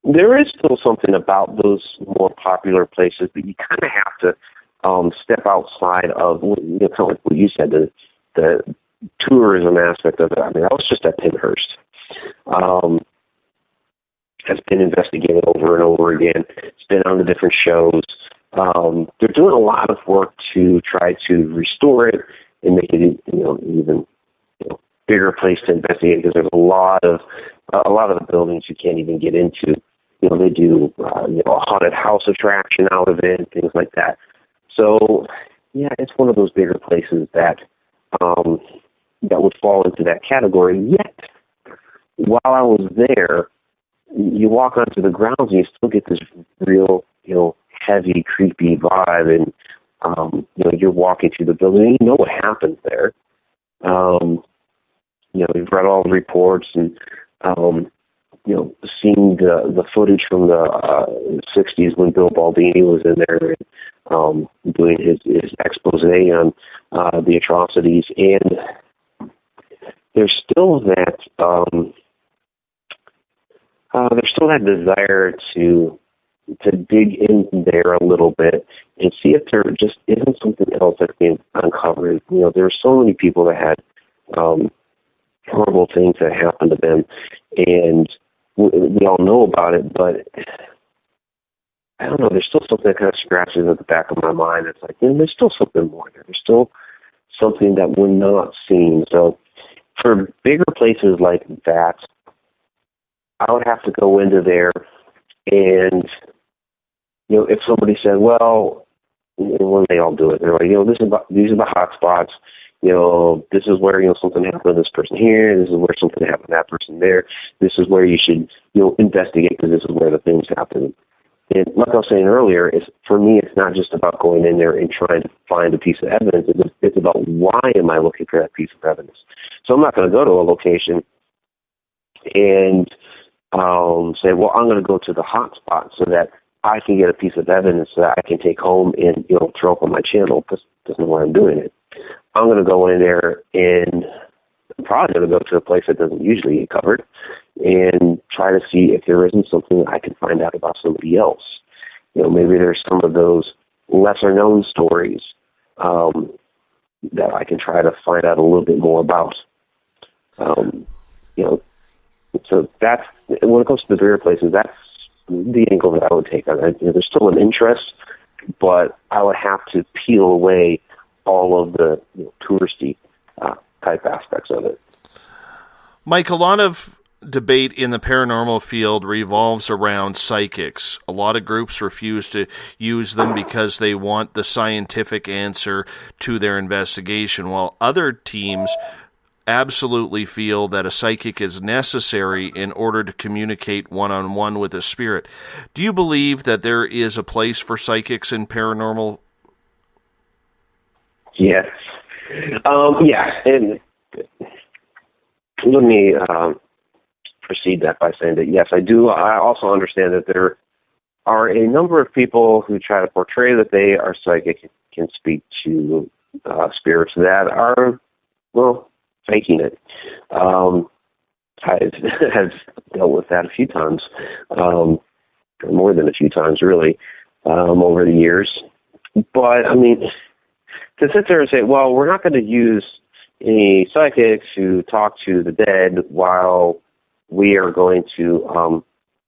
There is still something about those more popular places, but you kind of have to step outside of, kind of like what you said, the tourism aspect of it. I mean, I was just at Pinhurst. Has been investigated over and over again. It's been on the different shows. They're doing a lot of work to try to restore it and make it, even bigger place to investigate, because there's a lot of the buildings you can't even get into. They do a haunted house attraction out of it, things like that. So, yeah, it's one of those bigger places that would fall into that category. Yet, while I was there, you walk onto the grounds and you still get this real, heavy, creepy vibe, and you're walking through the building and you know what happens there. We've read all the reports and seeing the footage from the 60s when Bill Baldini was in there doing his expose on the atrocities, and there's still that desire to dig in there a little bit and see if there just isn't something else that's being uncovered. There are so many people that had horrible things that happened to them, and we all know about it, but I don't know, there's still something that kind of scratches at the back of my mind. It's like, there's still something more there. There's still something that we're not seeing. So for bigger places like that, I would have to go into there and, if somebody said, well, when they all do it, they're like, these are the hot spots. This is where, something happened to this person here. This is where something happened to that person there. This is where you should, investigate, because this is where the things happen. And like I was saying earlier, for me, it's not just about going in there and trying to find a piece of evidence. It's about why am I looking for that piece of evidence. So I'm not going to go to a location and say, well, I'm going to go to the hot spot so that I can get a piece of evidence that I can take home and throw up on my channel, because that's not why I'm doing it. I'm going to go in there, and I'm probably going to go to a place that doesn't usually get covered and try to see if there isn't something I can find out about somebody else. Maybe there's some of those lesser-known stories that I can try to find out a little bit more about. So that's, when it comes to the bigger places, that's the angle that I would take on it. There's still an interest, but I would have to peel away all of the touristy type aspects of it. Mike, a lot of debate in the paranormal field revolves around psychics. A lot of groups refuse to use them because they want the scientific answer to their investigation, while other teams absolutely feel that a psychic is necessary in order to communicate one-on-one with a spirit. Do you believe that there is a place for psychics in paranormal? Yes. Yeah, and let me precede that by saying that, yes, I do. I also understand that there are a number of people who try to portray that they are psychic, can speak to spirits that are, faking it. I've dealt with that a few times, more than a few times, really, over the years. But, to sit there and say, well, we're not going to use any psychics who talk to the dead while we are going to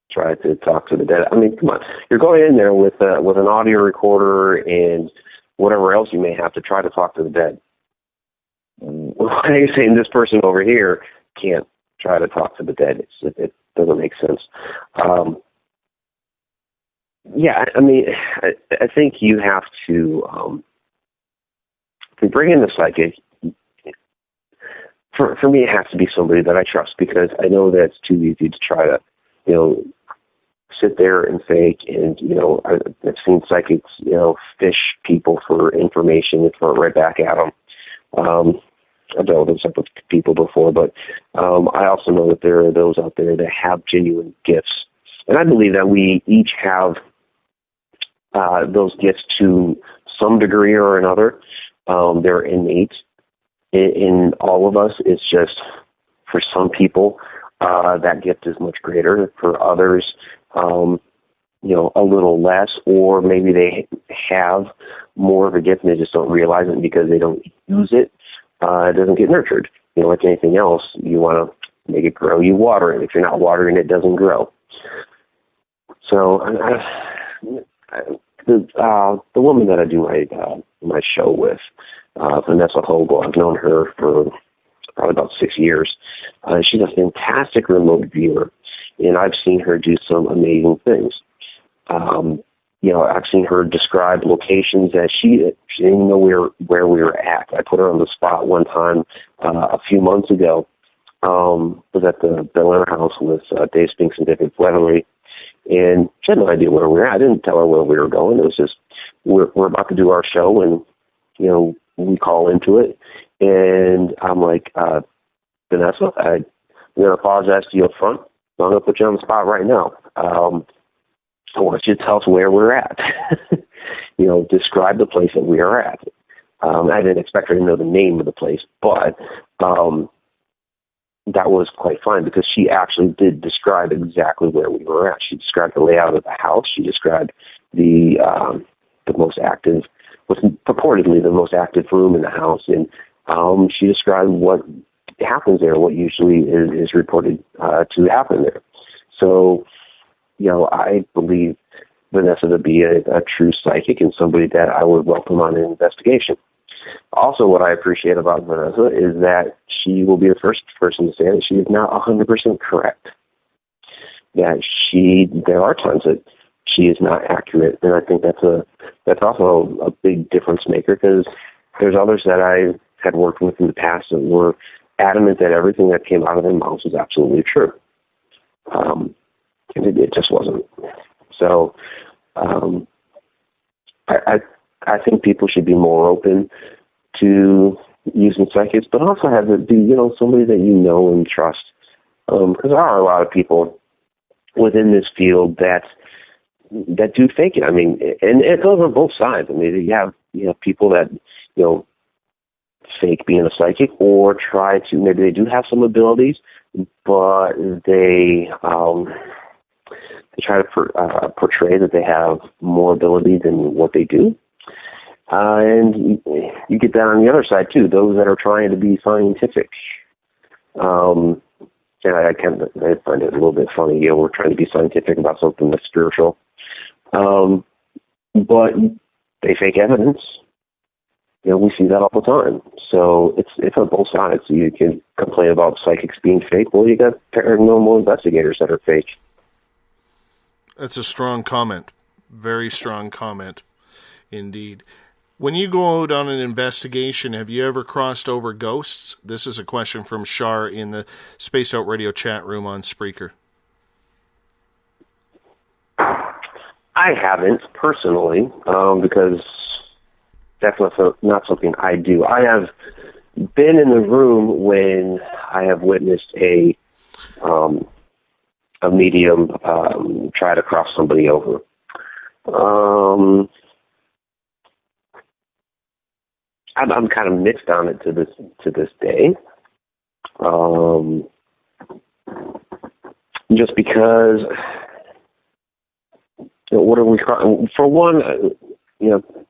try to talk to the dead. Come on. You're going in there with an audio recorder and whatever else you may have to try to talk to the dead. Why are you saying this person over here can't try to talk to the dead? It doesn't make sense. I think you have to bring in the psychic. For me, it has to be somebody that I trust, because I know that it's too easy to try to, sit there and fake. And, I've seen psychics, fish people for information and throw it right back at them. I've dealt with some people before, but I also know that there are those out there that have genuine gifts. And I believe that we each have those gifts to some degree or another. They're innate in all of us. It's just, for some people, that gift is much greater. For others, a little less, or maybe they have more of a gift and they just don't realize it because they don't use it. It doesn't get nurtured. Like anything else, you want to make it grow, you water it. If you're not watering it, it doesn't grow. So the woman that I do my show with, Vanessa Hogle, I've known her for probably about 6 years. She's a fantastic remote viewer, and I've seen her do some amazing things. I've seen her describe locations that she didn't even know where we were at. I put her on the spot one time a few months ago. Was at the Bel Air House with Dave Spinks and David Weatherly, and she had no idea where we were at. I didn't tell her where we were going. It was just, we're about to do our show, and, we call into it. And I'm like, Vanessa, I'm going to apologize to you up front. So I'm going to put you on the spot right now. I want you to tell us where we're at. Describe the place that we are at. I didn't expect her to know the name of the place, but that was quite fine, because she actually did describe exactly where we were at. She described the layout of the house. She described the most active, was purportedly the most active room in the house, and she described what happens there, what usually is reported to happen there. So, I believe Vanessa to be a true psychic and somebody that I would welcome on an investigation. Also, what I appreciate about Vanessa is that she will be the first person to say that she is not 100% correct. That there are times that she is not accurate, and I think that's also a big difference maker, because there's others that I had worked with in the past that were adamant that everything that came out of their mouths was absolutely true. And it just wasn't. So I think people should be more open to using psychics, but also have it be, somebody that you know and trust. Because there are a lot of people within this field that do fake it. I mean, and it goes on both sides. I mean, you have people that, fake being a psychic or try to, maybe they do have some abilities, but they try to portray that they have more ability than what they do. And you get that on the other side, too, those that are trying to be scientific. And I find it a little bit funny, we're trying to be scientific about something that's spiritual. But they fake evidence. We see that all the time. So it's on both sides. You can complain about psychics being fake. Well, you got paranormal investigators that are fake. That's a strong comment. Very strong comment indeed. When you go out on an investigation, have you ever crossed over ghosts? This is a question from Shar in the Spaced Out Radio chat room on Spreaker. I haven't, personally, because that's not something I do. I have been in the room when I have witnessed a medium try to cross somebody over. I'm kind of mixed on it to this day. Just because, what are we for one?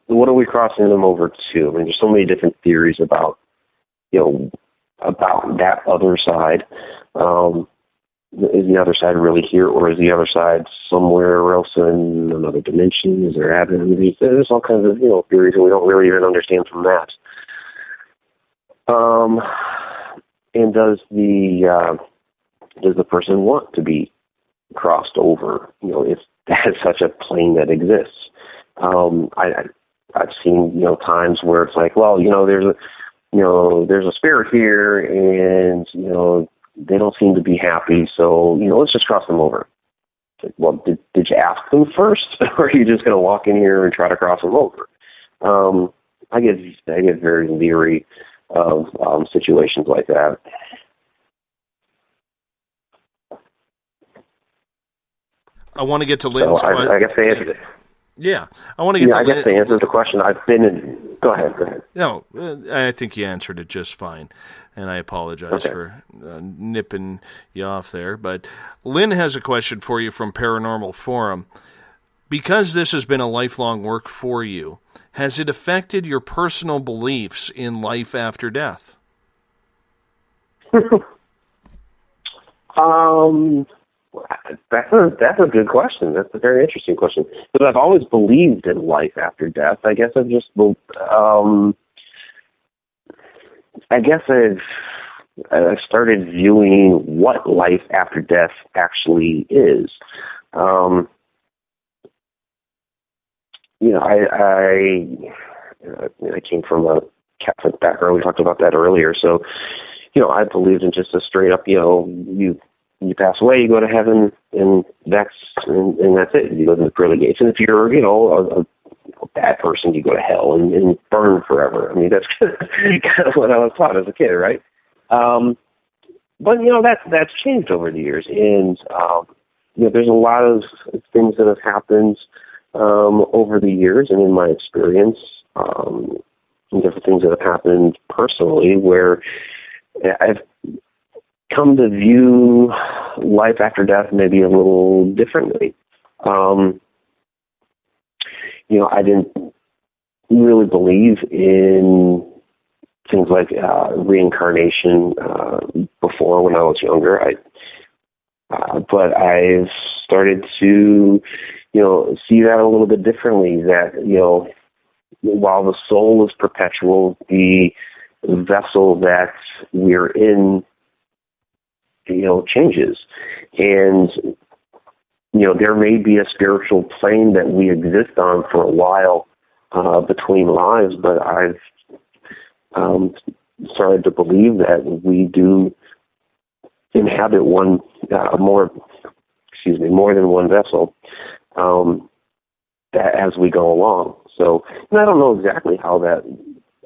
What are we crossing them over to? I mean, there's so many different theories about that other side. Is the other side really here, or is the other side somewhere else in another dimension? Is there avenues? There's all kinds of theories, and we don't really even understand from that. And does the person want to be crossed over? If that's such a plane that exists. I've seen times where it's like, well, there's a spirit here, and they don't seem to be happy, so let's just cross them over. Like, well, did you ask them first, or are you just going to walk in here and try to cross them over? I get very leery of situations like that. I want to get to Lynn's question. I guess they answered it. Yeah, I want to get to I guess they answered the question. I've been in. Go ahead. No, I think you answered it just fine, and I apologize for nipping you off there. But Lynn has a question for you from Paranormal Forum. Because this has been a lifelong work for you, has it affected your personal beliefs in life after death? That's a good question. That's a very interesting question. Because I've always believed in life after death. I guess I've started viewing what life after death actually is. I came from a Catholic background. We talked about that earlier. So, I believed in just a straight up, you pass away, you go to heaven, and that's it. You go to the pearly gates. And if you're, a bad person, you go to hell and burn forever. I mean, that's kind of what I was taught as a kid, right? But that's changed over the years, and there's a lot of things that have happened over the years, and in my experience, different things that have happened personally, where I've come to view life after death maybe a little differently. I didn't really believe in things like reincarnation before when I was younger. But I've started to, see that a little bit differently, that, while the soul is perpetual, the vessel that we're in, changes. And, there may be a spiritual plane that we exist on for a while between lives, but I've started to believe that we do inhabit more than one vessel. that as we go along. So, and I don't know exactly how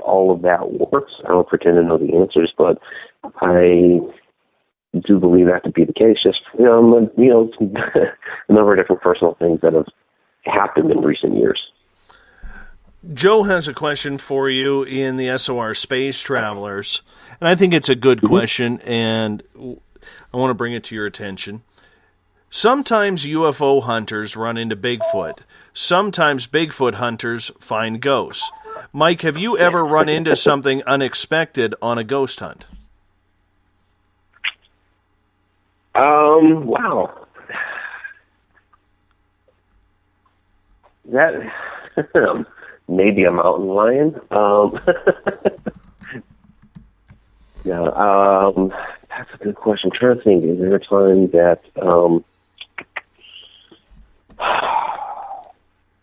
all of that works. I don't pretend to know the answers, but I do believe that to be the case. Just a number of different personal things that have happened in recent years. Joe has a question for you in the SOR Space Travelers, and I think it's a good question, and I want to bring it to your attention. Sometimes UFO hunters run into Bigfoot. Sometimes Bigfoot hunters find ghosts. Mike, have you ever run into something unexpected on a ghost hunt? Wow. That maybe a mountain lion. Yeah, that's a good question. I'm trying to think. Is there a time that?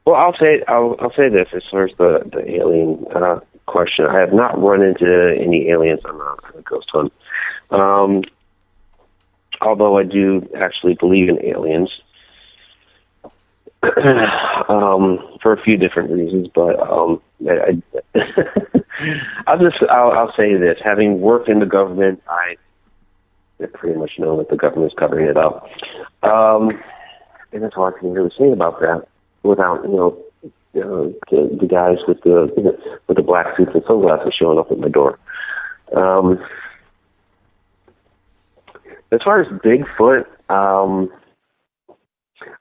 Well, I'll say this as far as the alien question. I have not run into any aliens on a ghost hunt. Although I do actually believe in aliens. For a few different reasons, but I'll say this: having worked in the government, I pretty much know that the government's covering it up, and that's all I can really say about that. Without the guys with the black suits and sunglasses showing up at my door. As far as Bigfoot.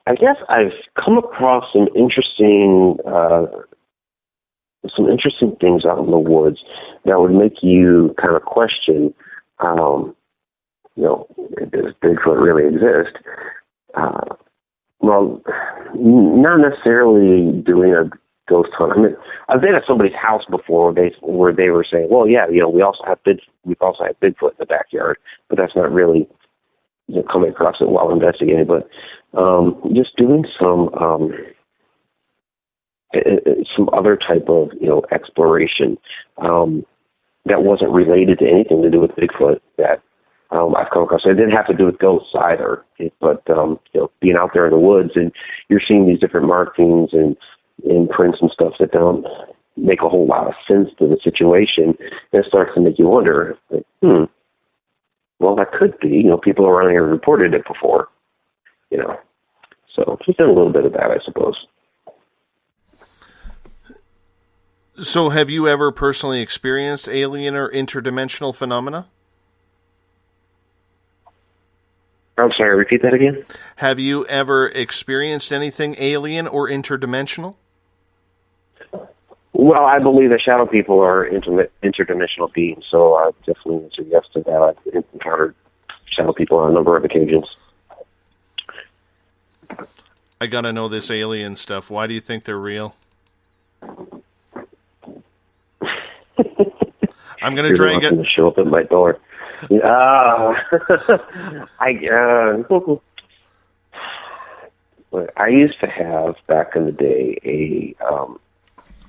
I guess I've come across some interesting things out in the woods that would make you kind of question, does Bigfoot really exist? Well, not necessarily doing a ghost hunt. I mean, I've been at somebody's house before where they were saying, well, yeah, we also have Bigfoot in the backyard, but that's not really coming across it while investigating, but just doing some other type of exploration that wasn't related to anything to do with Bigfoot that I've come across. It didn't have to do with ghosts either, but being out there in the woods and you're seeing these different markings and prints and stuff that don't make a whole lot of sense to the situation. It starts to make you wonder, well, that could be, people around here reported it before, So just done a little bit of that, I suppose. So have you ever personally experienced alien or interdimensional phenomena? I'm sorry, repeat that again? Have you ever experienced anything alien or interdimensional? Well, I believe that shadow people are interdimensional beings, so I definitely answer yes to that. I've encountered shadow people on a number of occasions. I gotta know this alien stuff. Why do you think they're real? I'm gonna try and get to show up at my door. I used to have back in the day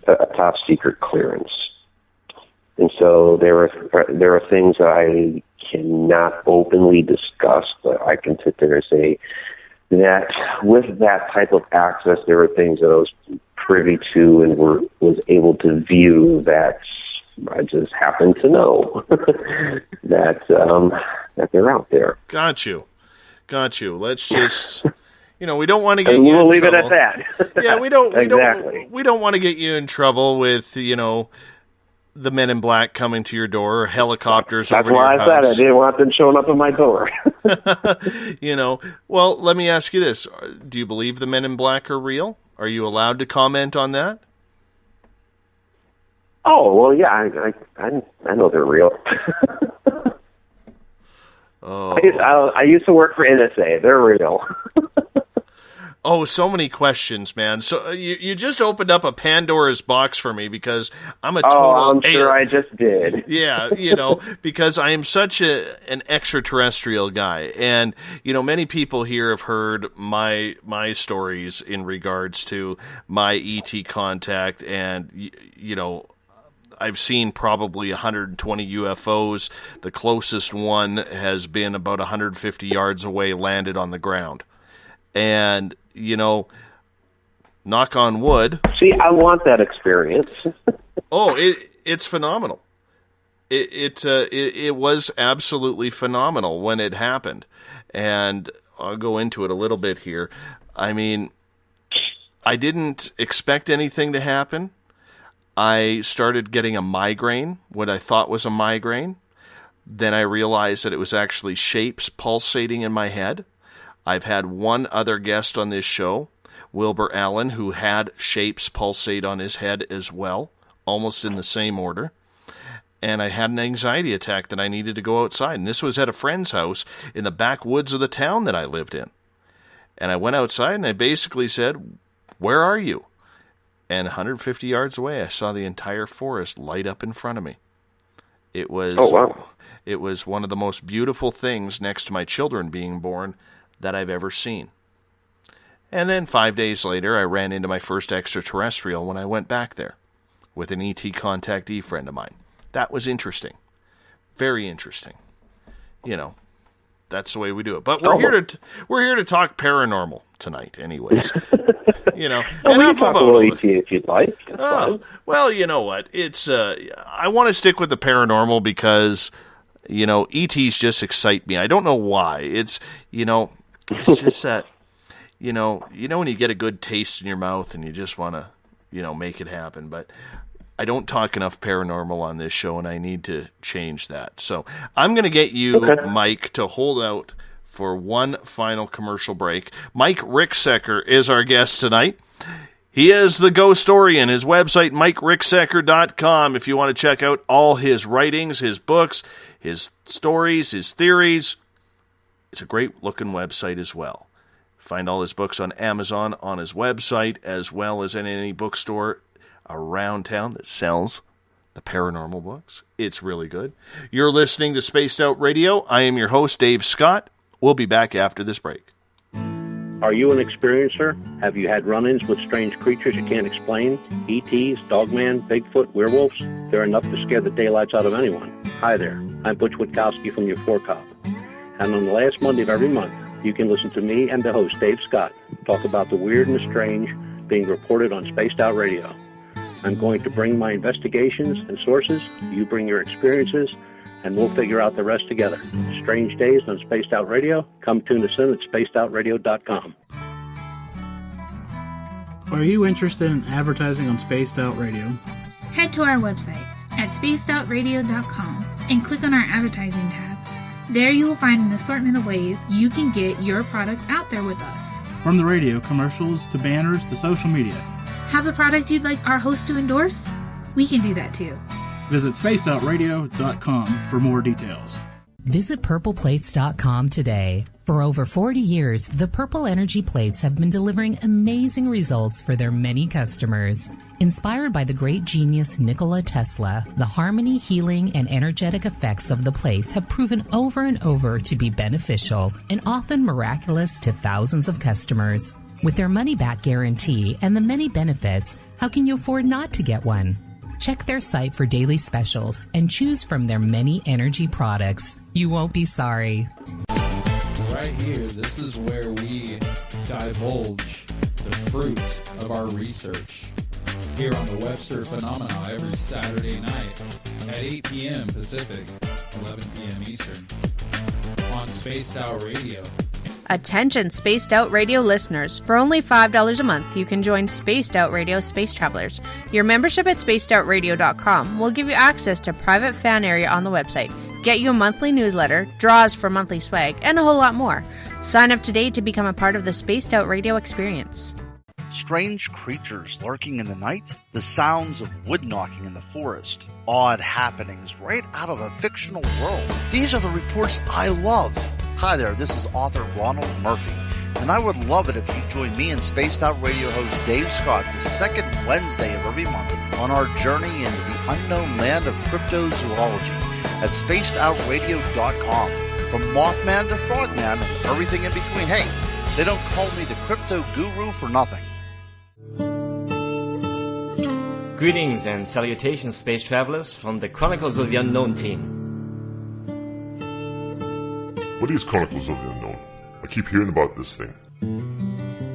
a top secret clearance, and so there are things that I cannot openly discuss, but I can sit there and say that with that type of access, there were things that I was privy to and was able to view that I just happen to know that they're out there. Got you. Let's just, we don't want to get and you we'll in leave trouble. it at that. Yeah, we don't want to get you in trouble with, the Men in Black coming to your door or helicopters That's over to your why I said house. I didn't want them showing up at my door. Well, let me ask you this. Do you believe the Men in Black are real? Are you allowed to comment on that? Oh, well, yeah, I know they're real. I used to work for NSA. They're real. Oh, so many questions, man. So you just opened up a Pandora's box for me because I'm a total... Oh, I'm sure I just did. Yeah, because I am such an extraterrestrial guy. And, many people here have heard my stories in regards to my ET contact. And, I've seen probably 120 UFOs. The closest one has been about 150 yards away, landed on the ground. And, knock on wood. See, I want that experience. Oh, it's phenomenal. It was absolutely phenomenal when it happened. And I'll go into it a little bit here. I mean, I didn't expect anything to happen. I started getting a migraine, what I thought was a migraine. Then I realized that it was actually shapes pulsating in my head. I've had one other guest on this show, Wilbur Allen, who had shapes pulsate on his head as well, almost in the same order. And I had an anxiety attack that I needed to go outside. And this was at a friend's house in the backwoods of the town that I lived in. And I went outside and I basically said, "Where are you?" And 150 yards away, I saw the entire forest light up in front of me. It was, It was one of the most beautiful things next to my children being born that I've ever seen. And then 5 days later, I ran into my first extraterrestrial when I went back there with an ET contactee friend of mine. That was interesting. Very interesting. You know, that's the way we do it. But we're here to talk paranormal tonight anyways. You know, we can talk a little ET if you'd like. Well, you know what? It's I want to stick with the paranormal because, you know, ETs just excite me. I don't know why. It's just that, you know when you get a good taste in your mouth and you just want to, make it happen. But I don't talk enough paranormal on this show, and I need to change that. So I'm going to get you, Mike, to hold out for one final commercial break. Mike Ricksecker is our guest tonight. He is the Ghostorian. His website, MikeRicksecker.com, if you want to check out all his writings, his books, his stories, his theories. It's a great-looking website as well. Find all his books on Amazon, on his website, as well as in any bookstore around town that sells the paranormal books. It's really good. You're listening to Spaced Out Radio. I am your host, Dave Scott. We'll be back after this break. Are you an experiencer? Have you had run-ins with strange creatures you can't explain? ETs, Dogman, Bigfoot, werewolves? They're enough to scare the daylights out of anyone. Hi there, I'm Butch Witkowski from the Cop. And on the last Monday of every month, you can listen to me and the host, Dave Scott, talk about the weird and the strange being reported on Spaced Out Radio. I'm going to bring my investigations and sources, you bring your experiences, and we'll figure out the rest together. Strange Days on Spaced Out Radio. Come tune us in at spacedoutradio.com. Are you interested in advertising on Spaced Out Radio? Head to our website at spacedoutradio.com and click on our advertising tab. There you will find an assortment of ways you can get your product out there with us. From the radio, commercials, to banners, to social media. Have a product you'd like our host to endorse? We can do that too. Visit spacedoutradio.com for more details. Visit purpleplates.com today. For over 40 years, the Purple Energy Plates have been delivering amazing results for their many customers. Inspired by the great genius Nikola Tesla, the harmony, healing, and energetic effects of the plates have proven over and over to be beneficial and often miraculous to thousands of customers. With their money-back guarantee and the many benefits, how can you afford not to get one? Check their site for daily specials and choose from their many energy products. You won't be sorry. Right here, this is where we divulge the fruit of our research. Here on the Webster Phenomena every Saturday night at 8 p.m. Pacific, 11 p.m. Eastern on Spaced Out Radio. Attention Spaced Out Radio listeners, for only $5 a month you can join Spaced Out Radio Space Travelers. Your membership at spacedoutradio.com will give you access to private fan area on the website, get you a monthly newsletter, draws for monthly swag, and a whole lot more. Sign up today to become a part of the Spaced Out Radio experience. Strange creatures lurking in the night, the sounds of wood knocking in the forest, odd happenings right out of a fictional world. These are the reports I love. Hi there, this is author Ronald Murphy, and I would love it if you join me and Spaced Out Radio host Dave Scott the second Wednesday of every month on our journey into the unknown land of cryptozoology at spacedoutradio.com. From Mothman to Frogman and everything in between. Hey, they don't call me the crypto guru for nothing. Greetings and salutations, space travelers, from the Chronicles of the Unknown team. What is Chronicles of the Unknown? I keep hearing about this thing.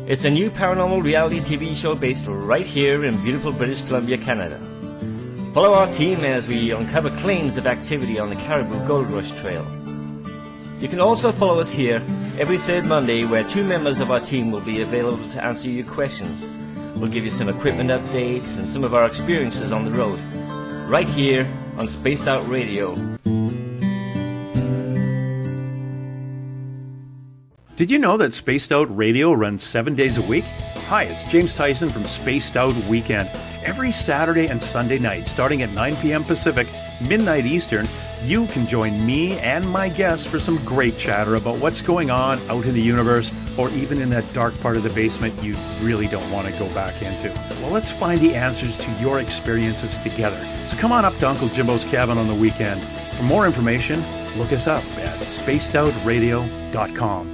It's a new paranormal reality TV show based right here in beautiful British Columbia, Canada. Follow our team as we uncover claims of activity on the Caribou Gold Rush Trail. You can also follow us here every third Monday, where 2 members of our team will be available to answer your questions. We'll give you some equipment updates and some of our experiences on the road, right here on Spaced Out Radio. Did you know that Spaced Out Radio runs 7 days a week? Hi, it's James Tyson from Spaced Out Weekend. Every Saturday and Sunday night, starting at 9 p.m. Pacific, midnight Eastern, you can join me and my guests for some great chatter about what's going on out in the universe, or even in that dark part of the basement you really don't want to go back into. Well, let's find the answers to your experiences together. So come on up to Uncle Jimbo's cabin on the weekend. For more information, look us up at spacedoutradio.com.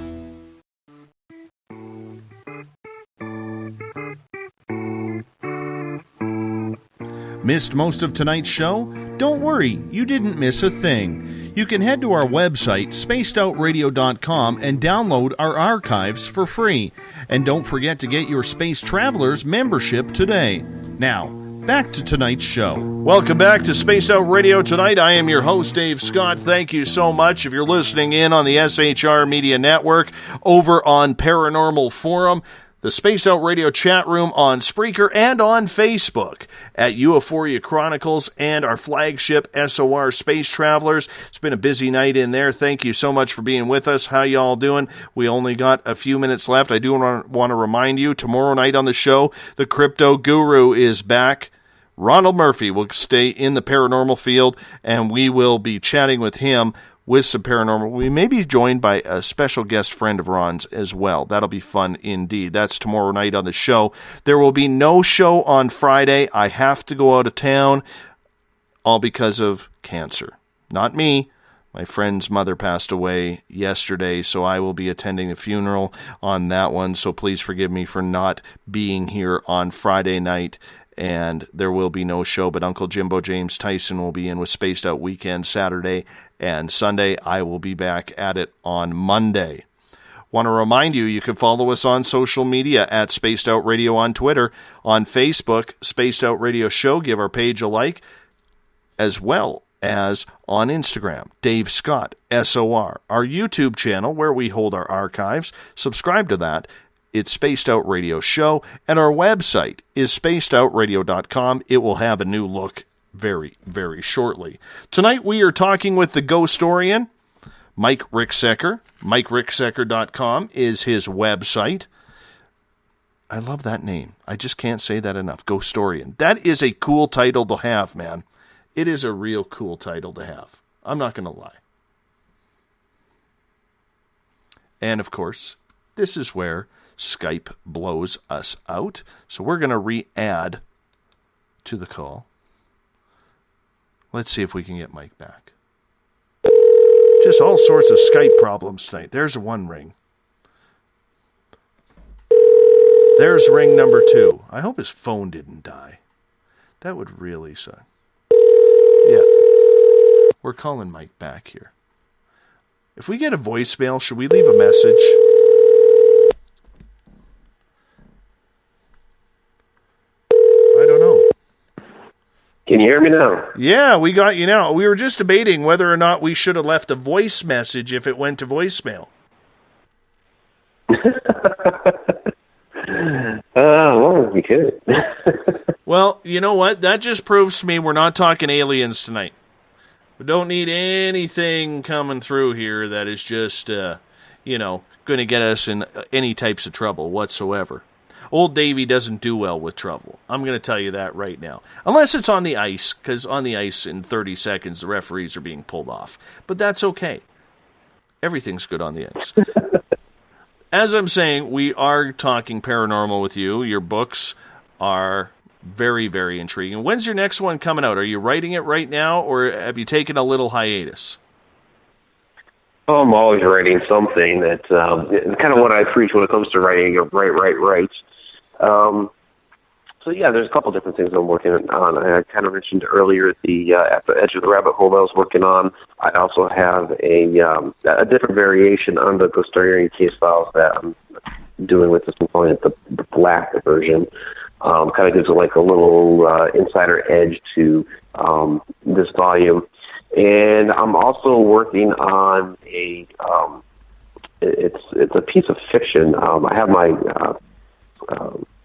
Missed most of tonight's show? Don't worry, you didn't miss a thing. You can head to our website, spacedoutradio.com, and download our archives for free. And don't forget to get your Space Travelers membership today. Now, back to tonight's show. Welcome back to Spaced Out Radio Tonight. I am your host, Dave Scott. Thank you so much. If you're listening in on the SHR Media Network, over on Paranormal Forum, the Spaced Out Radio chat room on Spreaker, and on Facebook at Euphoria Chronicles and our flagship SOR Space Travelers. It's been a busy night in there. Thank you so much for being with us. How y'all doing? We only got a few minutes left. I do want to remind you, tomorrow night on the show, the Crypto Guru is back. Ronald Murphy will stay in the paranormal field, and we will be chatting with him with some paranormal. We may be joined by a special guest friend of Ron's as well. That'll be fun indeed. That's tomorrow night on the show. There will be no show on Friday. I have to go out of town, all because of cancer. Not me. My friend's mother passed away yesterday, so I will be attending a funeral on that one. So please forgive me for not being here on Friday night. And there will be no show, but Uncle Jimbo James Tyson will be in with Spaced Out Weekend Saturday and Sunday. I will be back at it on Monday. Want to remind you, you can follow us on social media at Spaced Out Radio on Twitter, on Facebook, Spaced Out Radio Show. Give our page a like, as well as on Instagram, Dave Scott, SOR. Our YouTube channel, where we hold our archives, subscribe to that. It's Spaced Out Radio Show, and our website is spacedoutradio.com. It will have a new look very, very shortly. Tonight we are talking with the Ghostorian, Mike Ricksecker. MikeRicksecker.com is his website. I love that name. I just can't say that enough. Ghostorian. That is a cool title to have, man. It is a real cool title to have. I'm not going to lie. And, of course, this is where Skype blows us out. So we're going to re-add to the call. Let's see if we can get Mike back. Just all sorts of Skype problems tonight. There's one ring. There's ring number 2. I hope his phone didn't die. That would really suck. Yeah. We're calling Mike back here. If we get a voicemail, should we leave a message? I don't know. Can you hear me now? Yeah, we got you now. We were just debating whether or not we should have left a voice message if it went to voicemail. Well, we could. Well, you know what? That just proves to me we're not talking aliens tonight. We don't need anything coming through here that is just, going to get us in any types of trouble whatsoever. Old Davey doesn't do well with trouble. I'm going to tell you that right now. Unless it's on the ice, because on the ice in 30 seconds the referees are being pulled off. But that's okay. Everything's good on the ice. As I'm saying, we are talking paranormal with you. Your books are very, very intriguing. When's your next one coming out? Are you writing it right now, or have you taken a little hiatus? Oh, I'm always writing something. That's kind of what I preach when it comes to writing. Write. So yeah, there's a couple different things I'm working on. I kind of mentioned earlier the At the Edge of the Rabbit Hole I was working on. I also have a different variation on the Ghostorian case files that I'm doing with this component, the black version, kind of gives it like a little insider edge to this volume. And I'm also working on it's a piece of fiction. I have my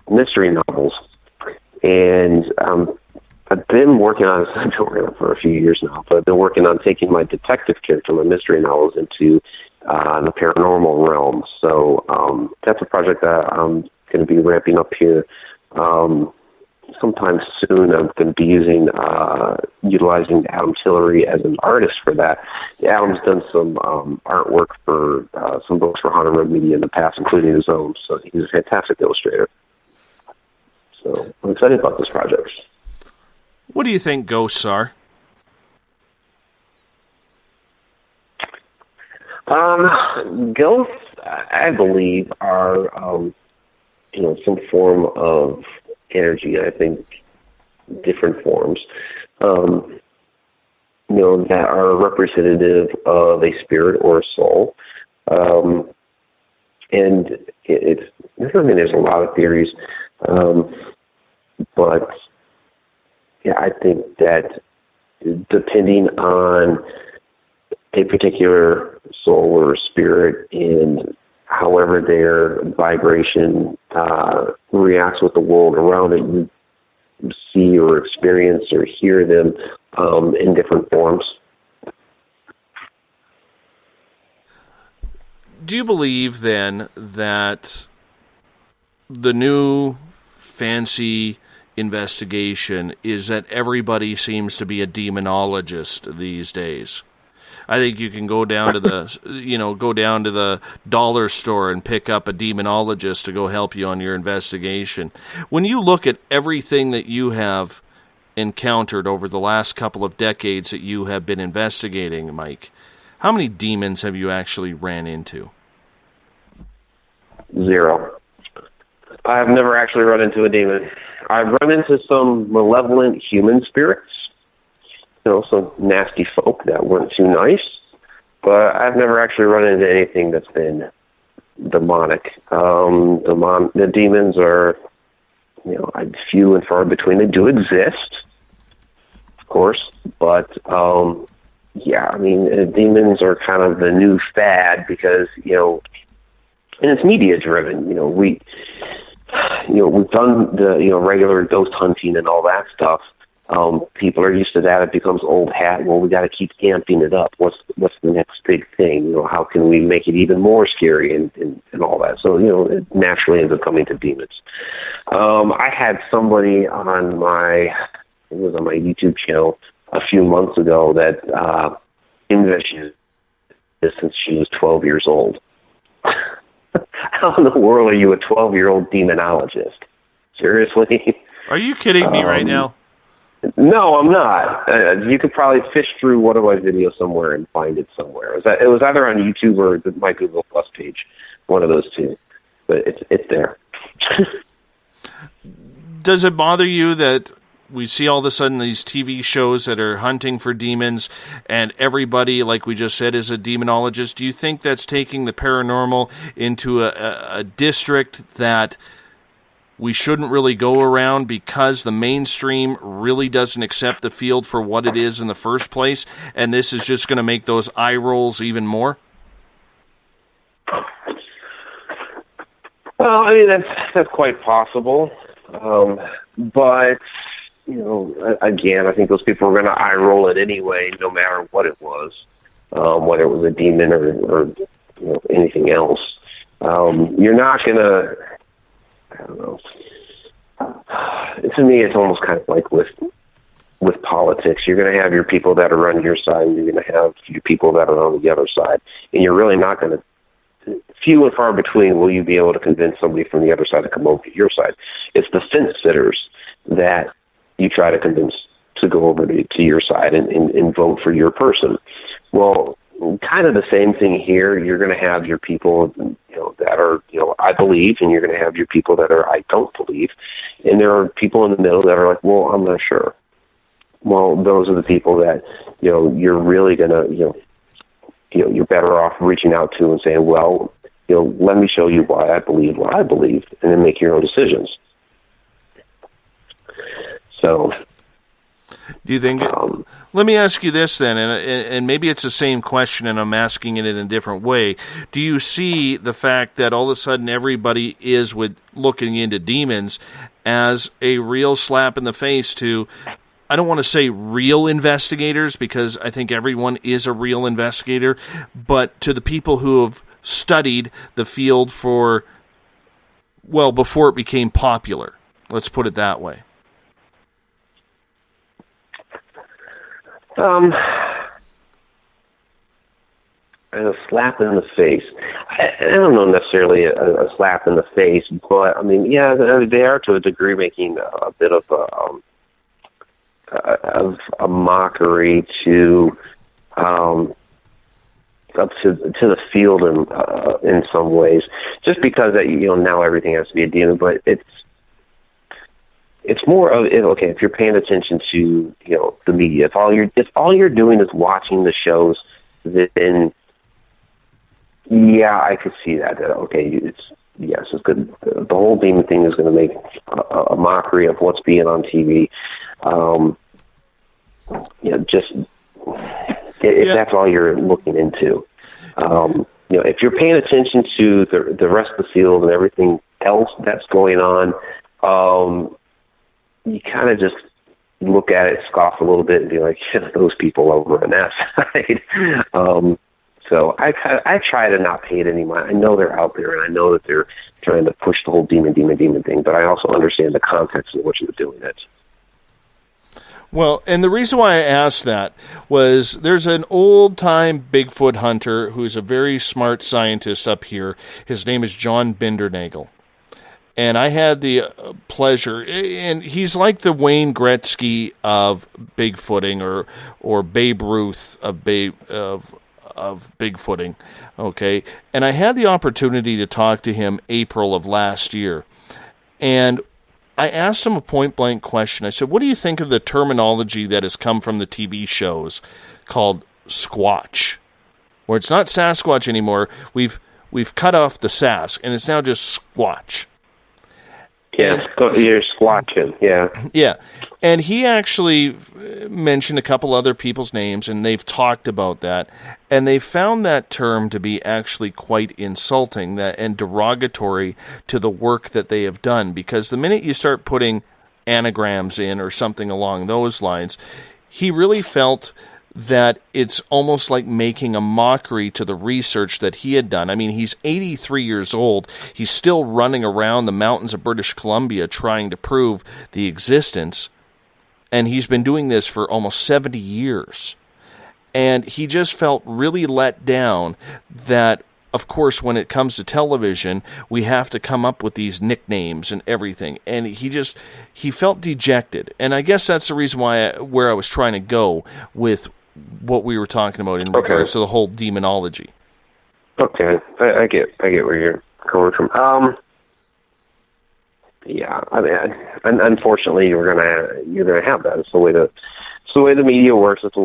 mystery novels, and I've been working on it for a few years now, but I've been working on taking my detective character, my mystery novels, into the paranormal realm. So that's a project that I'm going to be ramping up here sometime soon. I'm going to be utilizing Adam Tillery as an artist for that. Adam's done some artwork for some books for Haunted Road Media in the past, including his own, so he's a fantastic illustrator. So I'm excited about this project. What do you think ghosts are? Ghosts, I believe, are some form of energy. I think different forms, that are representative of a spirit or a soul. And there's a lot of theories, but yeah, I think that depending on a particular soul or spirit and however their vibration reacts with the world around it, you see or experience or hear them in different forms. Do you believe then that the new fancy investigation is that everybody seems to be a demonologist these days? I think you can go down to the dollar store and pick up a demonologist to go help you on your investigation. When you look at everything that you have encountered over the last couple of decades that you have been investigating, Mike, how many demons have you actually ran into? 0. I've never actually run into a demon. I've run into some malevolent human spirits, some nasty folk that weren't too nice, but I've never actually run into anything that's been demonic. The demons are, few and far between. They do exist, of course, but demons are kind of the new fad because, and it's media driven. We've done the regular ghost hunting and all that stuff. People are used to that. It becomes old hat. Well, we got to keep amping it up. What's the next big thing? How can we make it even more scary and all that? So it naturally ends up coming to demons. I had somebody on my YouTube channel a few months ago that investigated this since she was 12 years old. How in the world are you a 12-year-old demonologist? Seriously? Are you kidding me right now? No, I'm not. You could probably fish through one of my videos somewhere and find it somewhere. It was either on YouTube or my Google Plus page, one of those two. But it's there. Does it bother you that we see all of a sudden these TV shows that are hunting for demons and everybody, like we just said, is a demonologist? Do you think that's taking the paranormal into a district that we shouldn't really go around because the mainstream really doesn't accept the field for what it is in the first place, and this is just going to make those eye rolls even more? Well, I mean, that's quite possible. But, again, I think those people are going to eye roll it anyway, no matter what it was, whether it was a demon or anything else. You're not going to, I don't know. To me, it's almost kind of like with politics. You're going to have your people that are on your side, and you're going to have your people that are on the other side. And you're really not going to, few and far between will you be able to convince somebody from the other side to come over to your side. It's the fence sitters that you try to convince to go over to your side and vote for your person. Well, kind of the same thing here. You're going to have your people, that are, I believe, and you're going to have your people that are, I don't believe. And there are people in the middle that are like, well, I'm not sure. Well, those are the people that, you're really going to, you're better off reaching out to and saying, well, let me show you why I believe what I believe, and then make your own decisions. So, do you think? Let me ask you this then, and maybe it's the same question, and I'm asking it in a different way. Do you see the fact that all of a sudden everybody is looking into demons as a real slap in the face to, I don't want to say real investigators, because I think everyone is a real investigator, but to the people who have studied the field before it became popular? Let's put it that way. A slap in the face. I don't know necessarily a slap in the face, but I mean, yeah, they are to a degree making a bit of a mockery to the field in some ways, just because now everything has to be a demon, but it's more of, okay, if you're paying attention to the media, if all you're doing is watching the shows, then yeah, I could see that. Okay, it's good. The whole demon thing is going to make a mockery of what's being on TV. If that's all you're looking into, if you're paying attention to the rest of the field and everything else that's going on, you kind of just look at it, scoff a little bit, and be like, those people over on that side. So I try to not pay it any mind. I know they're out there, and I know that they're trying to push the whole demon thing, but I also understand the context in which they're doing it. Well, and the reason why I asked that was there's an old-time Bigfoot hunter who's a very smart scientist up here. His name is John Bindernagel. And I had the pleasure, and he's like the Wayne Gretzky of Bigfooting, or Babe Ruth of Bigfooting, okay? And I had the opportunity to talk to him April of last year. And I asked him a point-blank question. I said, what do you think of the terminology that has come from the TV shows called Squatch? Where it's not Sasquatch anymore. We've cut off the Sask, and it's now just Squatch. Yeah, you're squatching, yeah. Yeah, and he actually mentioned a couple other people's names, and they've talked about that, and they found that term to be actually quite insulting and derogatory to the work that they have done, because the minute you start putting anagrams in or something along those lines, he really felt that it's almost like making a mockery to the research that he had done. I mean, he's 83 years old. He's still running around the mountains of British Columbia trying to prove the existence, and he's been doing this for almost 70 years. And he just felt really let down that, of course, when it comes to television, we have to come up with these nicknames and everything. And he felt dejected. And I guess that's the reason where I was trying to go with what we were talking about in regards to the whole demonology. Okay, I get where you're coming from. Yeah, I mean, unfortunately, you're gonna have that. It's the way the media works. It's the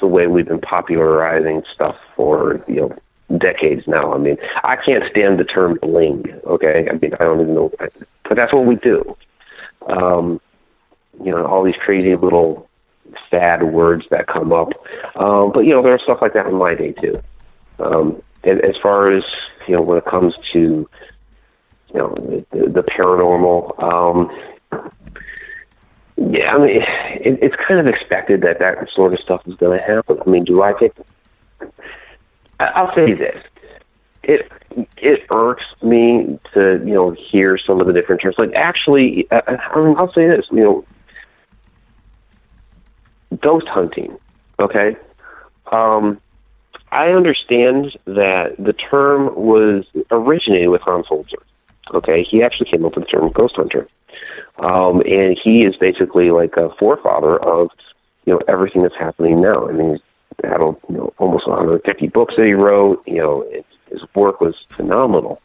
way we've been popularizing stuff for decades now. I mean, I can't stand the term bling. Okay, I mean, I don't even know, but that's what we do. All these crazy little fad words that come up. But there's stuff like that in my day too. And as far as when it comes to the paranormal, yeah, I mean, it's kind of expected that sort of stuff is going to happen. I mean, do I think? I'll say this: it irks me to hear some of the different terms. Like, actually, I'll say this: ghost hunting. Okay, I understand that the term was originated with Hans Holzer. Okay, he actually came up with the term ghost hunter. And he is basically like a forefather of, everything that's happening now. I mean, he's had almost 150 books that he wrote. His work was phenomenal.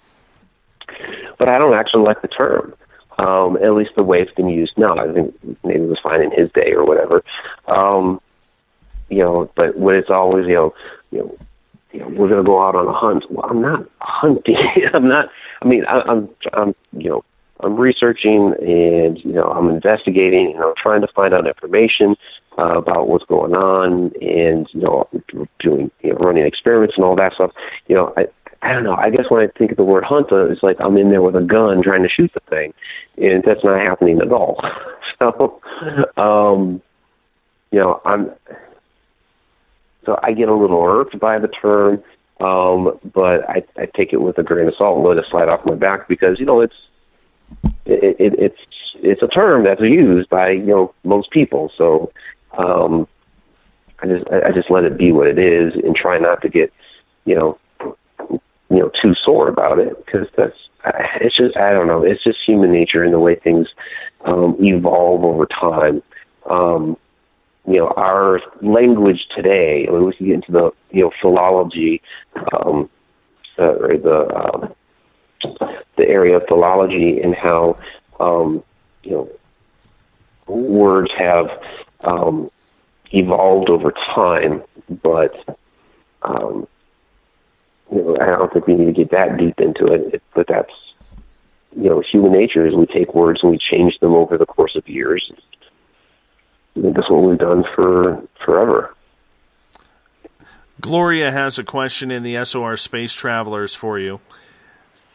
But I don't actually like the term, at least the way it's been used now. I think maybe it was fine in his day or whatever. But when it's always, we're going to go out on a hunt. Well, I'm not hunting. I'm researching and, I'm investigating, trying to find out information about what's going on and, doing, running experiments and all that stuff. I don't know. I guess when I think of the word hunt, it's like I'm in there with a gun trying to shoot the thing, and that's not happening at all. So, So I get a little irked by the term, but I take it with a grain of salt and let it slide off my back because it's a term that's used by most people. So I just let it be what it is and try not to get too sore about it because it's just I don't know. It's just human nature and the way things evolve over time. Our language today, we can get into the, philology, the area of philology and how, words have evolved over time, but, I don't think we need to get that deep into it, but that's, human nature is we take words and we change them over the course of years. That's what we've done for forever. Gloria has a question in the SOR Space Travelers for you.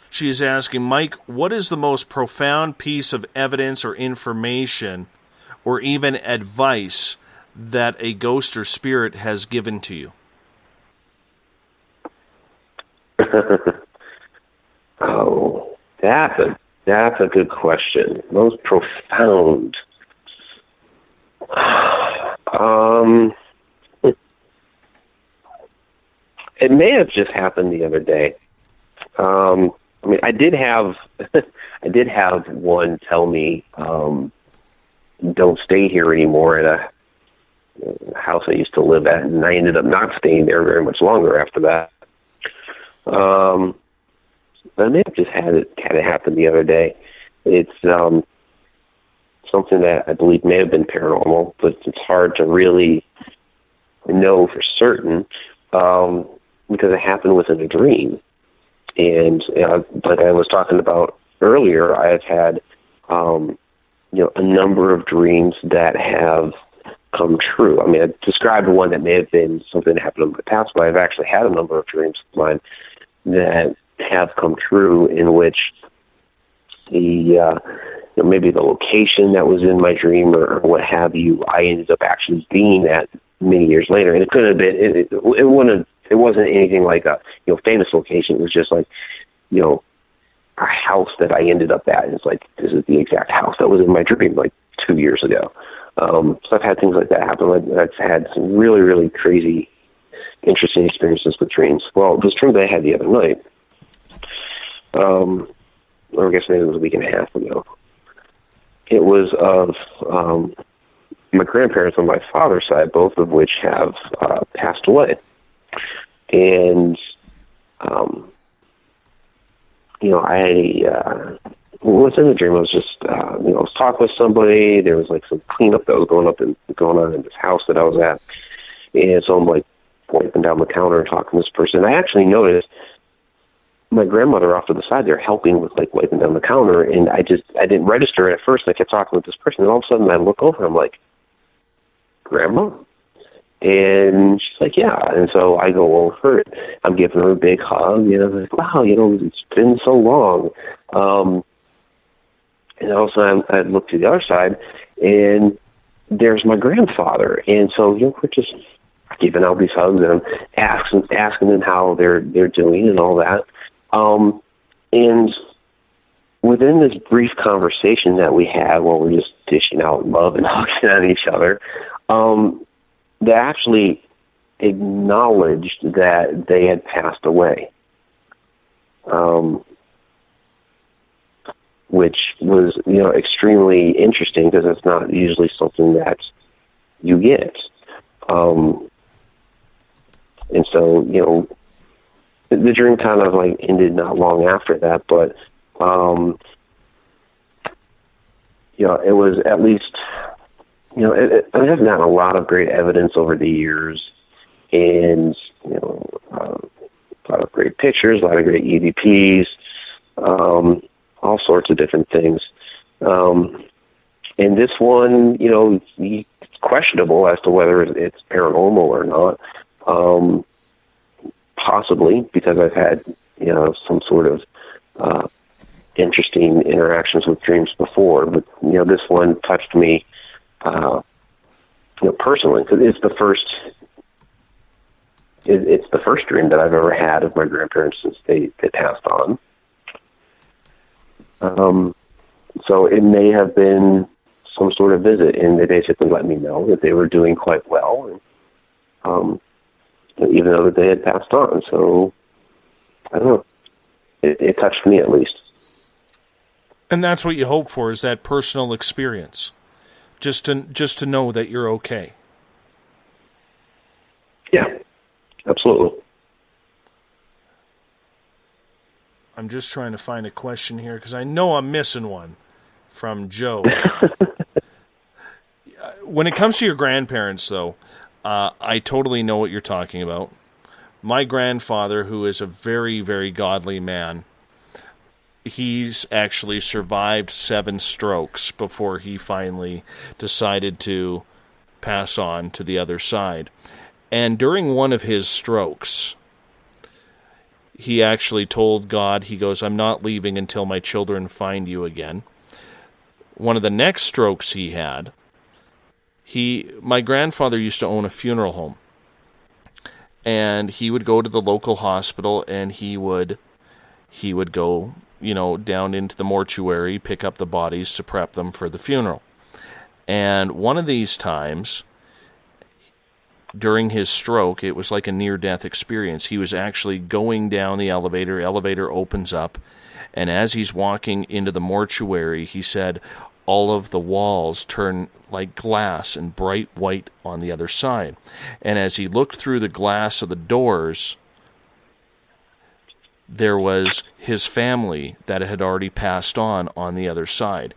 She's asking, Mike, what is the most profound piece of evidence or information or even advice that a ghost or spirit has given to you? Oh, that's a good question. Most profound. It may have just happened the other day. I did have one tell me, don't stay here anymore at a house I used to live at, and I ended up not staying there very much longer after that. But I may have just had it happen the other day. It's something that I believe may have been paranormal, but it's hard to really know for certain because it happened within a dream. And like I was talking about earlier, I've had a number of dreams that have come true. I mean, I described one that may have been something that happened in my past, but I've actually had a number of dreams of mine that have come true in which the maybe the location that was in my dream or what have you, I ended up actually being at many years later. And it could have been, it wasn't anything like a famous location. It was just like, a house that I ended up at. It's like, this is the exact house that was in my dream like 2 years ago. So I've had things like that happen. I've had some really, really crazy, interesting experiences with dreams. Well, this dream that I had the other night, or I guess maybe it was a week and a half ago, it was of my grandparents on my father's side, both of which have passed away. And, what's in the dream, I was just, I was talking with somebody. There was like some cleanup that was going on in this house that I was at. And so I'm like wiping down the counter and talking to this person. I actually noticed my grandmother off to the side there helping with like wiping down the counter. And I didn't register it at first. I kept talking with this person. And all of a sudden I look over and I'm like, Grandma? And she's like, yeah. And so I go over and I'm giving her a big hug. Like, wow, it's been so long. And all of a sudden I look to the other side and there's my grandfather. And so, we're just giving out these hugs and I'm asking them how they're doing and all that. And within this brief conversation that we had while we're just dishing out love and hugging at each other, they actually acknowledged that they had passed away, which was, extremely interesting because it's not usually something that you get. And so, the dream kind of like ended not long after that, but, it was at least, I've gotten a lot of great evidence over the years, and lot of great pictures, a lot of great EVPs, all sorts of different things. And this one, it's questionable as to whether it's paranormal or not. Possibly because I've had, some sort of interesting interactions with dreams before, but this one touched me, personally, because it's the first. It's the first dream that I've ever had of my grandparents since they passed on. So it may have been some sort of visit, and they basically let me know that they were doing quite well, and, even though that they had passed on. So I don't know. It touched me at least. And that's what you hope for, is that personal experience, just to know that you're okay. Yeah, absolutely. I'm just trying to find a question here because I know I'm missing one from Joe. When it comes to your grandparents, though, I totally know what you're talking about. My grandfather, who is a very, very godly man, he's actually survived 7 strokes before he finally decided to pass on to the other side. And during one of his strokes, he actually told God, he goes, "I'm not leaving until my children find you again." One of the next strokes he had, my grandfather used to own a funeral home. And he would go to the local hospital, and he would go, down into the mortuary, pick up the bodies to prep them for the funeral. And one of these times, during his stroke, it was like a near-death experience. He was actually going down the elevator opens up, and as he's walking into the mortuary, he said all of the walls turn like glass and bright white on the other side. And as he looked through the glass of the doors, there was his family that had already passed on the other side.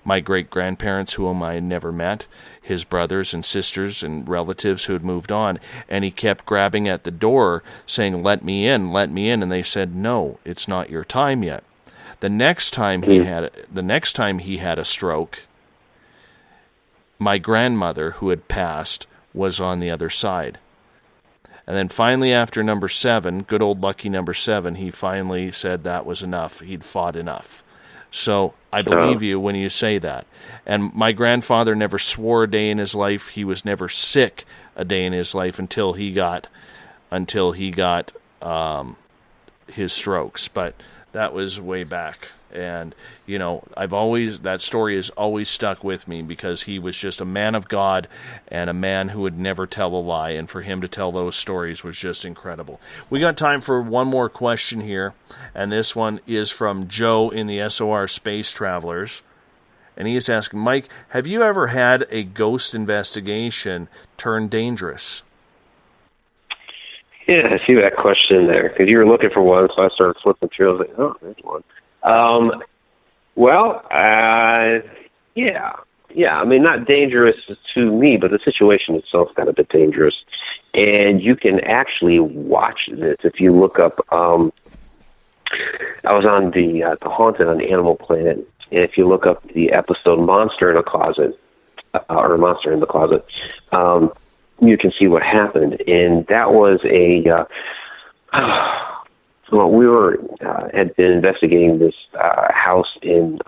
My great-grandparents, whom I had never met, his brothers and sisters and relatives who had moved on, and he kept grabbing at the door, saying, let me in, and they said, "No, it's not your time yet." The next time he had a stroke, my grandmother, who had passed, was on the other side. And then finally, after number 7, good old lucky number 7, he finally said that was enough. He'd fought enough. So I believe you when you say that. And my grandfather never swore a day in his life. He was never sick a day in his life until he got his strokes. But that was way back. And, that story has always stuck with me because he was just a man of God and a man who would never tell a lie. And for him to tell those stories was just incredible. We got time for one more question here. And this one is from Joe in the SOR Space Travelers. And he is asking, Mike, have you ever had a ghost investigation turn dangerous? Yeah, I see that question there, because you were looking for one, so I started flipping through. I was like, oh, there's one. Yeah. I mean, not dangerous to me, but the situation itself is kind of a bit dangerous. And you can actually watch this if you look up. I was on the Haunted on Animal Planet, and if you look up the episode "Monster in a Closet" or "Monster in the Closet," you can see what happened. And that was we had been investigating this house in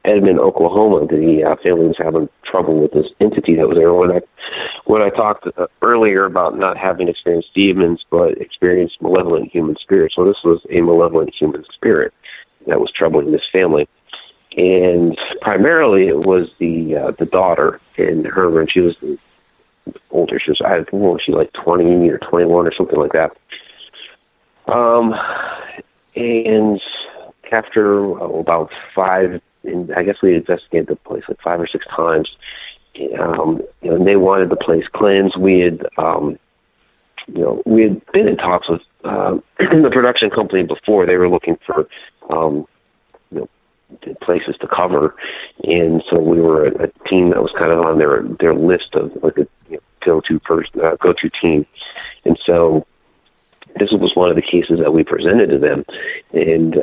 Edmond, Oklahoma. The family was having trouble with this entity that was there. When I talked earlier about not having experienced demons, but experienced malevolent human spirits. So this was a malevolent human spirit that was troubling this family. And primarily it was the daughter and her, and she was older. She was, she like 20 or 21 or something like that. And after about 5, and I guess we investigated the place like 5 or 6 times. And they wanted the place cleansed. We had been in talks with the production company before. They were looking for places to cover, and so we were a team that was kind of on their list of like a go-to team. And so this was one of the cases that we presented to them. And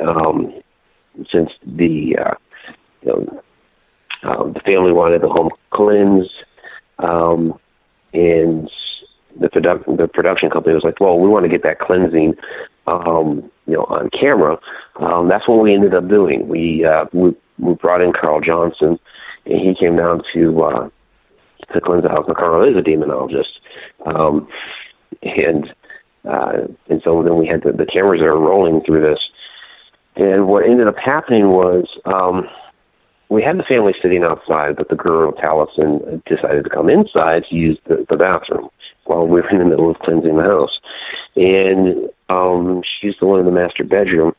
since the family wanted the home cleansed, and the production company was like, well, we want to get that cleansing, on camera. That's what we ended up doing. We brought in Carl Johnson, and he came down to cleanse the house. Now, Carl is a demonologist, and so then we had the cameras that are rolling through this. And what ended up happening was we had the family sitting outside, but the girl, Taliesin, decided to come inside to use the bathroom while we were in the middle of cleansing the house. And she's the one in the master bedroom.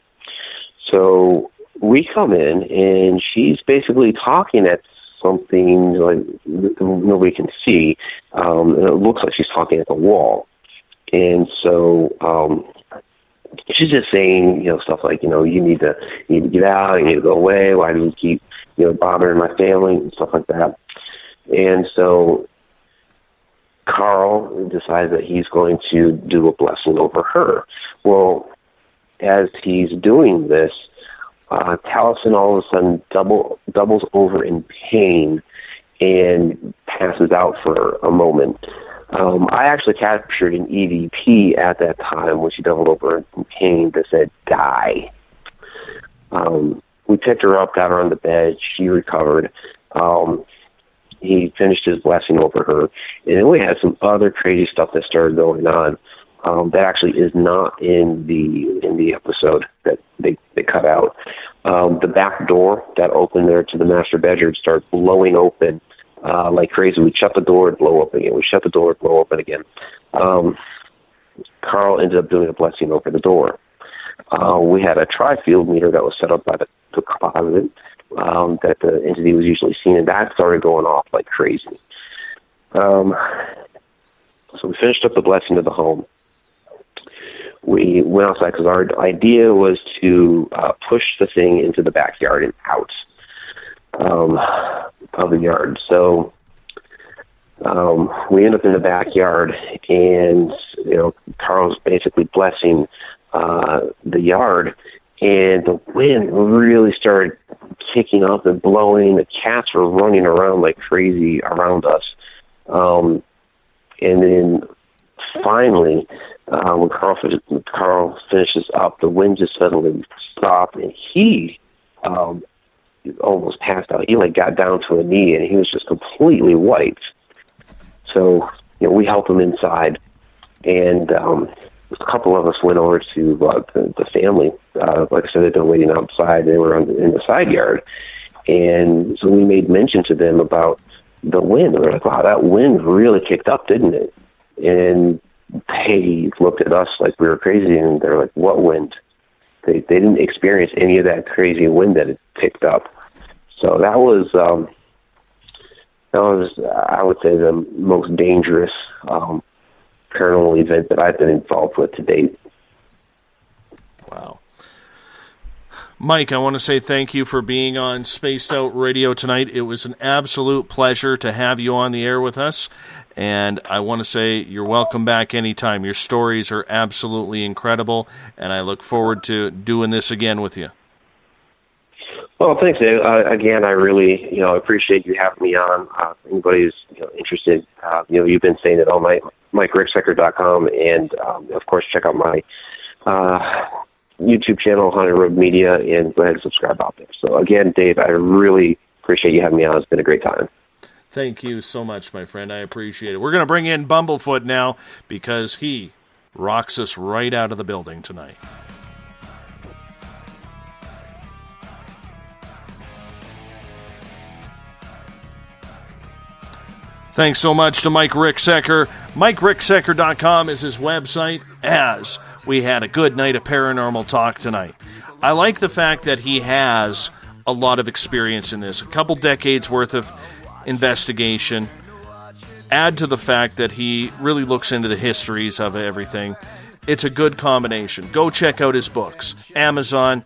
So we come in, and she's basically talking at something like nobody can see. And it looks like she's talking at the wall. And so she's just saying, stuff like, you need to get out, you need to go away. Why do you keep, bothering my family and stuff like that? And so Carl decides that he's going to do a blessing over her. Well, as he's doing this, Taliesin all of a sudden doubles over in pain and passes out for a moment. I actually captured an EVP at that time when she doubled over in pain that said, die. We picked her up, got her on the bed. She recovered. He finished his blessing over her. And then we had some other crazy stuff that started going on that actually is not in the episode that they cut out. The back door that opened there to the master bedroom started blowing open like crazy. We shut the door and blow open again. We shut the door and blow open again. Carl ended up doing a blessing over the door. We had a tri-field meter that was set up by the closet that the entity was usually seen, and that started going off like crazy. So we finished up the blessing of the home. We went outside because our idea was to push the thing into the backyard and out of the yard. So we end up in the backyard, and Carl's basically blessing the yard, and the wind really started kicking up and blowing. The cats were running around like crazy around us. And then finally, when Carl finishes up, the wind just suddenly stopped, and he almost passed out. He got down to a knee, and he was just completely white. So we helped him inside, and a couple of us went over to the family. Like I said, they'd been waiting outside. They were in the side yard. And so we made mention to them about the wind. They're like, wow, that wind really kicked up, didn't it? And they looked at us like we were crazy, and they're like, what wind? They didn't experience any of that crazy wind that it picked up. So that was I would say, the most dangerous paranormal event that I've been involved with to date. Wow. Mike, I want to say thank you for being on Spaced Out Radio tonight. It was an absolute pleasure to have you on the air with us, and I want to say you're welcome back anytime. Your stories are absolutely incredible, and I look forward to doing this again with you. Well, thanks, Dave. Again, I really, appreciate you having me on. Anybody who's interested, you've been saying it all night. MikeRicksecker.com, and of course, check out my YouTube channel, Haunted Road Media, and go ahead and subscribe out there. So again, Dave, I really appreciate you having me on. It's been a great time. Thank you so much, my friend. I appreciate it. We're going to bring in Bumblefoot now because he rocks us right out of the building tonight. Thanks so much to Mike Ricksecker. MikeRicksecker.com is his website, as we had a good night of paranormal talk tonight. I like the fact that he has a lot of experience in this, a couple decades worth of investigation. Add to the fact that he really looks into the histories of everything. It's a good combination. Go check out his books. Amazon,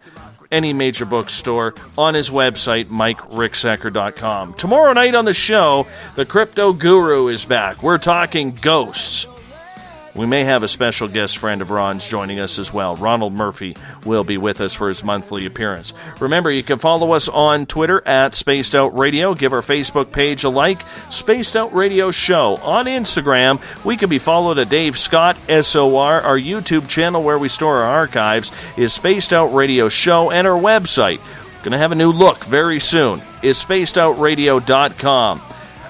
any major bookstore, on his website, MikeRicksecker.com. Tomorrow night on the show, the Crypto Guru is back. We're talking ghosts. We may have a special guest friend of Ron's joining us as well. Ronald Murphy will be with us for his monthly appearance. Remember, you can follow us on Twitter at Spaced Out Radio. Give our Facebook page a like, Spaced Out Radio Show. On Instagram, we can be followed at Dave Scott, SOR. Our YouTube channel where we store our archives is Spaced Out Radio Show, and our website, going to have a new look very soon, is spacedoutradio.com.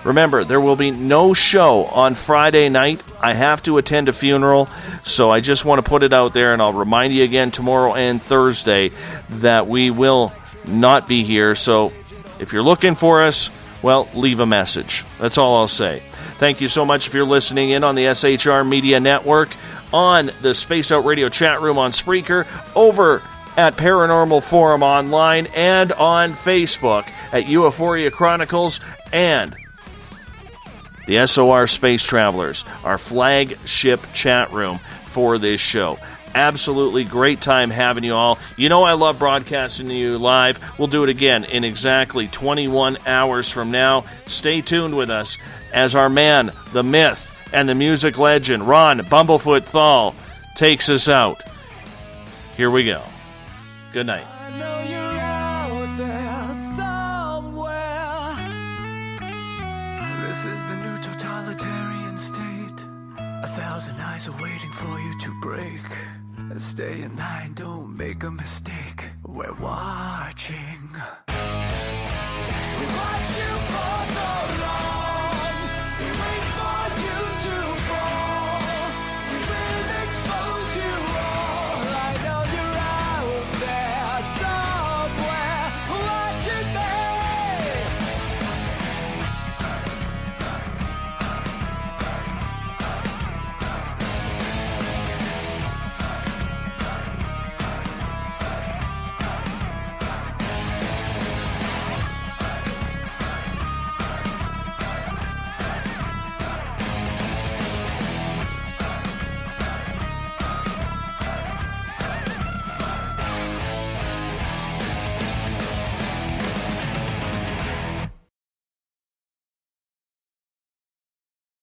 Remember, there will be no show on Friday night. I have to attend a funeral, so I just want to put it out there, and I'll remind you again tomorrow and Thursday that we will not be here. So if you're looking for us, well, leave a message. That's all I'll say. Thank you so much if you're listening in on the SHR Media Network, on the Spaced Out Radio chat room on Spreaker, over at Paranormal Forum Online, and on Facebook at Euphoria Chronicles, and the SOR Space Travelers, our flagship chat room for this show. Absolutely great time having you all. You know I love broadcasting to you live. We'll do it again in exactly 21 hours from now. Stay tuned with us as our man, the myth, and the music legend, Ron Bumblefoot THAL, takes us out. Here we go. Good night. This is the new totalitarian state. 1,000 eyes are waiting for you to break. Stay in line, don't make a mistake. We're watching. We watched you